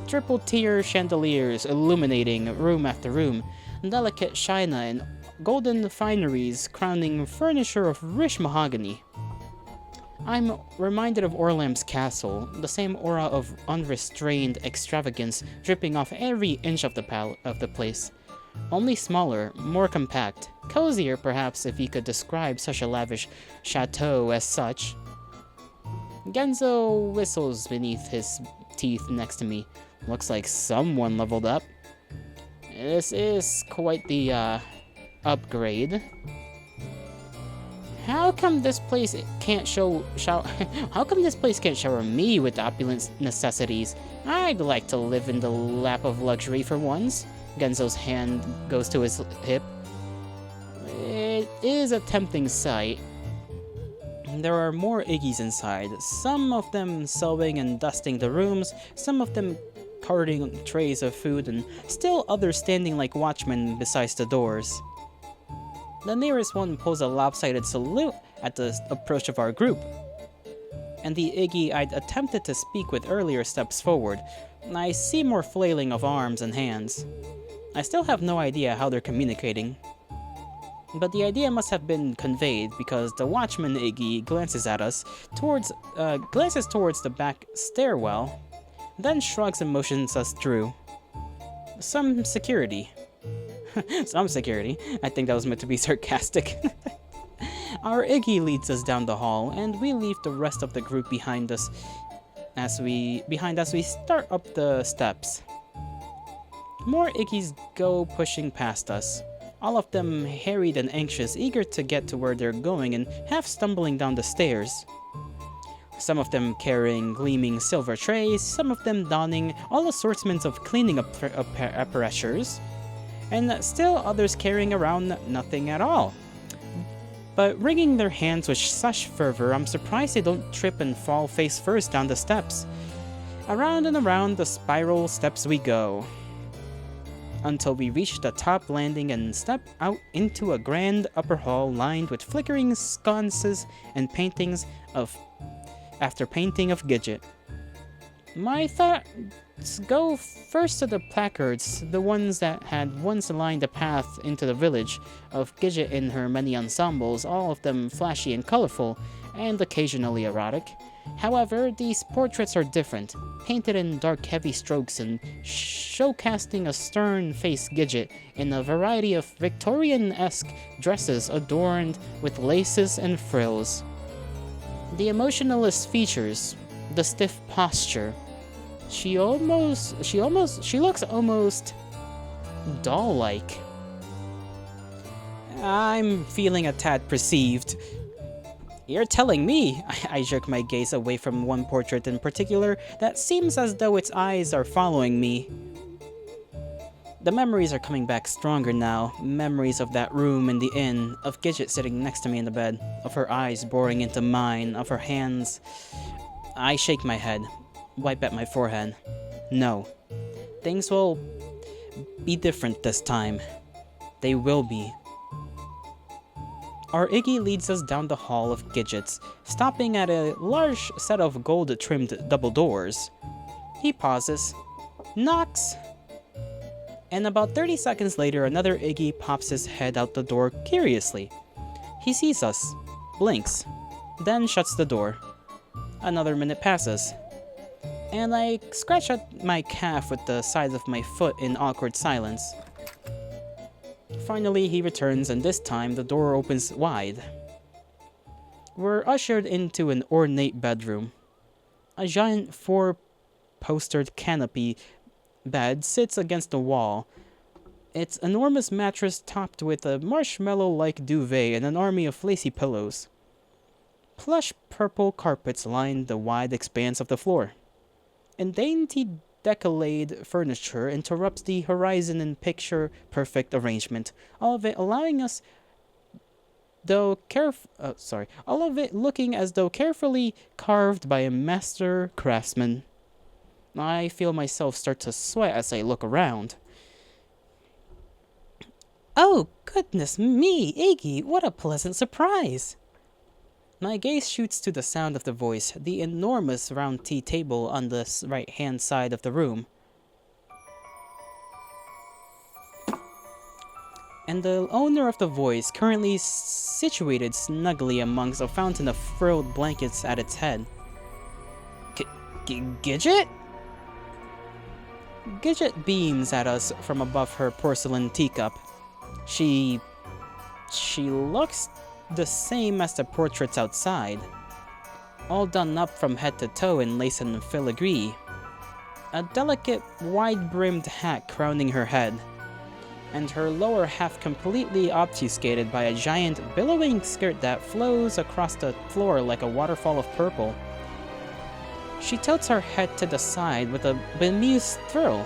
[SPEAKER 1] triple-tier chandeliers illuminating room after room, delicate china and golden fineries crowning furniture of rich mahogany. I'm reminded of Orlam's castle, the same aura of unrestrained extravagance dripping off every inch of the place. Only smaller, more compact, cozier perhaps if you could describe such a lavish chateau as such. Genzo whistles beneath his teeth next to me. Looks like someone leveled up. This is quite the upgrade. How come this place can't how come this place can't shower me with opulent necessities? I'd like to live in the lap of luxury for once. Genzo's hand goes to his hip. It is a tempting sight. There are more Iggies inside, some of them sewing and dusting the rooms, some of them carting trays of food, and still others standing like watchmen beside the doors. The nearest one pulls a lopsided salute at the approach of our group, and the Iggy I'd attempted to speak with earlier steps forward. I see more flailing of arms and hands. I still have no idea how they're communicating. But the idea must have been conveyed because the watchman Iggy glances towards the back stairwell, then shrugs and motions us through. Some security. Some security. I think that was meant to be sarcastic. Our Iggy leads us down the hall, and we leave the rest of the group behind us as we start up the steps. More Iggies go pushing past us. All of them harried and anxious, eager to get to where they're going and half stumbling down the stairs. Some of them carrying gleaming silver trays, some of them donning all assortments of cleaning apparatures, and still others carrying around nothing at all. But wringing their hands with such fervor, I'm surprised they don't trip and fall face first down the steps. Around and around the spiral steps we go, until we reach the top landing and step out into a grand upper hall lined with flickering sconces and paintings of Gidget. My thoughts go first to the placards, the ones that had once lined the path into the village of Gidget in her many ensembles, all of them flashy and colorful, and occasionally erotic. However, these portraits are different, painted in dark heavy strokes and showcasting a stern-faced Gidget in a variety of Victorian-esque dresses adorned with laces and frills. The emotionalist features, the stiff posture. She looks almost doll-like. I'm feeling a tad perceived. You're telling me? I jerk my gaze away from one portrait in particular that seems as though its eyes are following me. The memories are coming back stronger now. Memories of that room in the inn, of Gidget sitting next to me in the bed, of her eyes boring into mine, of her hands. I shake my head, wipe at my forehead. No. Things will be different this time. They will be. Our Iggy leads us down the hall of Gidgets, stopping at a large set of gold-trimmed double doors. He pauses, knocks, And about 30 seconds later, another Iggy pops his head out the door curiously. He sees us, blinks, then shuts the door. Another minute passes, and I scratch at my calf with the sides of my foot in awkward silence. Finally, he returns, and this time the door opens wide. We're ushered into an ornate bedroom. A giant four-postered canopy bed sits against the wall, its enormous mattress topped with a marshmallow-like duvet and an army of fleecy pillows. Plush purple carpets line the wide expanse of the floor, and dainty decollete furniture interrupts the horizon in picture-perfect arrangement, all of it allowing us all of it looking as though carefully carved by a master craftsman. I feel myself start to sweat as I look around. Oh, goodness me, Iggy, what a pleasant surprise! My gaze shoots to the sound of the voice, the enormous round tea table on the right-hand side of the room. And the owner of the voice, currently situated snugly amongst a fountain of frilled blankets at its head. Gidget? Gidget beams at us from above her porcelain teacup. She looks the same as the portraits outside, all done up from head to toe in lace and filigree. A delicate, wide-brimmed hat crowning her head, and her lower half completely obfuscated by a giant, billowing skirt that flows across the floor like a waterfall of purple. She tilts her head to the side with a bemused thrill.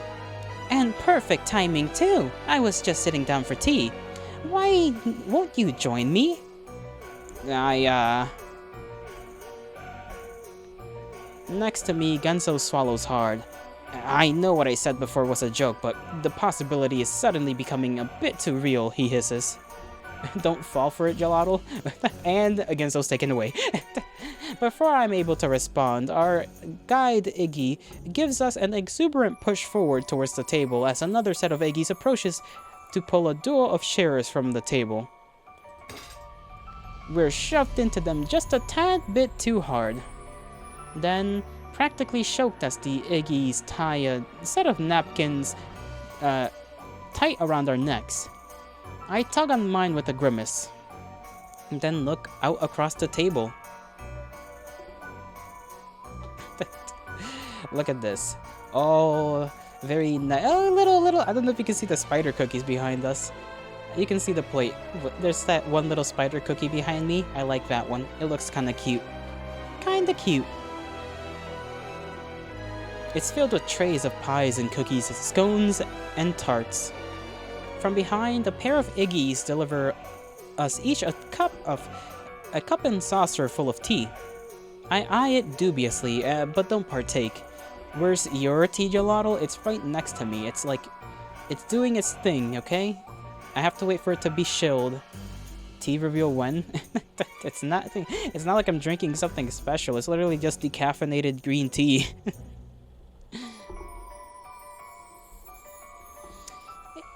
[SPEAKER 1] And perfect timing, too! I was just sitting down for tea. Why won't you join me? Next to me, Genzo swallows hard. I know what I said before was a joke, but the possibility is suddenly becoming a bit too real, he hisses. Don't fall for it, Gelato. And Genzo's taken away. Before I'm able to respond, our guide Iggy gives us an exuberant push forward towards the table as another set of Iggy's approaches to pull a duo of chairs from the table. We're shoved into them just a tad bit too hard. Then, practically choked as the Iggy's tie a set of napkins tight around our necks. I tug on mine with a grimace, and then look out across the table. Look at this. Oh, very nice. Oh, little. I don't know if you can see the spider cookies behind us. You can see the plate. There's that one little spider cookie behind me. I like that one. It looks kinda cute. It's filled with trays of pies and cookies, scones, and tarts. From behind, a pair of Iggies deliver us each a cup and saucer full of tea. I eye it dubiously, but don't partake. Where's your tea, Gelato? It's right next to me. It's doing its thing, okay? I have to wait for it to be chilled. Tea reveal when? It's not like I'm drinking something special. It's literally just decaffeinated green tea.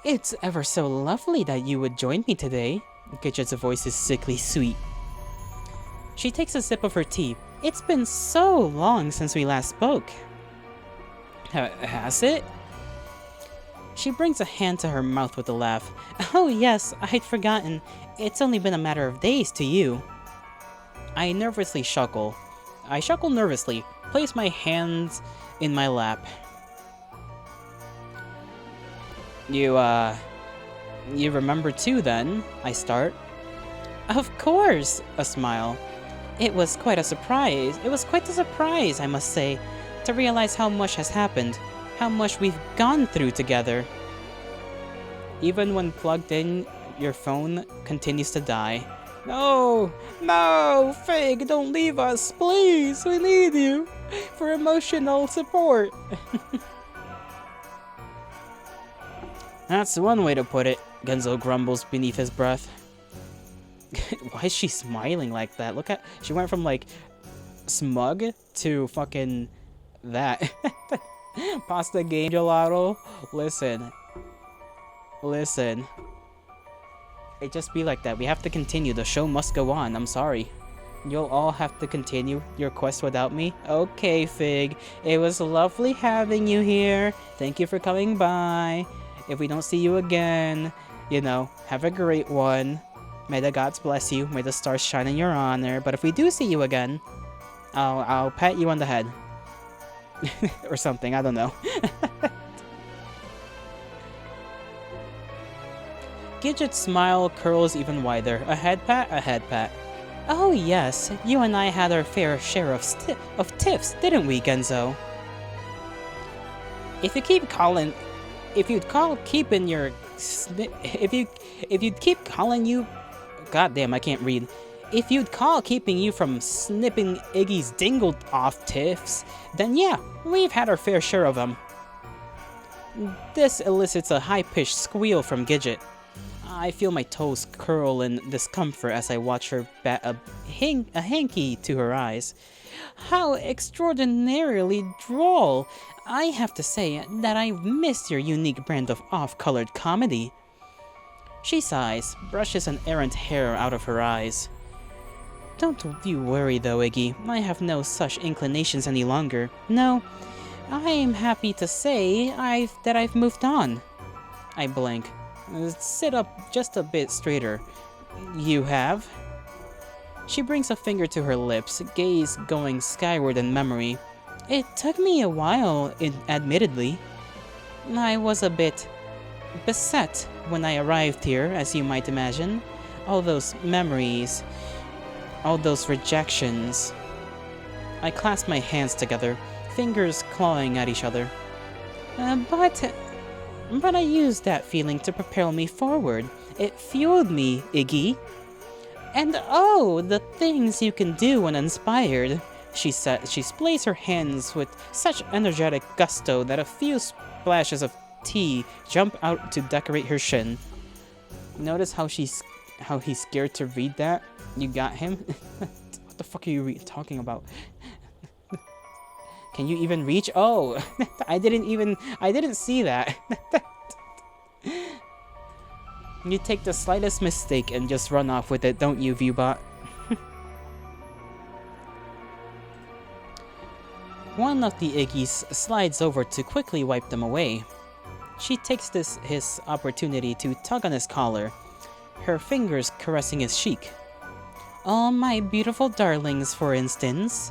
[SPEAKER 1] It's ever so lovely that you would join me today. Gidget's voice is sickly sweet. She takes a sip of her tea. It's been so long since we last spoke. Has it? She brings a hand to her mouth with a laugh. Oh yes, I'd forgotten. It's only been a matter of days to you. I nervously chuckle. I chuckle nervously, place my hands in my lap. You remember too then, I start. Of course, a smile. It was quite a surprise, I must say, to realize how much has happened, how much we've gone through together. Even when plugged in, your phone continues to die. No, Fig, don't leave us, please, we need you for emotional support. That's one way to put it, Genzo grumbles beneath his breath. Why is she smiling like that? Look at, she went from like smug to fucking that. Pasta game, Gelato. Listen, Listen, it just be like that. We have to continue. The show must go on. I'm sorry. You'll all have to continue your quest without me? Okay, Fig. It was lovely having you here. Thank you for coming by. If we don't see you again, have a great one. May the gods bless you. May the stars shine in your honor. But if we do see you again, I'll pat you on the head. Or something, I don't know. Gidget's smile curls even wider. A head pat, a head pat. Oh yes, you and I had our fair share of tiffs, didn't we, Genzo? If you'd keep calling you, goddamn, I can't read. If you'd call keeping you from snipping Iggy's dingled off tiffs, then yeah, we've had our fair share of them. This elicits a high-pitched squeal from Gidget. I feel my toes curl in discomfort as I watch her bat a hanky to her eyes. How extraordinarily droll! I have to say that I've missed your unique brand of off-colored comedy. She sighs, brushes an errant hair out of her eyes. Don't you worry though, Iggy. I have no such inclinations any longer. No, I am happy to say that I've moved on. I blink. Sit up just a bit straighter. You have? She brings a finger to her lips, gaze going skyward in memory. It took me a while, admittedly. I was a bit beset when I arrived here, as you might imagine. All those memories, all those rejections. I clasp my hands together, fingers clawing at each other. But I used that feeling to propel me forward. It fueled me, Iggy. And oh, the things you can do when inspired. She splays her hands with such energetic gusto that a few splashes of tea jump out to decorate her shin. Notice how he's scared to read that? You got him? What the fuck are you talking about? Can you even reach? Oh, I didn't see that. You take the slightest mistake and just run off with it, don't you, Viewbot? One of the Iggies slides over to quickly wipe them away. She takes his opportunity to tug on his collar, her fingers caressing his cheek. Oh, my beautiful darlings, for instance.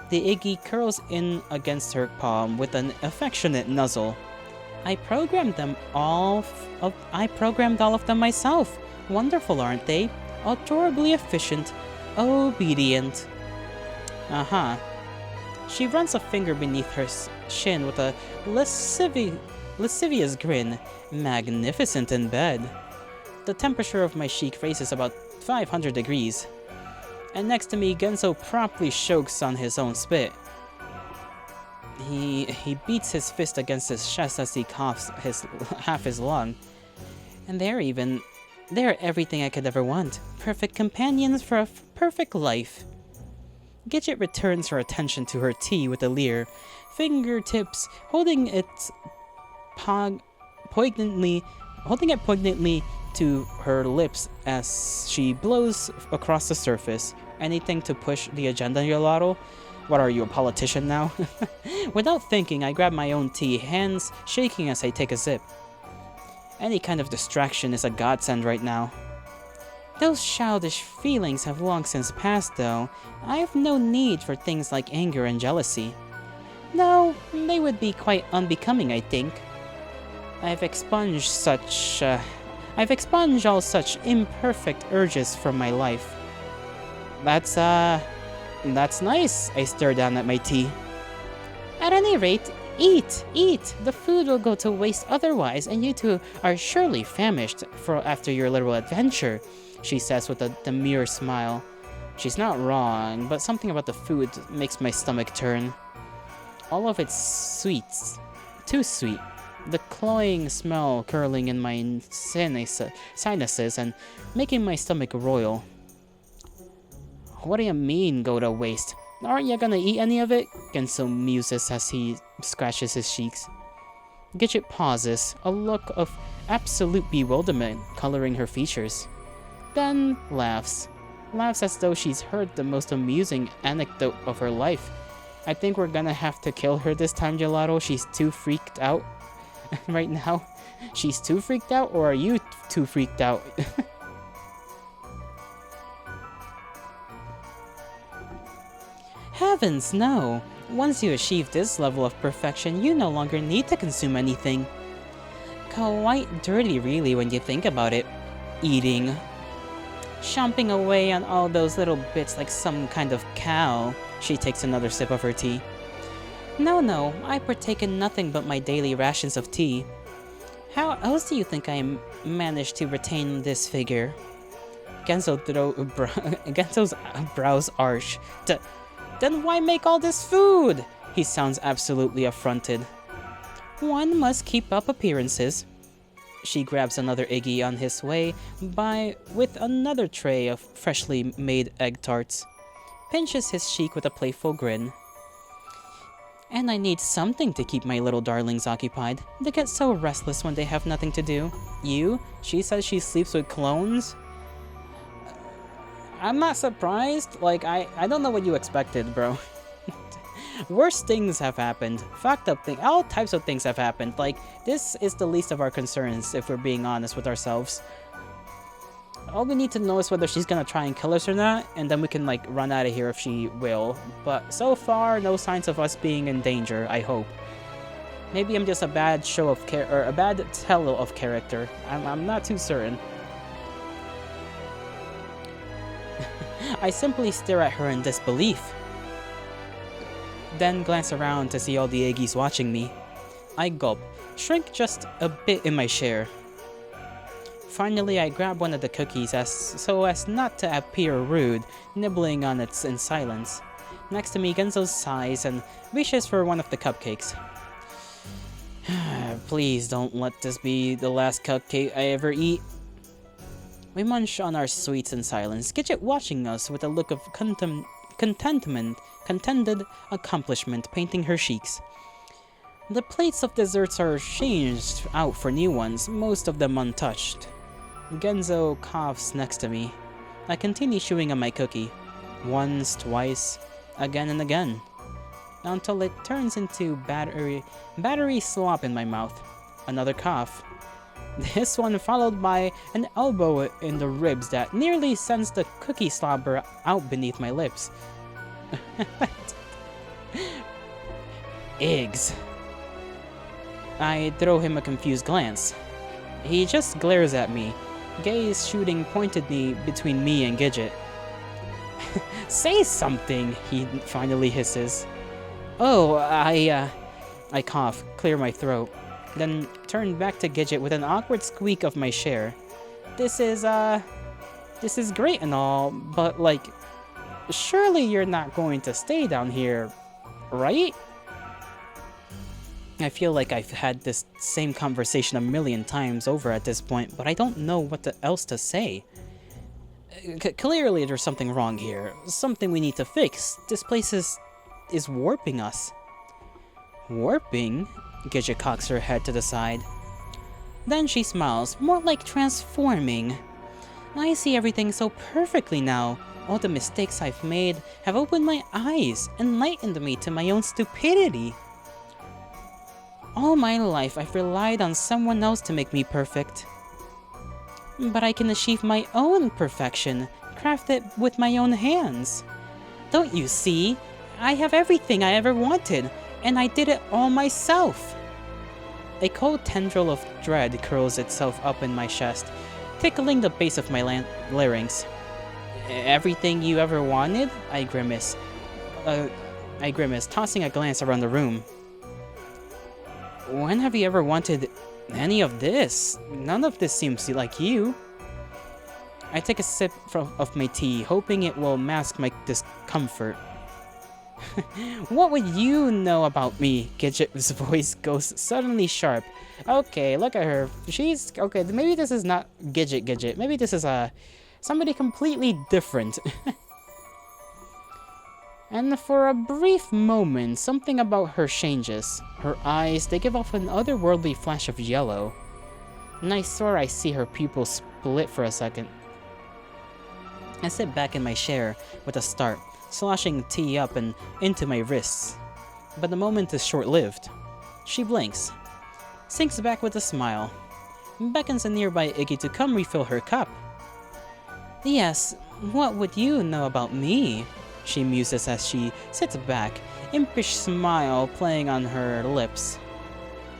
[SPEAKER 1] The Iggy curls in against her palm with an affectionate nuzzle. I programmed all of them myself. Wonderful, aren't they? Adorably efficient, obedient. Uh-huh. She runs a finger beneath her shin with a lascivious grin. Magnificent in bed. The temperature of my cheek raises about 500 degrees. And next to me, Genzo promptly chokes on his own spit. He beats his fist against his chest as he coughs half his lung. And they're everything I could ever want. Perfect companions for a perfect life. Gidget returns her attention to her tea with a leer, fingertips holding it poignantly to her lips as she blows across the surface. Anything to push the agenda, Yolotto? What are you, a politician now? Without thinking, I grab my own tea, hands shaking as I take a sip. Any kind of distraction is a godsend right now. Those childish feelings have long since passed, though. I have no need for things like anger and jealousy. No, they would be quite unbecoming, I think. I've expunged all such imperfect urges from my life. That's nice. I stare down at my tea. At any rate, eat. The food will go to waste otherwise, and you two are surely famished after your little adventure, she says with a demure smile. She's not wrong, but something about the food makes my stomach turn. All of it's sweets. Too sweet. The cloying smell curling in my sinuses and making my stomach roil. What do you mean, go to waste? Aren't you gonna eat any of it? Genso muses as he scratches his cheeks. Gidget pauses, a look of absolute bewilderment coloring her features. Then laughs. Laughs as though she's heard the most amusing anecdote of her life. I think we're gonna have to kill her this time, Gelato. She's too freaked out right now. She's too freaked out, or are you too freaked out? Heavens, no. Once you achieve this level of perfection, you no longer need to consume anything. Quite dirty, really, when you think about it. Eating. Chomping away on all those little bits like some kind of cow. She takes another sip of her tea. No, I partake in nothing but my daily rations of tea. How else do you think I managed to retain this figure? Genzo's brows arch. Then why make all this food? He sounds absolutely affronted. One must keep up appearances. She grabs another Iggy on his way by with another tray of freshly made egg tarts. Pinches his cheek with a playful grin. And I need something to keep my little darlings occupied. They get so restless when they have nothing to do. You? She says she sleeps with clones? I'm not surprised. Like, I don't know what you expected, bro. Worse things have happened. Fucked up things. All types of things have happened. Like, this is the least of our concerns, if we're being honest with ourselves. All we need to know is whether she's gonna try and kill us or not, and then we can, like, run out of here if she will. But so far, no signs of us being in danger, I hope. Maybe I'm just a bad a bad teller of character. I'm not too certain. I simply stare at her in disbelief. Then glance around to see all the Iggies watching me. I gulp, shrink just a bit in my chair. Finally, I grab one of the cookies so as not to appear rude, nibbling on it in silence. Next to me, Genzo sighs and reaches for one of the cupcakes. Please don't let this be the last cupcake I ever eat. We munch on our sweets in silence, Gidget watching us with a look of contented accomplishment painting her cheeks. The plates of desserts are changed out for new ones, most of them untouched. Genzo coughs next to me. I continue chewing on my cookie. Once, twice, again and again. Until it turns into battery slop in my mouth. Another cough. This one followed by an elbow in the ribs that nearly sends the cookie slobber out beneath my lips. Eggs. I throw him a confused glance. He just glares at me, gaze shooting pointedly between me and Gidget. Say something, he finally hisses. Oh, I cough, clear my throat, then turn back to Gidget with an awkward squeak of my share. This is great and all, but like, surely you're not going to stay down here, right? I feel like I've had this same conversation a million times over at this point, but I don't know what else to say. Clearly there's something wrong here, something we need to fix. This place is warping us. Warping? Gidget cocks her head to the side. Then she smiles, more like transforming. I see everything so perfectly now. All the mistakes I've made have opened my eyes, enlightened me to my own stupidity. All my life I've relied on someone else to make me perfect. But I can achieve my own perfection, craft it with my own hands. Don't you see? I have everything I ever wanted, and I did it all myself. A cold tendril of dread curls itself up in my chest, tickling the base of my larynx. Everything you ever wanted? I grimace, tossing a glance around the room. When have you ever wanted any of this? None of this seems like you. I take a sip of my tea, hoping it will mask my discomfort. What would you know about me? Gidget's voice goes suddenly sharp. Okay, look at her. She's... okay, maybe this is not Gidget. Maybe this is somebody completely different. And for a brief moment, something about her changes. Her eyes, they give off an otherworldly flash of yellow. and I swear I see her pupils split for a second. I sit back in my chair with a start, sloshing tea up and into my wrists. But the moment is short-lived. She blinks, sinks back with a smile, beckons a nearby Iggy to come refill her cup. Yes, what would you know about me? She muses as she sits back, impish smile playing on her lips.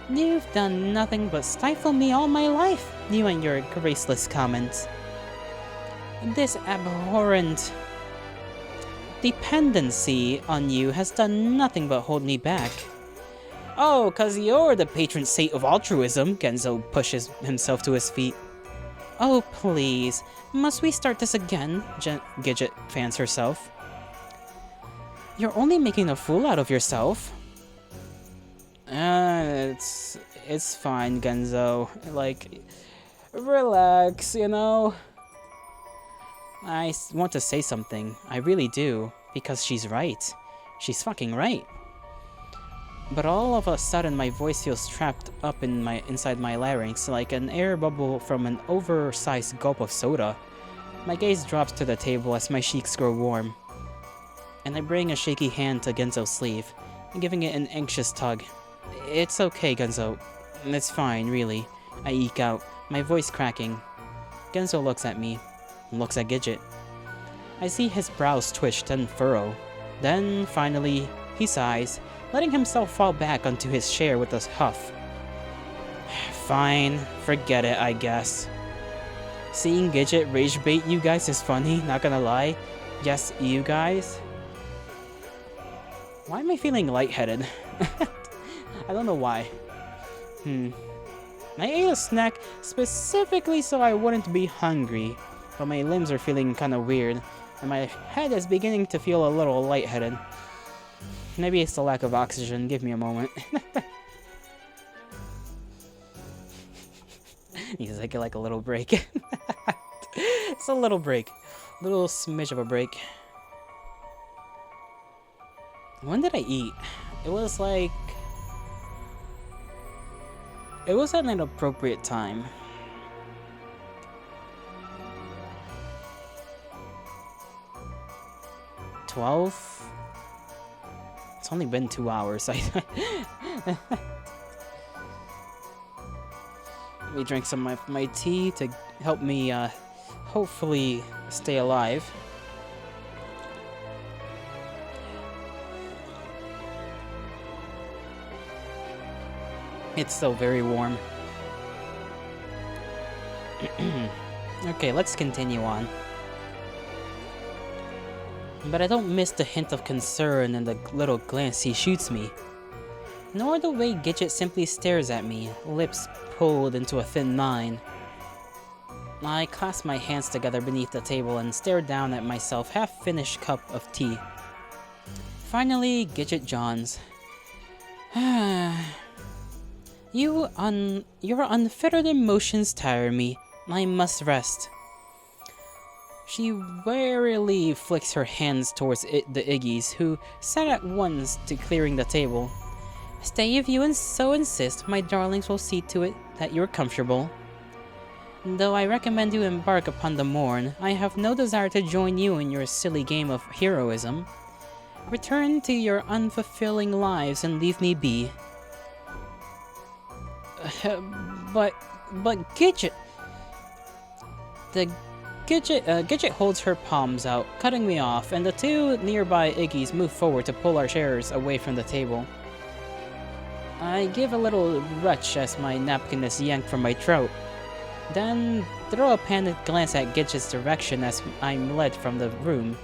[SPEAKER 1] You've done nothing but stifle me all my life, you and your graceless comments. This abhorrent dependency on you has done nothing but hold me back. Oh, 'cause you're the patron saint of altruism, Genzo pushes himself to his feet. Oh, please, must we start this again? Gidget fans herself. You're only making a fool out of yourself. It's fine, Genzo. Like, relax, you know? I want to say something. I really do. Because she's right. She's fucking right. But all of a sudden, my voice feels trapped up inside my larynx like an air bubble from an oversized gulp of soda. My gaze drops to the table as my cheeks grow warm. And I bring a shaky hand to Genzo's sleeve, giving it an anxious tug. It's okay, Genzo. It's fine, really. I eke out, my voice cracking. Genzo looks at me, looks at Gidget. I see his brows twitch and furrow. Then, finally, he sighs, letting himself fall back onto his chair with a huff. Fine, forget it, I guess. Seeing Gidget rage bait you guys is funny, not gonna lie. Yes, you guys. Why am I feeling lightheaded? I don't know why. I ate a snack specifically so I wouldn't be hungry, but my limbs are feeling kinda weird, and my head is beginning to feel a little lightheaded. Maybe it's the lack of oxygen, give me a moment. Need to take like a little break. It's a little break. Little smidge of a break. When did I eat? It was like... It was at an appropriate time. $12? It's only been 2 hours. Let me drink some of my tea to help me hopefully stay alive. It's still very warm. Okay, let's continue on. But I don't miss the hint of concern and the little glance he shoots me. Nor the way Gidget simply stares at me, lips pulled into a thin line. I clasp my hands together beneath the table and stare down at myself half-finished cup of tea. Finally, Gidget yawns. Your unfettered emotions tire me. I must rest. She warily flicks her hands towards the Iggies, who sat at once to clearing the table. Stay if you so insist, my darlings will see to it that you're comfortable. Though I recommend you embark upon the morn, I have no desire to join you in your silly game of heroism. Return to your unfulfilling lives and leave me be. But Gidget... Gidget holds her palms out, cutting me off, and the two nearby Iggies move forward to pull our chairs away from the table. I give a little retch as my napkin is yanked from my throat, then throw a panicked glance at Gidget's direction as I'm led from the room.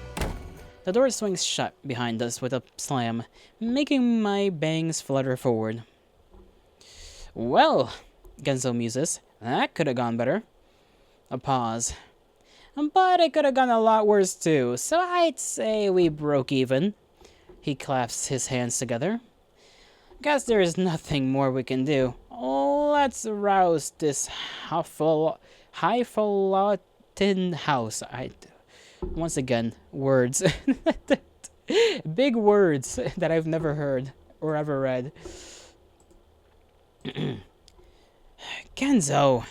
[SPEAKER 1] The door swings shut behind us with a slam, making my bangs flutter forward. Well, Genzo muses, that could have gone better. A pause. But it could have gone a lot worse too, so I'd say we broke even. He clasps his hands together. Guess there is nothing more we can do. Let's rouse this highfalutin house. Once again, words. Big words that I've never heard or ever read. Genzo,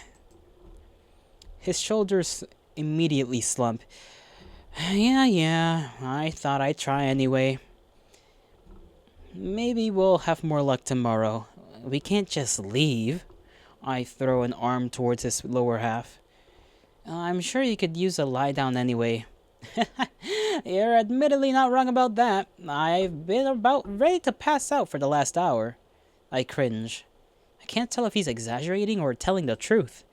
[SPEAKER 1] His shoulders immediately slump. Yeah, I thought I'd try anyway. Maybe we'll have more luck tomorrow. We can't just leave. I throw an arm towards his lower half. I'm sure you could use a lie down anyway. You're admittedly not wrong about that. I've been about ready to pass out for the last hour. I cringe. I can't tell if he's exaggerating or telling the truth.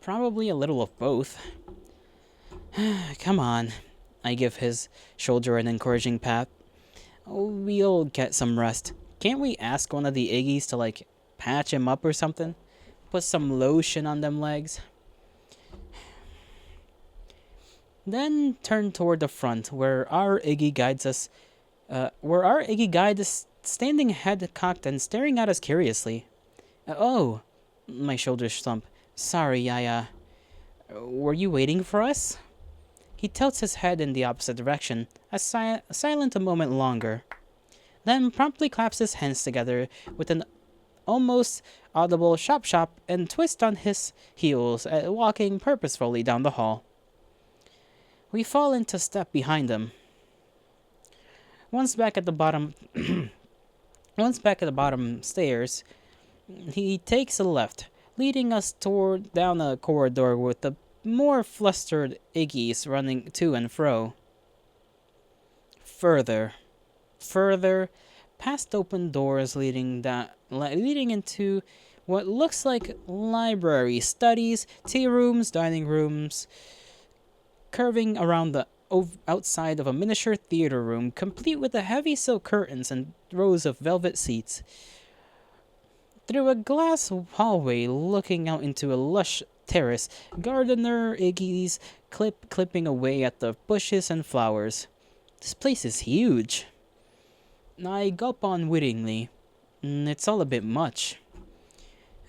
[SPEAKER 1] Probably a little of both. Come on. I give his shoulder an encouraging pat. We'll get some rest. Can't we ask one of the Iggies to, like, patch him up or something? Put some lotion on them legs? Then turn toward the front, where our Iggy guide is standing head cocked and staring at us curiously. Oh, my shoulders slump. Sorry, were you waiting for us? He tilts his head in the opposite direction, silent a moment longer, then promptly claps his hands together with an almost audible shop and twist on his heels, walking purposefully down the hall. We fall into step behind him. Once back at the bottom stairs, he takes a left, leading us down a corridor with the more flustered Iggies running to and fro. Further, past open doors leading into what looks like library, studies, tea rooms, dining rooms, curving around the outside of a miniature theater room, complete with the heavy silk curtains and rows of velvet seats. Through a glass hallway looking out into a lush terrace, gardener Iggy's clipping away at the bushes and flowers. This place is huge. I gulp unwittingly. It's all a bit much.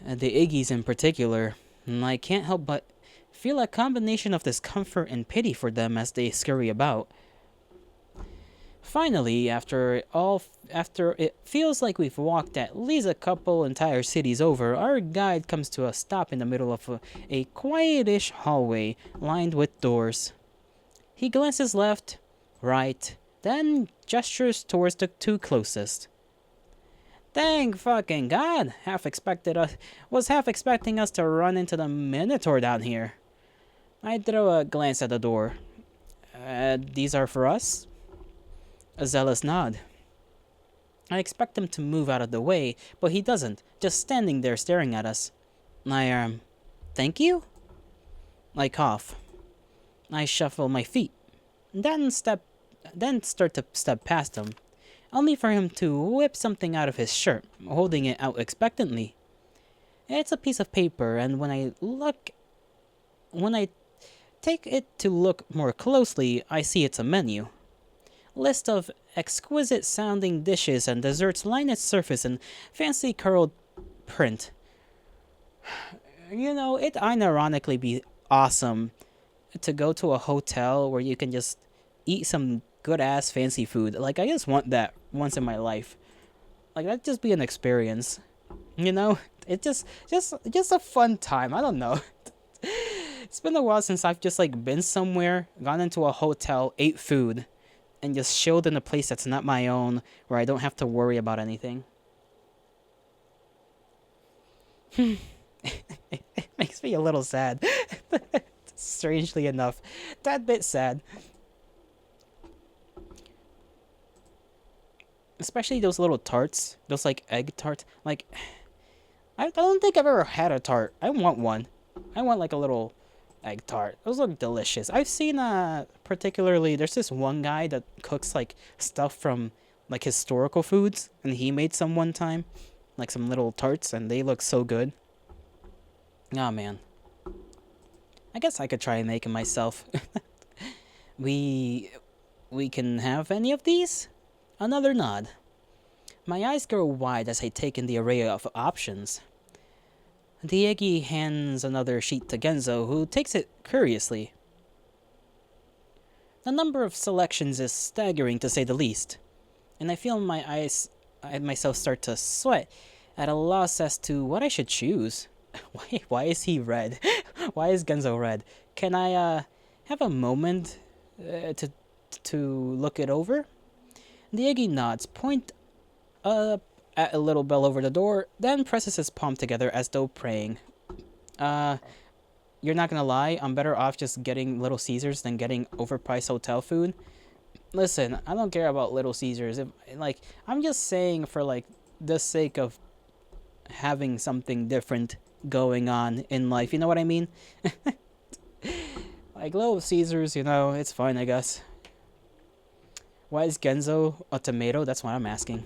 [SPEAKER 1] The Iggies in particular. I can't help but feel a combination of discomfort and pity for them as they scurry about. Finally, after it feels like we've walked at least a couple entire cities over, our guide comes to a stop in the middle of a quietish hallway lined with doors. He glances left, right, then gestures towards the two closest. Thank fucking God! Was half expecting us to run into the Minotaur down here. I throw a glance at the door. These are for us? A zealous nod. I expect him to move out of the way, but he doesn't, just standing there staring at us. Thank you? I cough. I shuffle my feet, then start to step past him, only for him to whip something out of his shirt, holding it out expectantly. It's a piece of paper, and when I take it to look more closely, I see it's a menu. List of exquisite sounding dishes and desserts line its surface in fancy curled print. You know, it'd unironically be awesome to go to a hotel where you can just eat some good ass fancy food. Like, I just want that once in my life. Like, that'd just be an experience. You know? It just a fun time. I don't know. It's been a while since I've just like been somewhere, gone into a hotel, ate food, and just chilled in a place that's not my own, where I don't have to worry about anything. It makes me a little sad. Strangely enough. That bit sad. Especially those little tarts. Those like egg tarts. Like, I don't think I've ever had a tart. I want one. I want like a little egg tart. Those look delicious. I've seen particularly there's this one guy that cooks like stuff from like historical foods, and he made some one time, like some little tarts, and they look so good. Oh man. I guess I could try and make them myself. We can have any of these? Another nod. My eyes grow wide as I take in the array of options. The Iggy hands another sheet to Genzo, who takes it curiously. The number of selections is staggering, to say the least, and I feel myself start to sweat, at a loss as to what I should choose. Why is he red? Why is Genzo red? Can I have a moment to look it over? The Iggy nods, point up at a little bell over the door, then presses his palm together as though praying. You're not gonna lie, I'm better off just getting Little Caesars than getting overpriced hotel food. Listen, I don't care about Little Caesars. I'm just saying for the sake of having something different going on in life. You know what I mean? Like Little Caesars, it's fine, I guess. Why is Genzo a tomato? That's what I'm asking.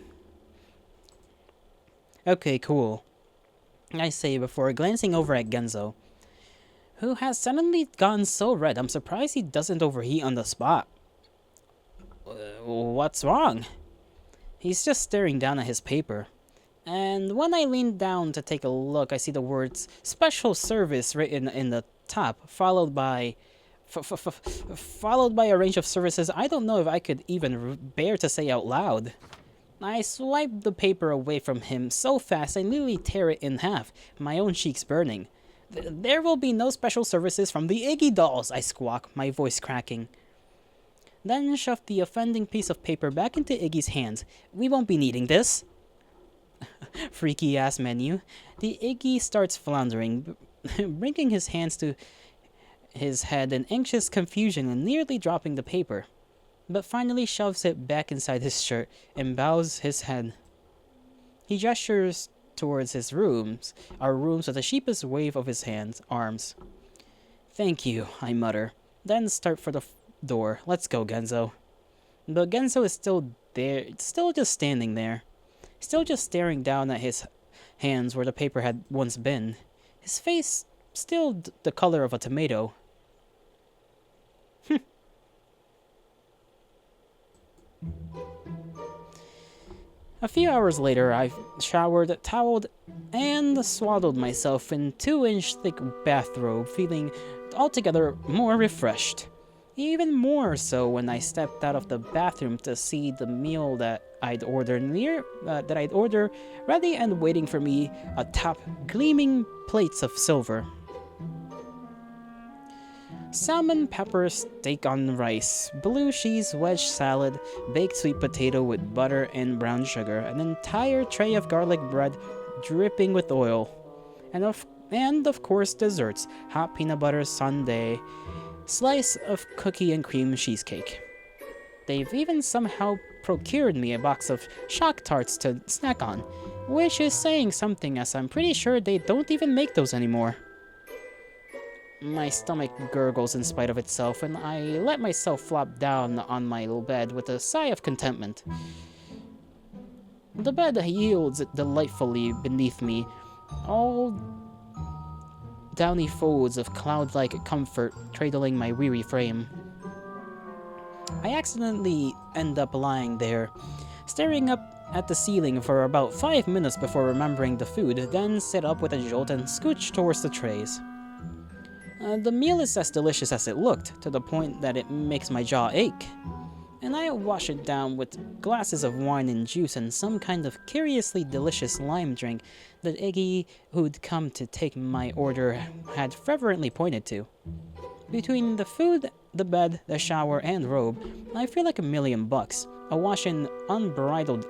[SPEAKER 1] Okay, cool. I say before glancing over at Genzo, who has suddenly gone so red. I'm surprised he doesn't overheat on the spot. What's wrong? He's just staring down at his paper. And when I lean down to take a look, I see the words "Special Service" written in the top, followed by a range of services I don't know if I could even bear to say out loud. I swipe the paper away from him so fast I nearly tear it in half, my own cheeks burning. There will be no special services from the Iggy dolls, I squawk, my voice cracking. Then shove the offending piece of paper back into Iggy's hands. We won't be needing this. Freaky ass menu. The Iggy starts floundering, bringing his hands to his head in anxious confusion and nearly dropping the paper, but finally shoves it back inside his shirt and bows his head. He gestures towards our rooms with a sheepish wave of his arms. Thank you, I mutter, then start for the door. Let's go, Genzo. But Genzo is still there, still just standing there, still just staring down at his hands where the paper had once been. His face still the color of a tomato. A few hours later, I showered, toweled, and swaddled myself in 2-inch thick bathrobe, feeling altogether more refreshed. Even more so when I stepped out of the bathroom to see the meal that I'd ordered ready and waiting for me atop gleaming plates of silver. Salmon pepper steak on rice, blue cheese wedge salad, baked sweet potato with butter and brown sugar, an entire tray of garlic bread dripping with oil, and of course desserts, hot peanut butter sundae, slice of cookie and cream cheesecake. They've even somehow procured me a box of shock tarts to snack on, which is saying something as I'm pretty sure they don't even make those anymore. My stomach gurgles in spite of itself, and I let myself flop down on my little bed with a sigh of contentment. The bed yields delightfully beneath me, all downy folds of cloud-like comfort cradling my weary frame. I accidentally end up lying there, staring up at the ceiling for about 5 minutes before remembering the food, then sit up with a jolt and scooch towards the trays. The meal is as delicious as it looked, to the point that it makes my jaw ache. And I wash it down with glasses of wine and juice and some kind of curiously delicious lime drink that Iggy, who'd come to take my order, had fervently pointed to. Between the food, the bed, the shower, and robe, I feel like $1,000,000, awash in unbridled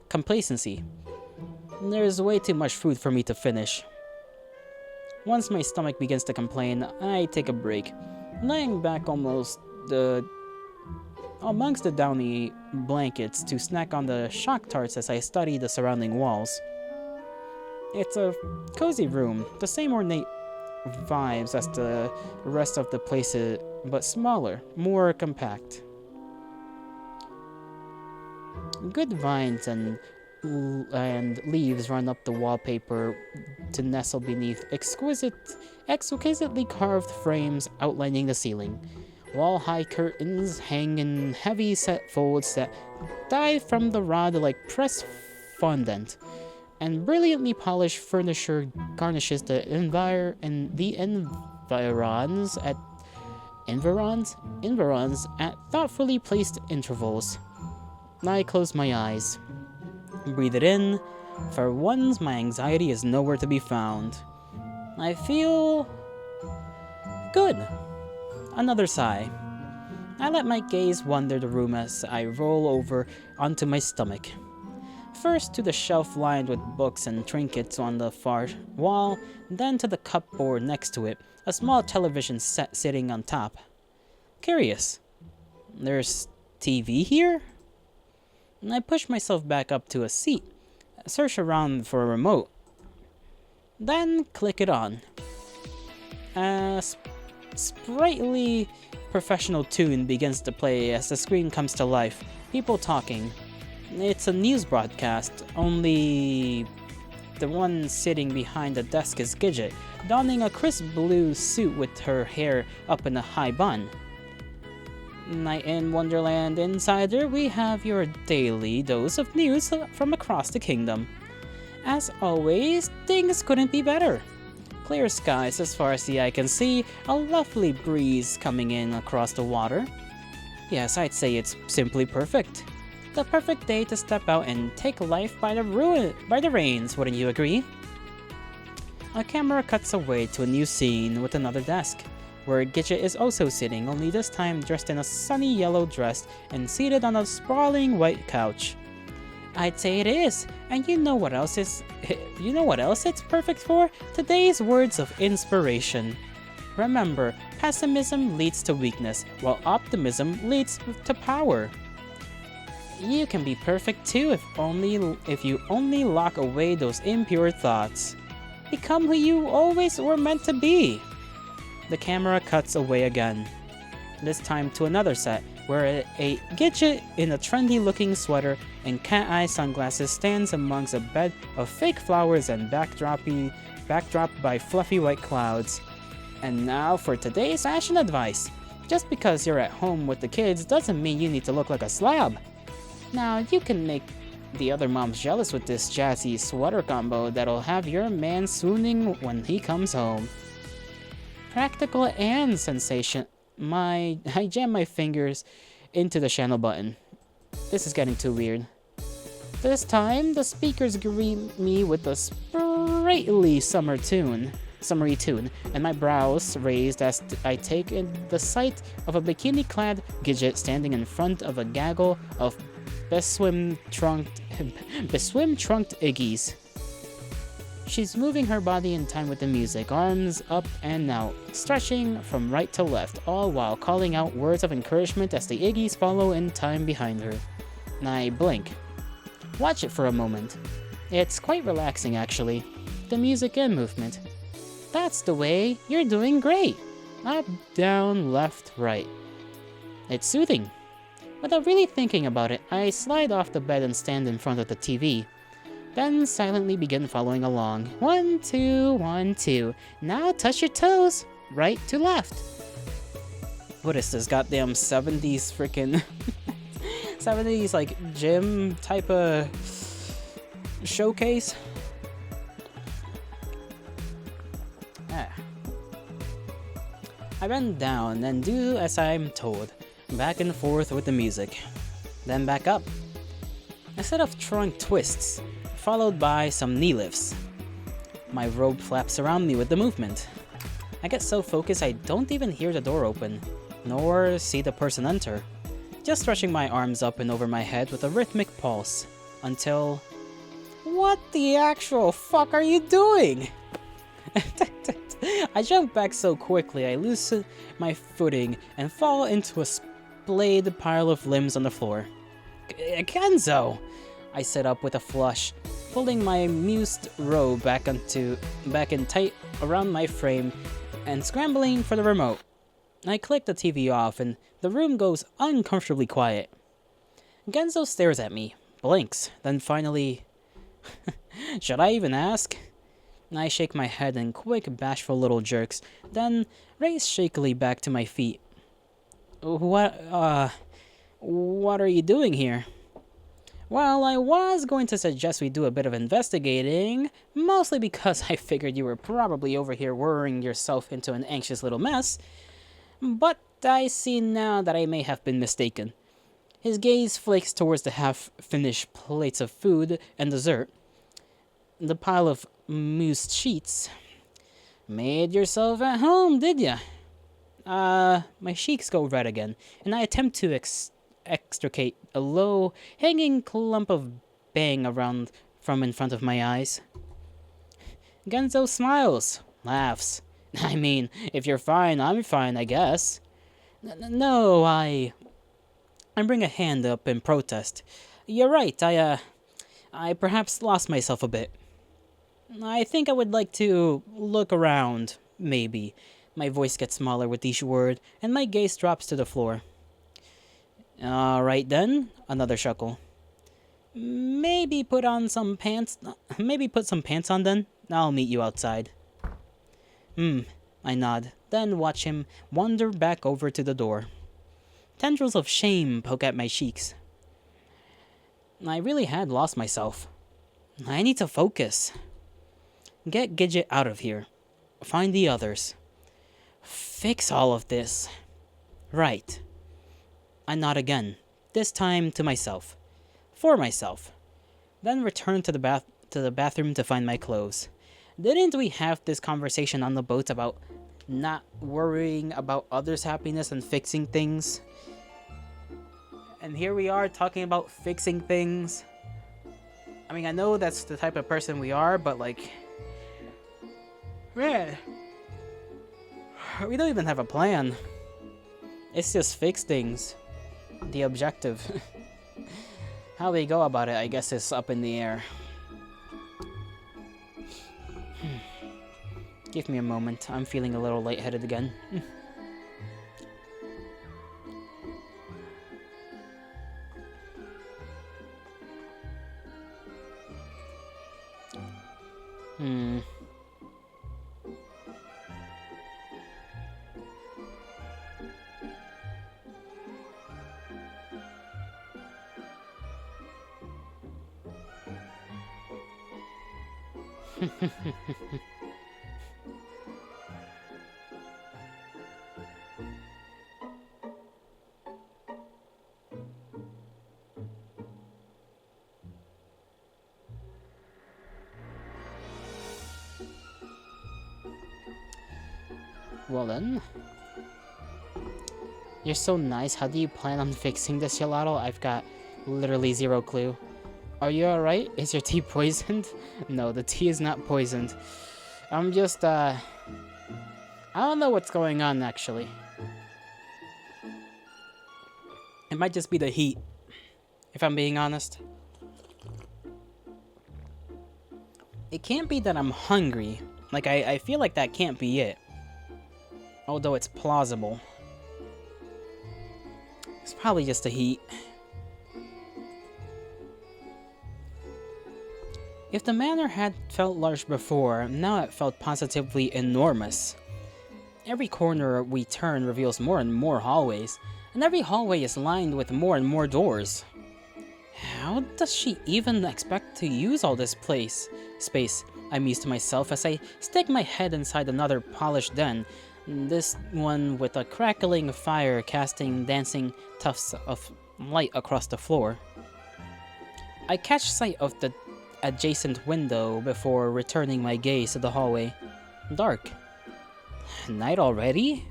[SPEAKER 1] complacency. There's way too much food for me to finish. Once my stomach begins to complain, I take a break, lying back amongst the downy blankets to snack on the shock tarts as I study the surrounding walls. It's a cozy room, the same ornate vibes as the rest of the place, but smaller, more compact. Good vines and leaves run up the wallpaper to nestle beneath exquisitely carved frames outlining the ceiling. Wall-high curtains hang in heavy-set folds that dive from the rod like pressed fondant, and brilliantly polished furniture garnishes the environs at thoughtfully placed intervals. I close my eyes, breathe it in, For once, my anxiety is nowhere to be found. I feel good. Another sigh. I let my gaze wander the room as I roll over onto my stomach. First to the shelf lined with books and trinkets on the far wall, then to the cupboard next to it, a small television set sitting on top. Curious. There's TV here? I push myself back up to a seat, search around for a remote, then click it on. A sprightly professional tune begins to play as the screen comes to life, people talking. It's a news broadcast, only the one sitting behind the desk is Gidget, donning a crisp blue suit with her hair up in a high bun. Night in Wonderland Insider, we have your daily dose of news from across the kingdom. As always, things couldn't be better. Clear skies as far as the eye can see, a lovely breeze coming in across the water. Yes, I'd say it's simply perfect. The perfect day to step out and take life by the reins, wouldn't you agree? A camera cuts away to a new scene with another desk, where Gidget is also sitting, only this time dressed in a sunny yellow dress and seated on a sprawling white couch. I'd say it is, and you know what else it's perfect for? Today's words of inspiration. Remember, pessimism leads to weakness, while optimism leads to power. You can be perfect too if you only lock away those impure thoughts. Become who you always were meant to be. The camera cuts away again. This time to another set, where a Gidget in a trendy-looking sweater and cat-eye sunglasses stands amongst a bed of fake flowers and backdropped by fluffy white clouds. And now for today's fashion advice. Just because you're at home with the kids doesn't mean you need to look like a slob. Now, you can make the other moms jealous with this jazzy sweater combo that'll have your man swooning when he comes home. Practical and sensation. I jam my fingers into the channel button. This is getting too weird. This time, the speakers greet me with a sprightly summery tune, and my brows raised as I take in the sight of a bikini-clad Gidget standing in front of a gaggle of beswim-trunked Iggies. She's moving her body in time with the music, arms up and out, stretching from right to left, all while calling out words of encouragement as the Iggies follow in time behind her. I blink. Watch it for a moment. It's quite relaxing, actually. The music and movement. That's the way. You're doing great. Up, down, left, right. It's soothing. Without really thinking about it, I slide off the bed and stand in front of the TV. Then silently begin following along. 1, 2, 1, 2. Now touch your toes. Right to left. What is this goddamn 70s freaking 70s like gym type of showcase? I bend down and do as I'm told. Back and forth with the music. Then back up. A set of trunk twists, followed by some knee lifts. My robe flaps around me with the movement. I get so focused I don't even hear the door open, nor see the person enter. Just stretching my arms up and over my head with a rhythmic pulse, until... What the actual fuck are you doing? I jump back so quickly I lose my footing and fall into a splayed pile of limbs on the floor. Kenzo! I sit up with a flush, pulling my mused robe back in tight around my frame and scrambling for the remote. I click the TV off and the room goes uncomfortably quiet. Genzo stares at me, blinks, then finally... Should I even ask? I shake my head in quick, bashful little jerks, then race shakily back to my feet. What are you doing here? Well, I was going to suggest we do a bit of investigating, mostly because I figured you were probably over here worrying yourself into an anxious little mess, but I see now that I may have been mistaken. His gaze flakes towards the half-finished plates of food and dessert. the pile of moose sheets. Made yourself at home, did ya? My cheeks go red again, and I attempt to extricate a low, hanging clump of bang around from in front of my eyes. Genzo smiles, laughs. I mean, if you're fine, I'm fine, I guess. No, I bring a hand up in protest. You're right, I perhaps lost myself a bit. I think I would like to look around, maybe. My voice gets smaller with each word, and my gaze drops to the floor. Alright then, another chuckle. Maybe put some pants on then? I'll meet you outside. I nod, then watch him wander back over to the door. Tendrils of shame poke at my cheeks. I really had lost myself. I need to focus. Get Gidget out of here. Find the others. Fix all of this. Right. I nod again, this time to myself. For myself. Then return to the bathroom to find my clothes. Didn't we have this conversation on the boat about not worrying about others' happiness and fixing things? And here we are talking about fixing things. I mean, I know that's the type of person we are, but like... Man. We don't even have a plan. It's just fix things. The objective. How they go about it, I guess, is up in the air. Give me a moment. I'm feeling a little lightheaded again. Well then. You're so nice. How do you plan on fixing this, gelato? I've got literally zero clue. Are you alright? Is your tea poisoned? No, the tea is not poisoned. I'm just, I don't know what's going on, actually. It might just be the heat, if I'm being honest. It can't be that I'm hungry. Like, I feel like that can't be it. Although it's plausible. It's probably just the heat. If the manor had felt large before, now it felt positively enormous. Every corner we turn reveals more and more hallways, and every hallway is lined with more and more doors. How does she even expect to use all this space? I muse to myself as I stick my head inside another polished den, this one with a crackling fire casting dancing tufts of light across the floor. I catch sight of the adjacent window before returning my gaze to the hallway. Dark. Night already?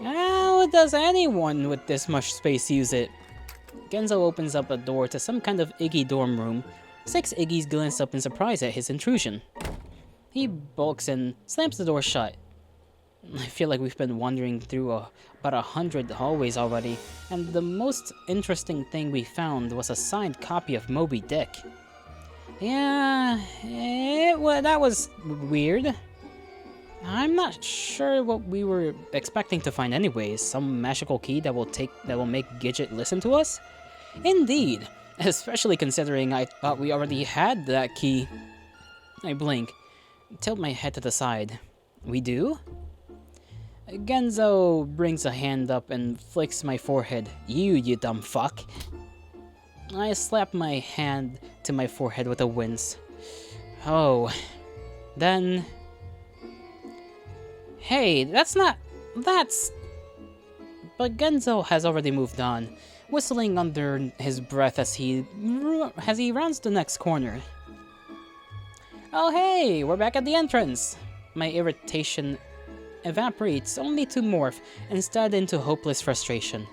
[SPEAKER 1] How does anyone with this much space use it? Genzo opens up a door to some kind of Iggy dorm room. 6 Iggy's glance up in surprise at his intrusion. He bulks and slams the door shut. I feel like we've been wandering through about 100 hallways already, and the most interesting thing we found was a signed copy of Moby Dick. Yeah, that was weird. I'm not sure what we were expecting to find anyways. Some magical key that will make Gidget listen to us? Indeed, especially considering I thought we already had that key. I blink, tilt my head to the side. We do? Genzo brings a hand up and flicks my forehead. You dumb fuck. I slap my hand to my forehead with a wince. Oh, then... Hey, that's... But Genzo has already moved on, whistling under his breath as he rounds the next corner. Oh hey, we're back at the entrance! My irritation evaporates only to morph instead into hopeless frustration.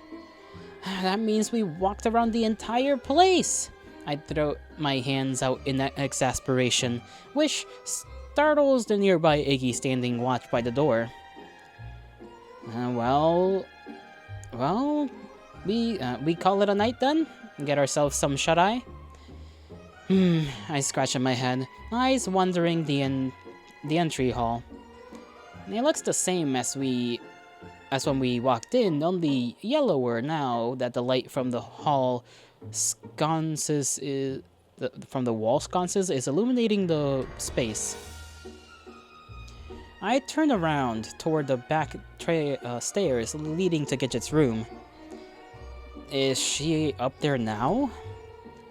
[SPEAKER 1] That means we walked around the entire place! I throw my hands out in exasperation, which startles the nearby Iggy standing watch by the door. Well, we call it a night then? Get ourselves some shut-eye? I scratch at my head, eyes wandering the entry hall. It looks the same as when we walked in, only yellower now that the light from the hall sconces from the wall sconces is illuminating the space. I turn around toward the back stairs leading to Gidget's room. Is she up there now?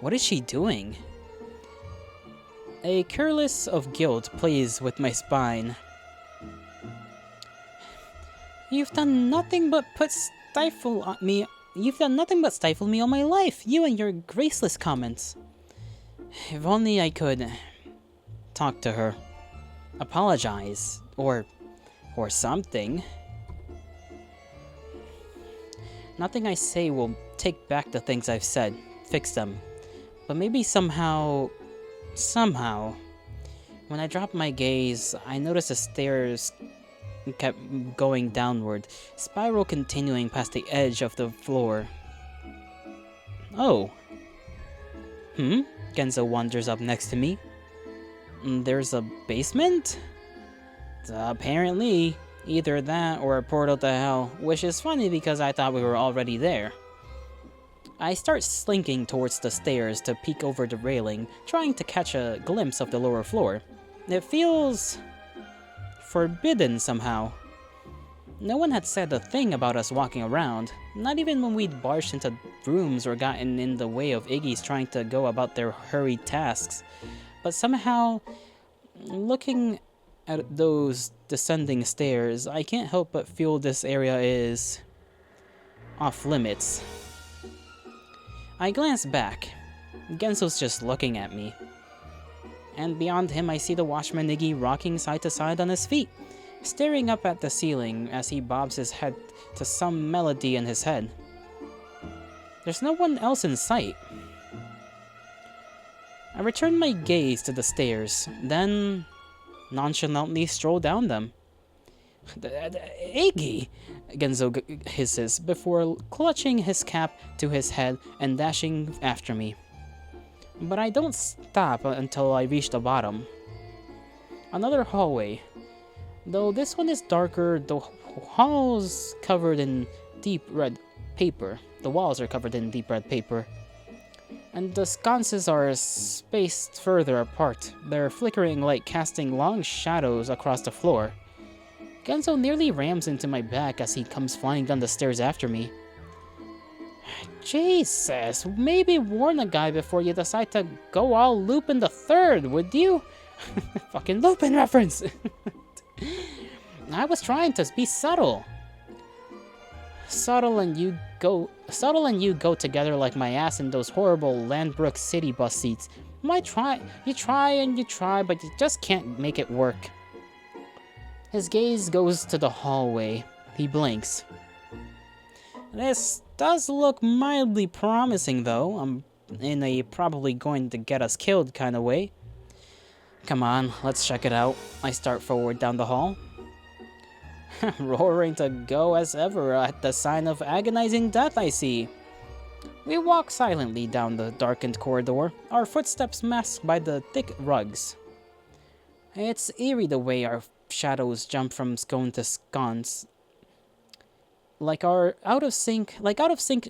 [SPEAKER 1] What is she doing? A curless of guilt plays with my spine. You've done nothing but stifle me all my life, you and your graceless comments. If only I could talk to her, apologize, or something. Nothing I say will take back the things I've said, fix them. But maybe somehow, when I drop my gaze, I notice the stairs kept going downward, spiral continuing past the edge of the floor. Oh. Genzo wanders up next to me. There's a basement? Apparently. Either that or a portal to hell, which is funny because I thought we were already there. I start slinking towards the stairs to peek over the railing, trying to catch a glimpse of the lower floor. It feels forbidden somehow. No one had said a thing about us walking around, not even when we'd barged into rooms or gotten in the way of Iggy's trying to go about their hurried tasks. But somehow, looking at those descending stairs, I can't help but feel this area is off limits. I glance back. Genso's just looking at me. And beyond him I see the watchman Iggy rocking side to side on his feet, staring up at the ceiling as he bobs his head to some melody in his head. There's no one else in sight. I return my gaze to the stairs, then nonchalantly stroll down them. Iggy! Genzo hisses before clutching his cap to his head and dashing after me. But I don't stop until I reach the bottom. Another hallway. Though this one is darker, the hall's covered in deep red paper. The walls are covered in deep red paper. And the sconces are spaced further apart, their flickering light casting long shadows across the floor. Genzo nearly rams into my back as he comes flying down the stairs after me. Jesus, maybe warn a guy before you decide to go all Lupin the Third, would you? Fucking Lupin reference! I was trying to be subtle. Subtle and you go together like my ass in those horrible Landbrook City bus seats. You try, but you just can't make it work. His gaze goes to the hallway. He blinks. This does look mildly promising, though. In a probably going to get us killed kind of way. Come on, let's check it out. I start forward down the hall. Roaring to go as ever at the sign of agonizing death I see. We walk silently down the darkened corridor, our footsteps masked by the thick rugs. It's eerie the way our shadows jump from scone to sconce, like out of sync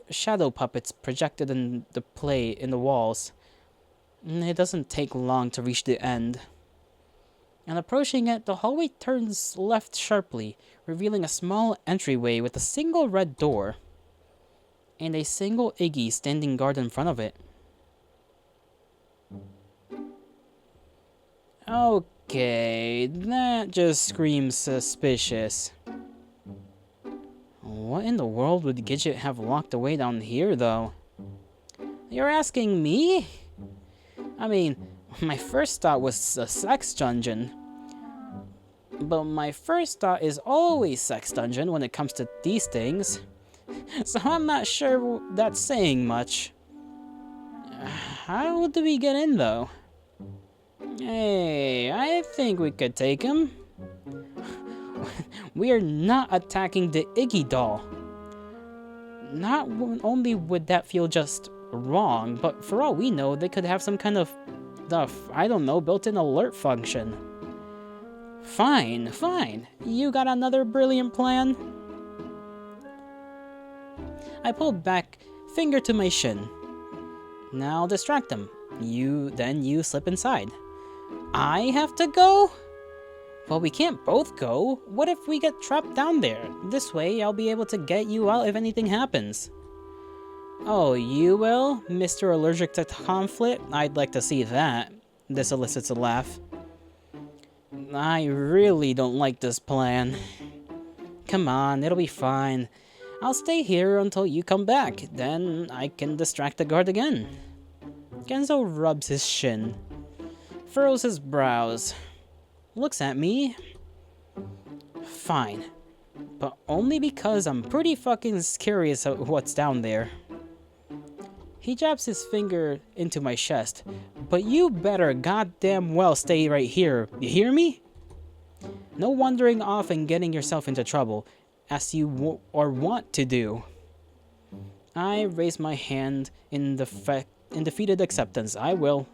[SPEAKER 1] shadow puppets projected in the play in the walls. It doesn't take long to reach the end. And approaching it, the hallway turns left sharply, revealing a small entryway with a single red door and a single Iggy standing guard in front of it. Okay, that just screams suspicious. What in the world would Gidget have locked away down here, though? You're asking me? I mean, My first thought was a sex dungeon. But my first thought is always sex dungeon when it comes to these things. So I'm not sure that's saying much. How do we get in, though? Hey, I think we could take him. We are not attacking the Iggy doll. Not only would that feel just wrong, but for all we know, they could have some kind of, I don't know, built-in alert function. Fine, fine. You got another brilliant plan? I pulled back, finger to my shin. Now distract them. Then you slip inside. I have to go? Well, we can't both go. What if we get trapped down there? This way, I'll be able to get you out if anything happens. Oh, you will? Mr. Allergic to Conflict? I'd like to see that. This elicits a laugh. I really don't like this plan. Come on, it'll be fine. I'll stay here until you come back. Then I can distract the guard again. Genzo rubs his shin, furrows his brows, looks at me. Fine. But only because I'm pretty fucking curious of what's down there. He jabs his finger into my chest. But you better goddamn well stay right here. You hear me? No wandering off and getting yourself into trouble, as you want to do. I raise my hand in defeated acceptance. I will.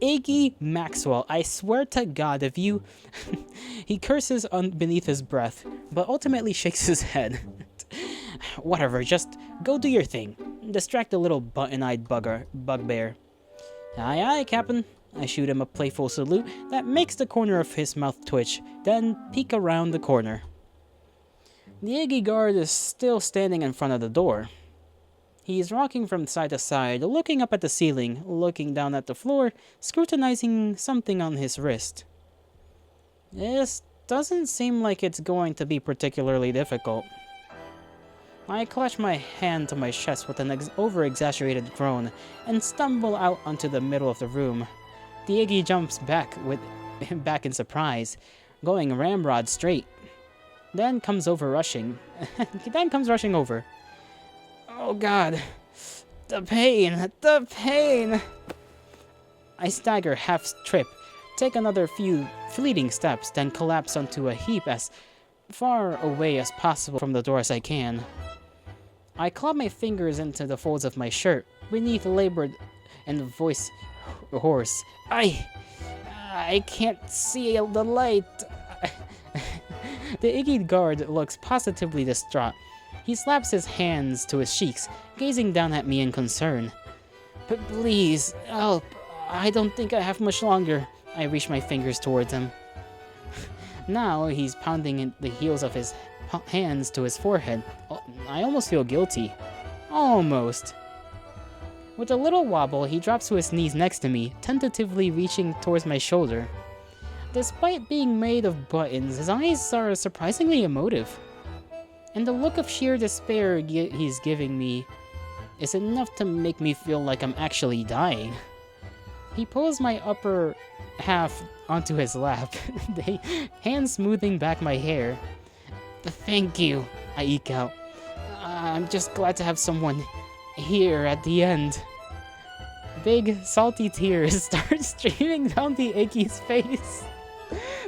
[SPEAKER 1] Iggy Maxwell, I swear to God, if you... He curses beneath his breath, but ultimately shakes his head. Whatever, just go do your thing. Distract the little button-eyed bugbear. Aye, aye, Captain. I shoot him a playful salute that makes the corner of his mouth twitch, then peek around the corner. The Iggy guard is still standing in front of the door. He is rocking from side to side, looking up at the ceiling, looking down at the floor, scrutinizing something on his wrist. This doesn't seem like it's going to be particularly difficult. I clutch my hand to my chest with an over-exaggerated groan and stumble out onto the middle of the room. The Iggy jumps back in surprise, going ramrod straight. Then comes rushing over. Oh God, the pain! I stagger, half trip, take another few fleeting steps, then collapse onto a heap as far away as possible from the door as I can. I claw my fingers into the folds of my shirt, beneath labored and voice hoarse. I can't see the light. The Iggy guard looks positively distraught. He slaps his hands to his cheeks, gazing down at me in concern. But please, help. I don't think I have much longer. I reach my fingers towards him. Now he's pounding the heels of his hands to his forehead. I almost feel guilty. Almost. With a little wobble, he drops to his knees next to me, tentatively reaching towards my shoulder. Despite being made of buttons, his eyes are surprisingly emotive. And the look of sheer despair he's giving me is enough to make me feel like I'm actually dying. He pulls my upper half onto his lap, hands smoothing back my hair. Thank you, I eke out. I'm just glad to have someone here at the end. Big, salty tears start streaming down the Iggy's face.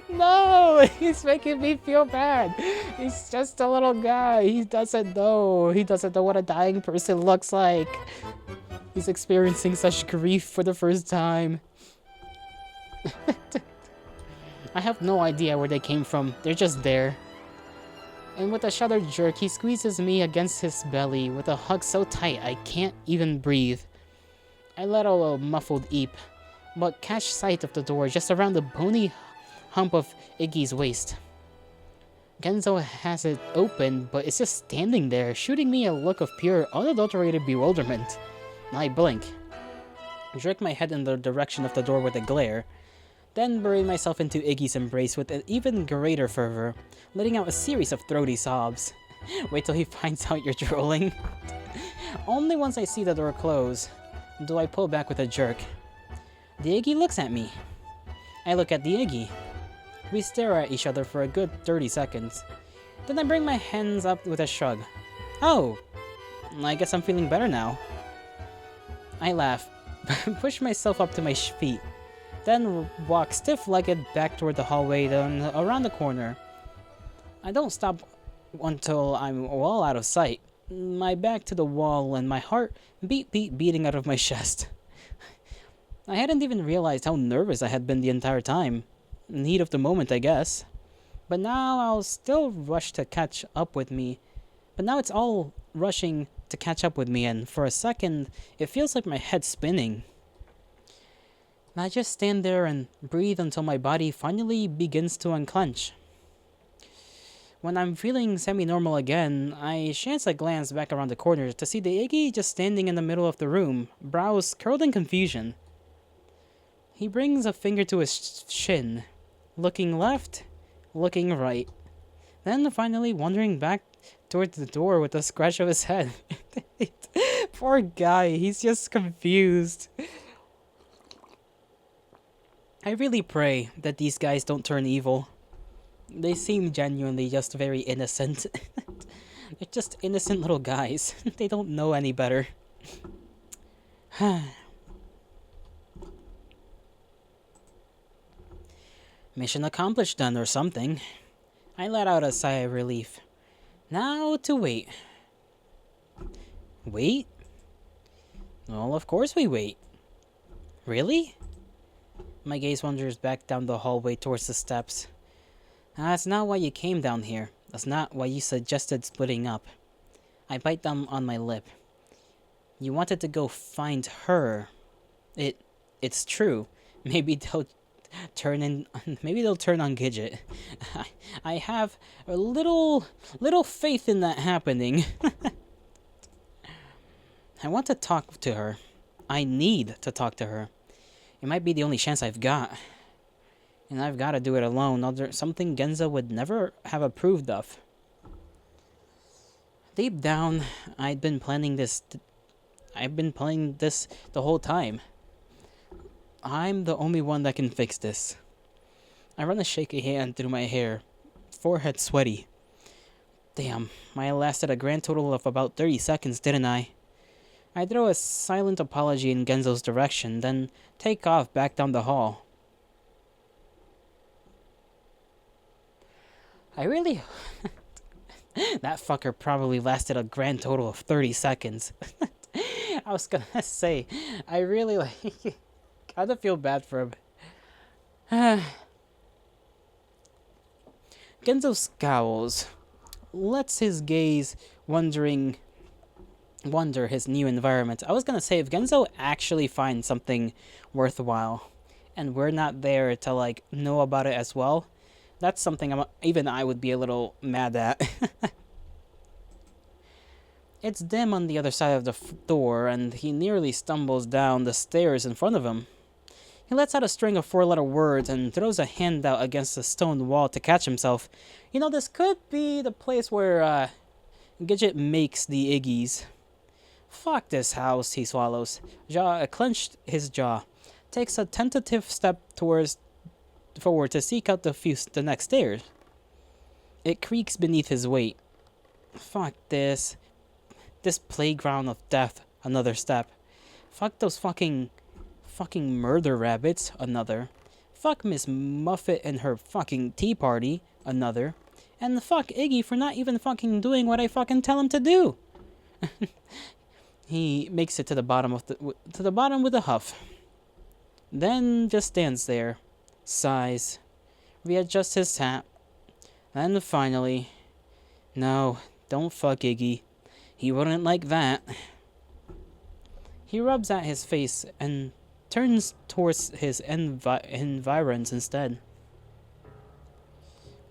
[SPEAKER 1] No! He's making me feel bad. He's just a little guy. He doesn't know. He doesn't know what a dying person looks like. He's experiencing such grief for the first time. I have no idea where they came from. They're just there. And with a shuddered jerk, he squeezes me against his belly with a hug so tight I can't even breathe. I let out a muffled eep, but catch sight of the door just around the bony hump of Iggy's waist. Genzo has it open, but it's just standing there, shooting me a look of pure, unadulterated bewilderment. I blink, jerk my head in the direction of the door with a glare, then bury myself into Iggy's embrace with an even greater fervor, letting out a series of throaty sobs. Wait till he finds out you're trolling. Only once I see the door close. though I pull back with a jerk. The Iggy looks at me. I look at the Iggy. We stare at each other for a good 30 seconds. Then I bring my hands up with a shrug. Oh, I guess I'm feeling better now. I laugh, push myself up to my feet, then walk stiff-legged back toward the hallway, then around the corner. I don't stop until I'm well out of sight, my back to the wall and my heart beating out of my chest. I hadn't even realized how nervous I had been the entire time. In the heat of the moment, I guess. But now I'll still rush to catch up with me. But now it's all rushing to catch up with me, and for a second, it feels like my head's spinning. I just stand there and breathe until my body finally begins to unclench. When I'm feeling semi-normal again, I chance a glance back around the corner to see the Iggy just standing in the middle of the room, brows curled in confusion. He brings a finger to his shin, looking left, looking right, then finally wandering back towards the door with a scratch of his head. Poor guy, he's just confused. I really pray that these guys don't turn evil. They seem genuinely just very innocent. They're just innocent little guys. They don't know any better. Mission accomplished then, or something. I let out a sigh of relief. Now to wait. Wait? Well, of course we wait. Really? My gaze wanders back down the hallway towards the steps. That's not why you came down here. That's not why you suggested splitting up. I bite down on my lip. You wanted to go find her. It's true. Maybe they'll turn on Gidget. I have a little faith in that happening. I want to talk to her. I need to talk to her. It might be the only chance I've got. And I've got to do it alone, something Genzo would never have approved of. Deep down, I've been planning this the whole time. I'm the only one that can fix this. I run a shaky hand through my hair, forehead sweaty. Damn, I lasted a grand total of about 30 seconds, didn't I? I throw a silent apology in Genzo's direction, then take off back down the hall. I really... That fucker probably lasted a grand total of 30 seconds. I was gonna say, I really kinda feel bad for him. Genzo scowls, lets his gaze wonder his new environment. I was gonna say, if Genzo actually finds something worthwhile, and we're not there to know about it as well, that's something even I would be a little mad at. It's dim on the other side of the door, and he nearly stumbles down the stairs in front of him. He lets out a string of 4-letter words and throws a hand out against the stone wall to catch himself. You know, this could be the place where Gidget makes the Iggies. Fuck this house, he swallows. Clenched his jaw. Takes a tentative step forward to seek out the next stairs. It creaks beneath his weight. Fuck this. This playground of death, another step. Fuck those fucking murder rabbits, another. Fuck Miss Muffet and her fucking tea party, another. And fuck Iggy for not even fucking doing what I fucking tell him to do. He makes it to the bottom with a huff. Then just stands there, sighs, readjusts his hat, and finally, no, don't fuck Iggy. He wouldn't like that. He rubs at his face and turns towards his environs instead.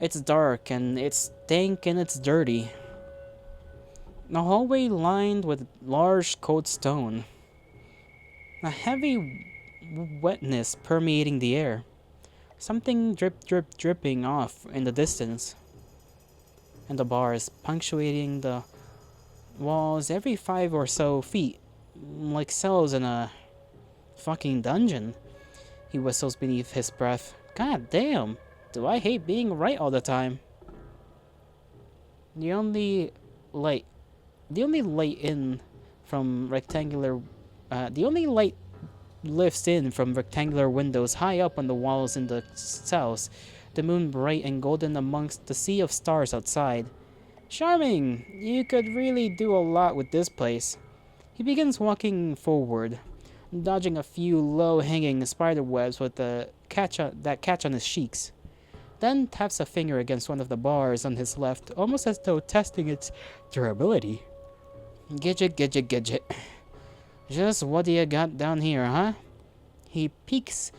[SPEAKER 1] It's dark and it's dank and it's dirty. The hallway lined with large cold stone. A heavy wetness permeating the air. Something dripping off in the distance. And the bars punctuating the walls every 5 or so feet. like cells in a fucking dungeon. He whistles beneath his breath. God damn, do I hate being right all the time. The only light, the only light in from rectangular, the only light lifts in from rectangular windows high up on the walls in the cells, the moon bright and golden amongst the sea of stars outside. Charming! You could really do a lot with this place. He begins walking forward, dodging a few low-hanging spider webs with that catch on his cheeks. Then taps a finger against one of the bars on his left, almost as though testing its durability. Gidget, gidget, gidget. Just what do you got down here, huh? He peeks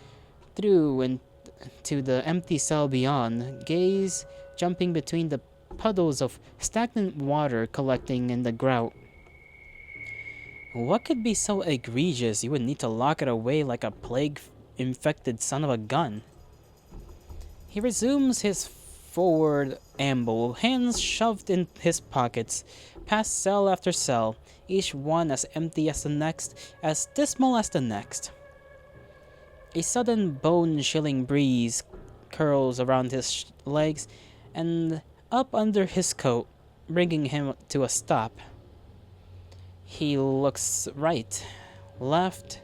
[SPEAKER 1] through into the empty cell beyond, gaze jumping between the puddles of stagnant water collecting in the grout. What could be so egregious you would need to lock it away like a plague-infected son of a gun? He resumes his forward amble, hands shoved in his pockets, past cell after cell, each one as empty as the next, as dismal as the next. A sudden bone-chilling breeze curls around his legs and up under his coat, bringing him to a stop. He looks right, left,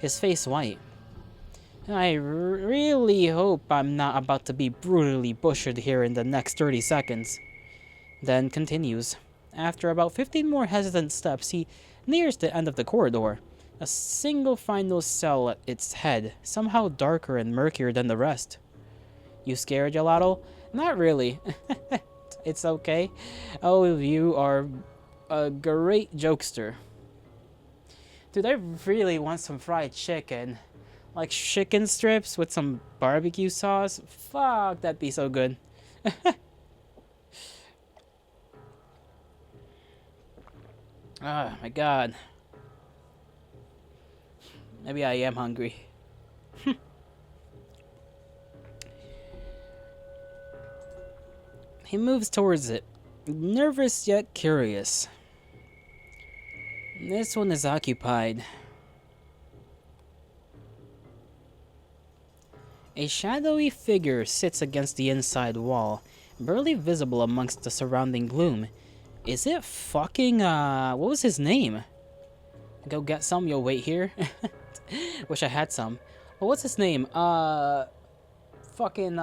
[SPEAKER 1] his face white. I really hope I'm not about to be brutally butchered here in the next 30 seconds. Then continues. After about 15 more hesitant steps, he nears the end of the corridor. A single final cell at its head, somehow darker and murkier than the rest. You scared, Gelato? Not really. It's okay. Oh, you are a great jokester. Dude, I really want some fried chicken. Like chicken strips with some barbecue sauce. Fuck, that'd be so good. Oh my god. Maybe I am hungry. He moves towards it, nervous yet curious. This one is occupied. A shadowy figure sits against the inside wall, barely visible amongst the surrounding gloom. Is it fucking, what was his name? Go get some, you'll wait here. Wish I had some. But what's his name? Fucking,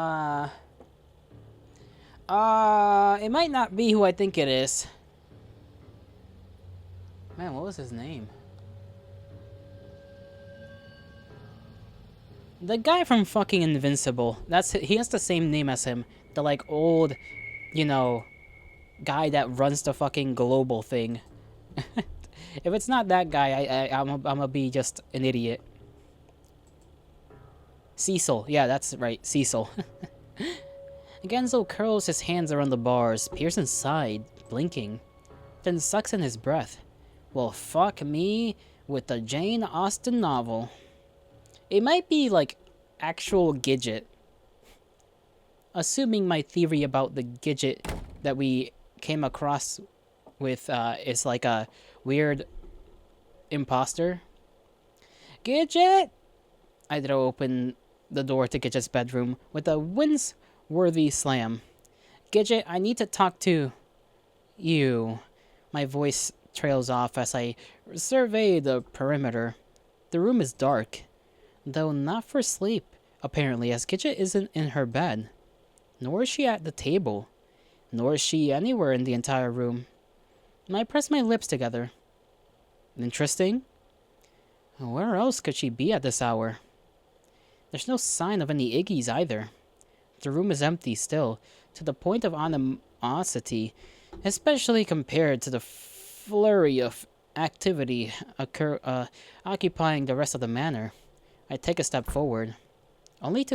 [SPEAKER 1] it might not be who I think it is. Man, what was his name? The guy from fucking Invincible. He has the same name as him. The like old, you know, guy that runs the fucking global thing. If it's not that guy, I'm gonna be just an idiot. Cecil. Yeah, that's right. Cecil. Genzo curls his hands around the bars, peers inside, blinking, then sucks in his breath. Well, fuck me with the Jane Austen novel. It might be like actual Gidget. Assuming my theory about the Gidget that we came across with is like a weird imposter. Gidget! I throw open the door to Gidget's bedroom with a wince-worthy slam. Gidget, I need to talk to you. My voice trails off as I survey the perimeter. The room is dark, though not for sleep, apparently, as Gidget isn't in her bed. Nor is she at the table. Nor is she anywhere in the entire room. I press my lips together. Interesting. Where else could she be at this hour? There's no sign of any Iggies either. The room is empty still, to the point of animosity, especially compared to the flurry of activity occupying the rest of the manor. I take a step forward, only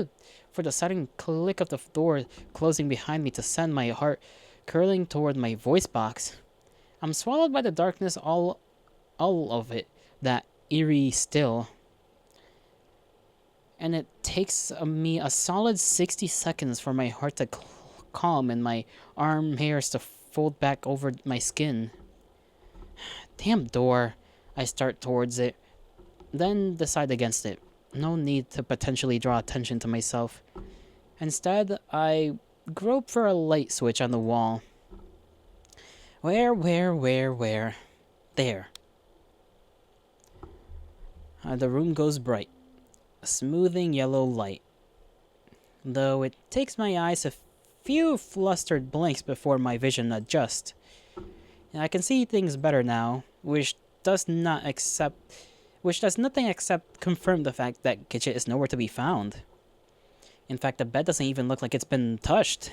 [SPEAKER 1] for the sudden click of the door closing behind me to send my heart curling toward my voice box. I'm swallowed by the darkness, all of it, that eerie still. And it takes me a solid 60 seconds for my heart to calm and my arm hairs to fold back over my skin. Damn door. I start towards it, then decide against it. No need to potentially draw attention to myself. Instead, I grope for a light switch on the wall. Where? There. The room goes bright. A smoothing yellow light. Though it takes my eyes a few flustered blinks before my vision adjusts. I can see things better now, which does nothing except confirm the fact that Gidget is nowhere to be found. In fact, the bed doesn't even look like it's been touched.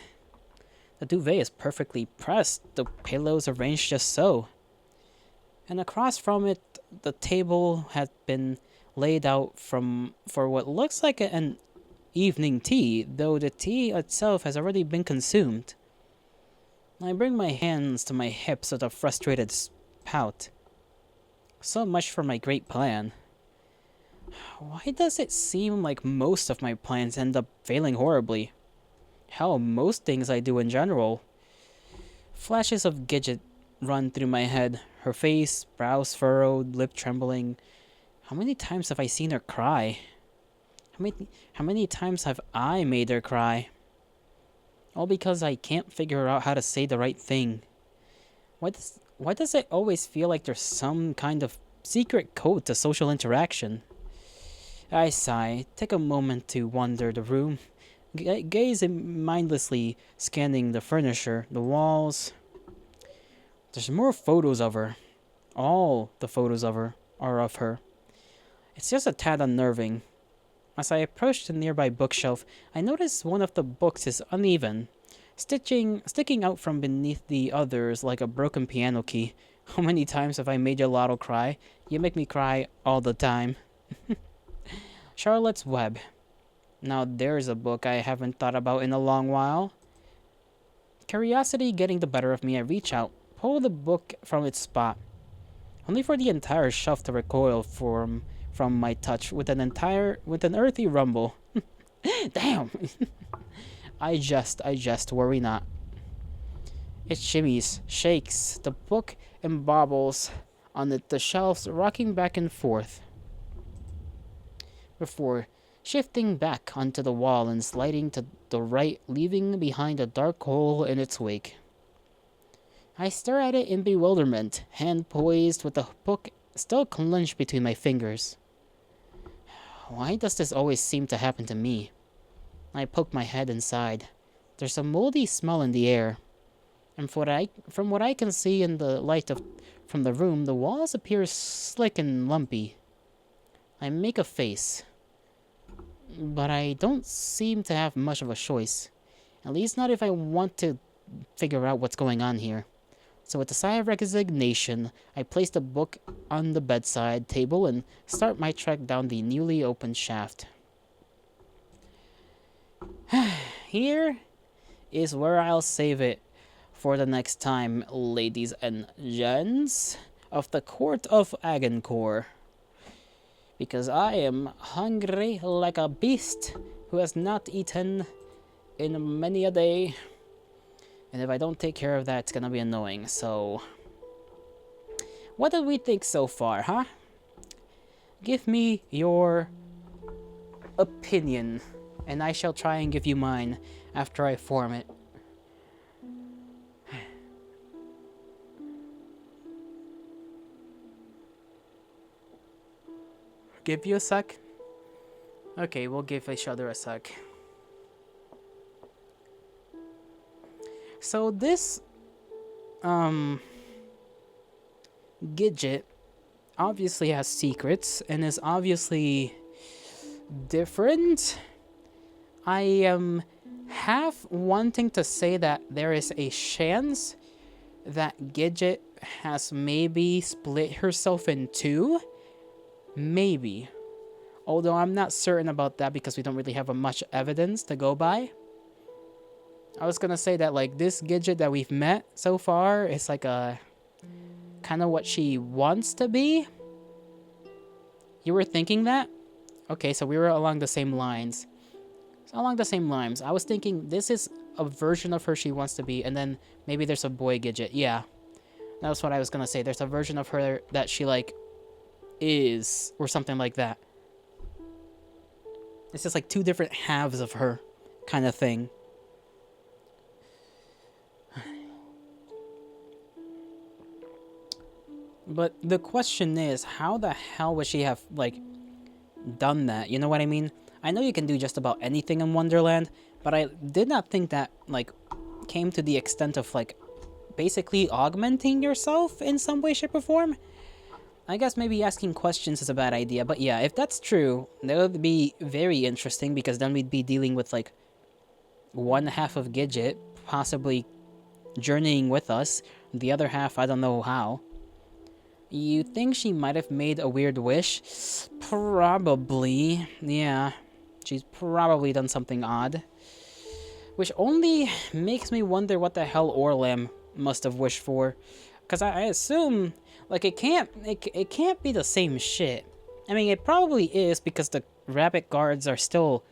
[SPEAKER 1] The duvet is perfectly pressed, the pillows arranged just so. And across from it, the table had been laid out for what looks like an evening tea, though the tea itself has already been consumed. I bring my hands to my hips with a frustrated pout. So much for my great plan. Why does it seem like most of my plans end up failing horribly? Hell, most things I do in general. Flashes of Gidget run through my head, her face, brows furrowed, lip trembling. How many times have I seen her cry? How many times have I made her cry? All because I can't figure out how to say the right thing. Why does it always feel like there's some kind of secret code to social interaction? I sigh, take a moment to wander the room, gaze mindlessly scanning the furniture, the walls. There's more photos of her. All the photos of her are of her. It's just a tad unnerving. As I approach the nearby bookshelf, I notice one of the books is uneven, sticking out from beneath the others like a broken piano key. How many times have I made your Lotto cry? You make me cry all the time. Charlotte's Web. Now there's a book I haven't thought about in a long while. Curiosity getting the better of me, I reach out, pull the book from its spot, only for the entire shelf to recoil from my touch with an earthy rumble. Damn! I just, worry not. It shimmies, shakes, the book embobbles on the shelves, rocking back and forth, before shifting back onto the wall and sliding to the right, leaving behind a dark hole in its wake. I stare at it in bewilderment, hand poised with the book still clenched between my fingers. Why does this always seem to happen to me? I poke my head inside. There's a moldy smell in the air. And from what I can see in the light from the room, the walls appear slick and lumpy. I make a face. But I don't seem to have much of a choice. At least not if I want to figure out what's going on here. So with a sigh of resignation, I place the book on the bedside table and start my trek down the newly opened shaft. Here is where I'll save it for the next time, ladies and gents of the Court of Agincourt. Because I am hungry like a beast who has not eaten in many a day. And if I don't take care of that, it's gonna be annoying. So, what did we think so far, huh? Give me your opinion, and I shall try and give you mine after I form it. Give you a sec? Okay, we'll give each other a sec. So this Gidget obviously has secrets and is obviously different. I am half wanting to say that there is a chance that Gidget has maybe split herself in two. Maybe. Although I'm not certain about that because we don't really have much evidence to go by. I was gonna say that, like, this Gidget that we've met so far is like a kind of what she wants to be. You were thinking that? Okay, so we were along the same lines. I was thinking this is a version of her she wants to be, and then maybe there's a boy Gidget. Yeah, that's what I was gonna say. There's a version of her that she, like, is, or something like that. It's just like two different halves of her kind of thing. But the question is, how the hell would she have, like, done that? You know what I mean? I know you can do just about anything in Wonderland, but I did not think that, like, came to the extent of, like, basically augmenting yourself in some way, shape, or form. I guess maybe asking questions is a bad idea, but yeah, if that's true, that would be very interesting, because then we'd be dealing with, like, one half of Gidget possibly journeying with us, the other half, I don't know how. You think she might have made a weird wish? Probably, yeah. She's probably done something odd. Which only makes me wonder what the hell Orlam must have wished for. Because I assume, like, it can't be the same shit. I mean, it probably is, because the rabbit guards are still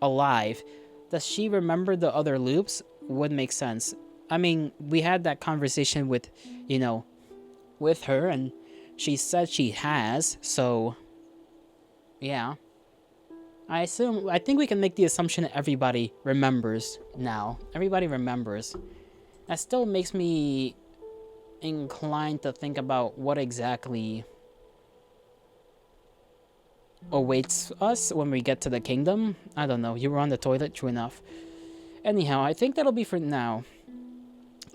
[SPEAKER 1] alive. Does she remember the other loops? Would make sense. I mean, we had that conversation with, you know, with her, and she said she has, so yeah. I think we can make the assumption that everybody remembers now. Everybody remembers. That still makes me inclined to think about what exactly awaits us when we get to the kingdom. I don't know. You were on the toilet, true enough. Anyhow, I think that'll be for now.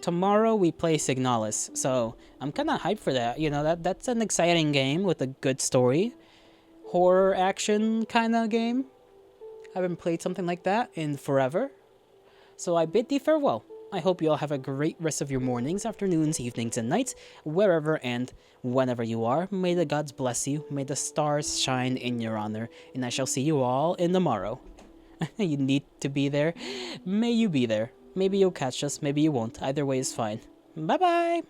[SPEAKER 1] Tomorrow we play Signalis, so I'm kind of hyped for that. You know, that's an exciting game with a good story. Horror action kind of game. Haven't played something like that in forever. So I bid thee farewell. I hope you all have a great rest of your mornings, afternoons, evenings, and nights, wherever and whenever you are. May the gods bless you. May the stars shine in your honor. And I shall see you all in the morrow. You need to be there. May you be there. Maybe you'll catch us, maybe you won't. Either way is fine. Bye-bye!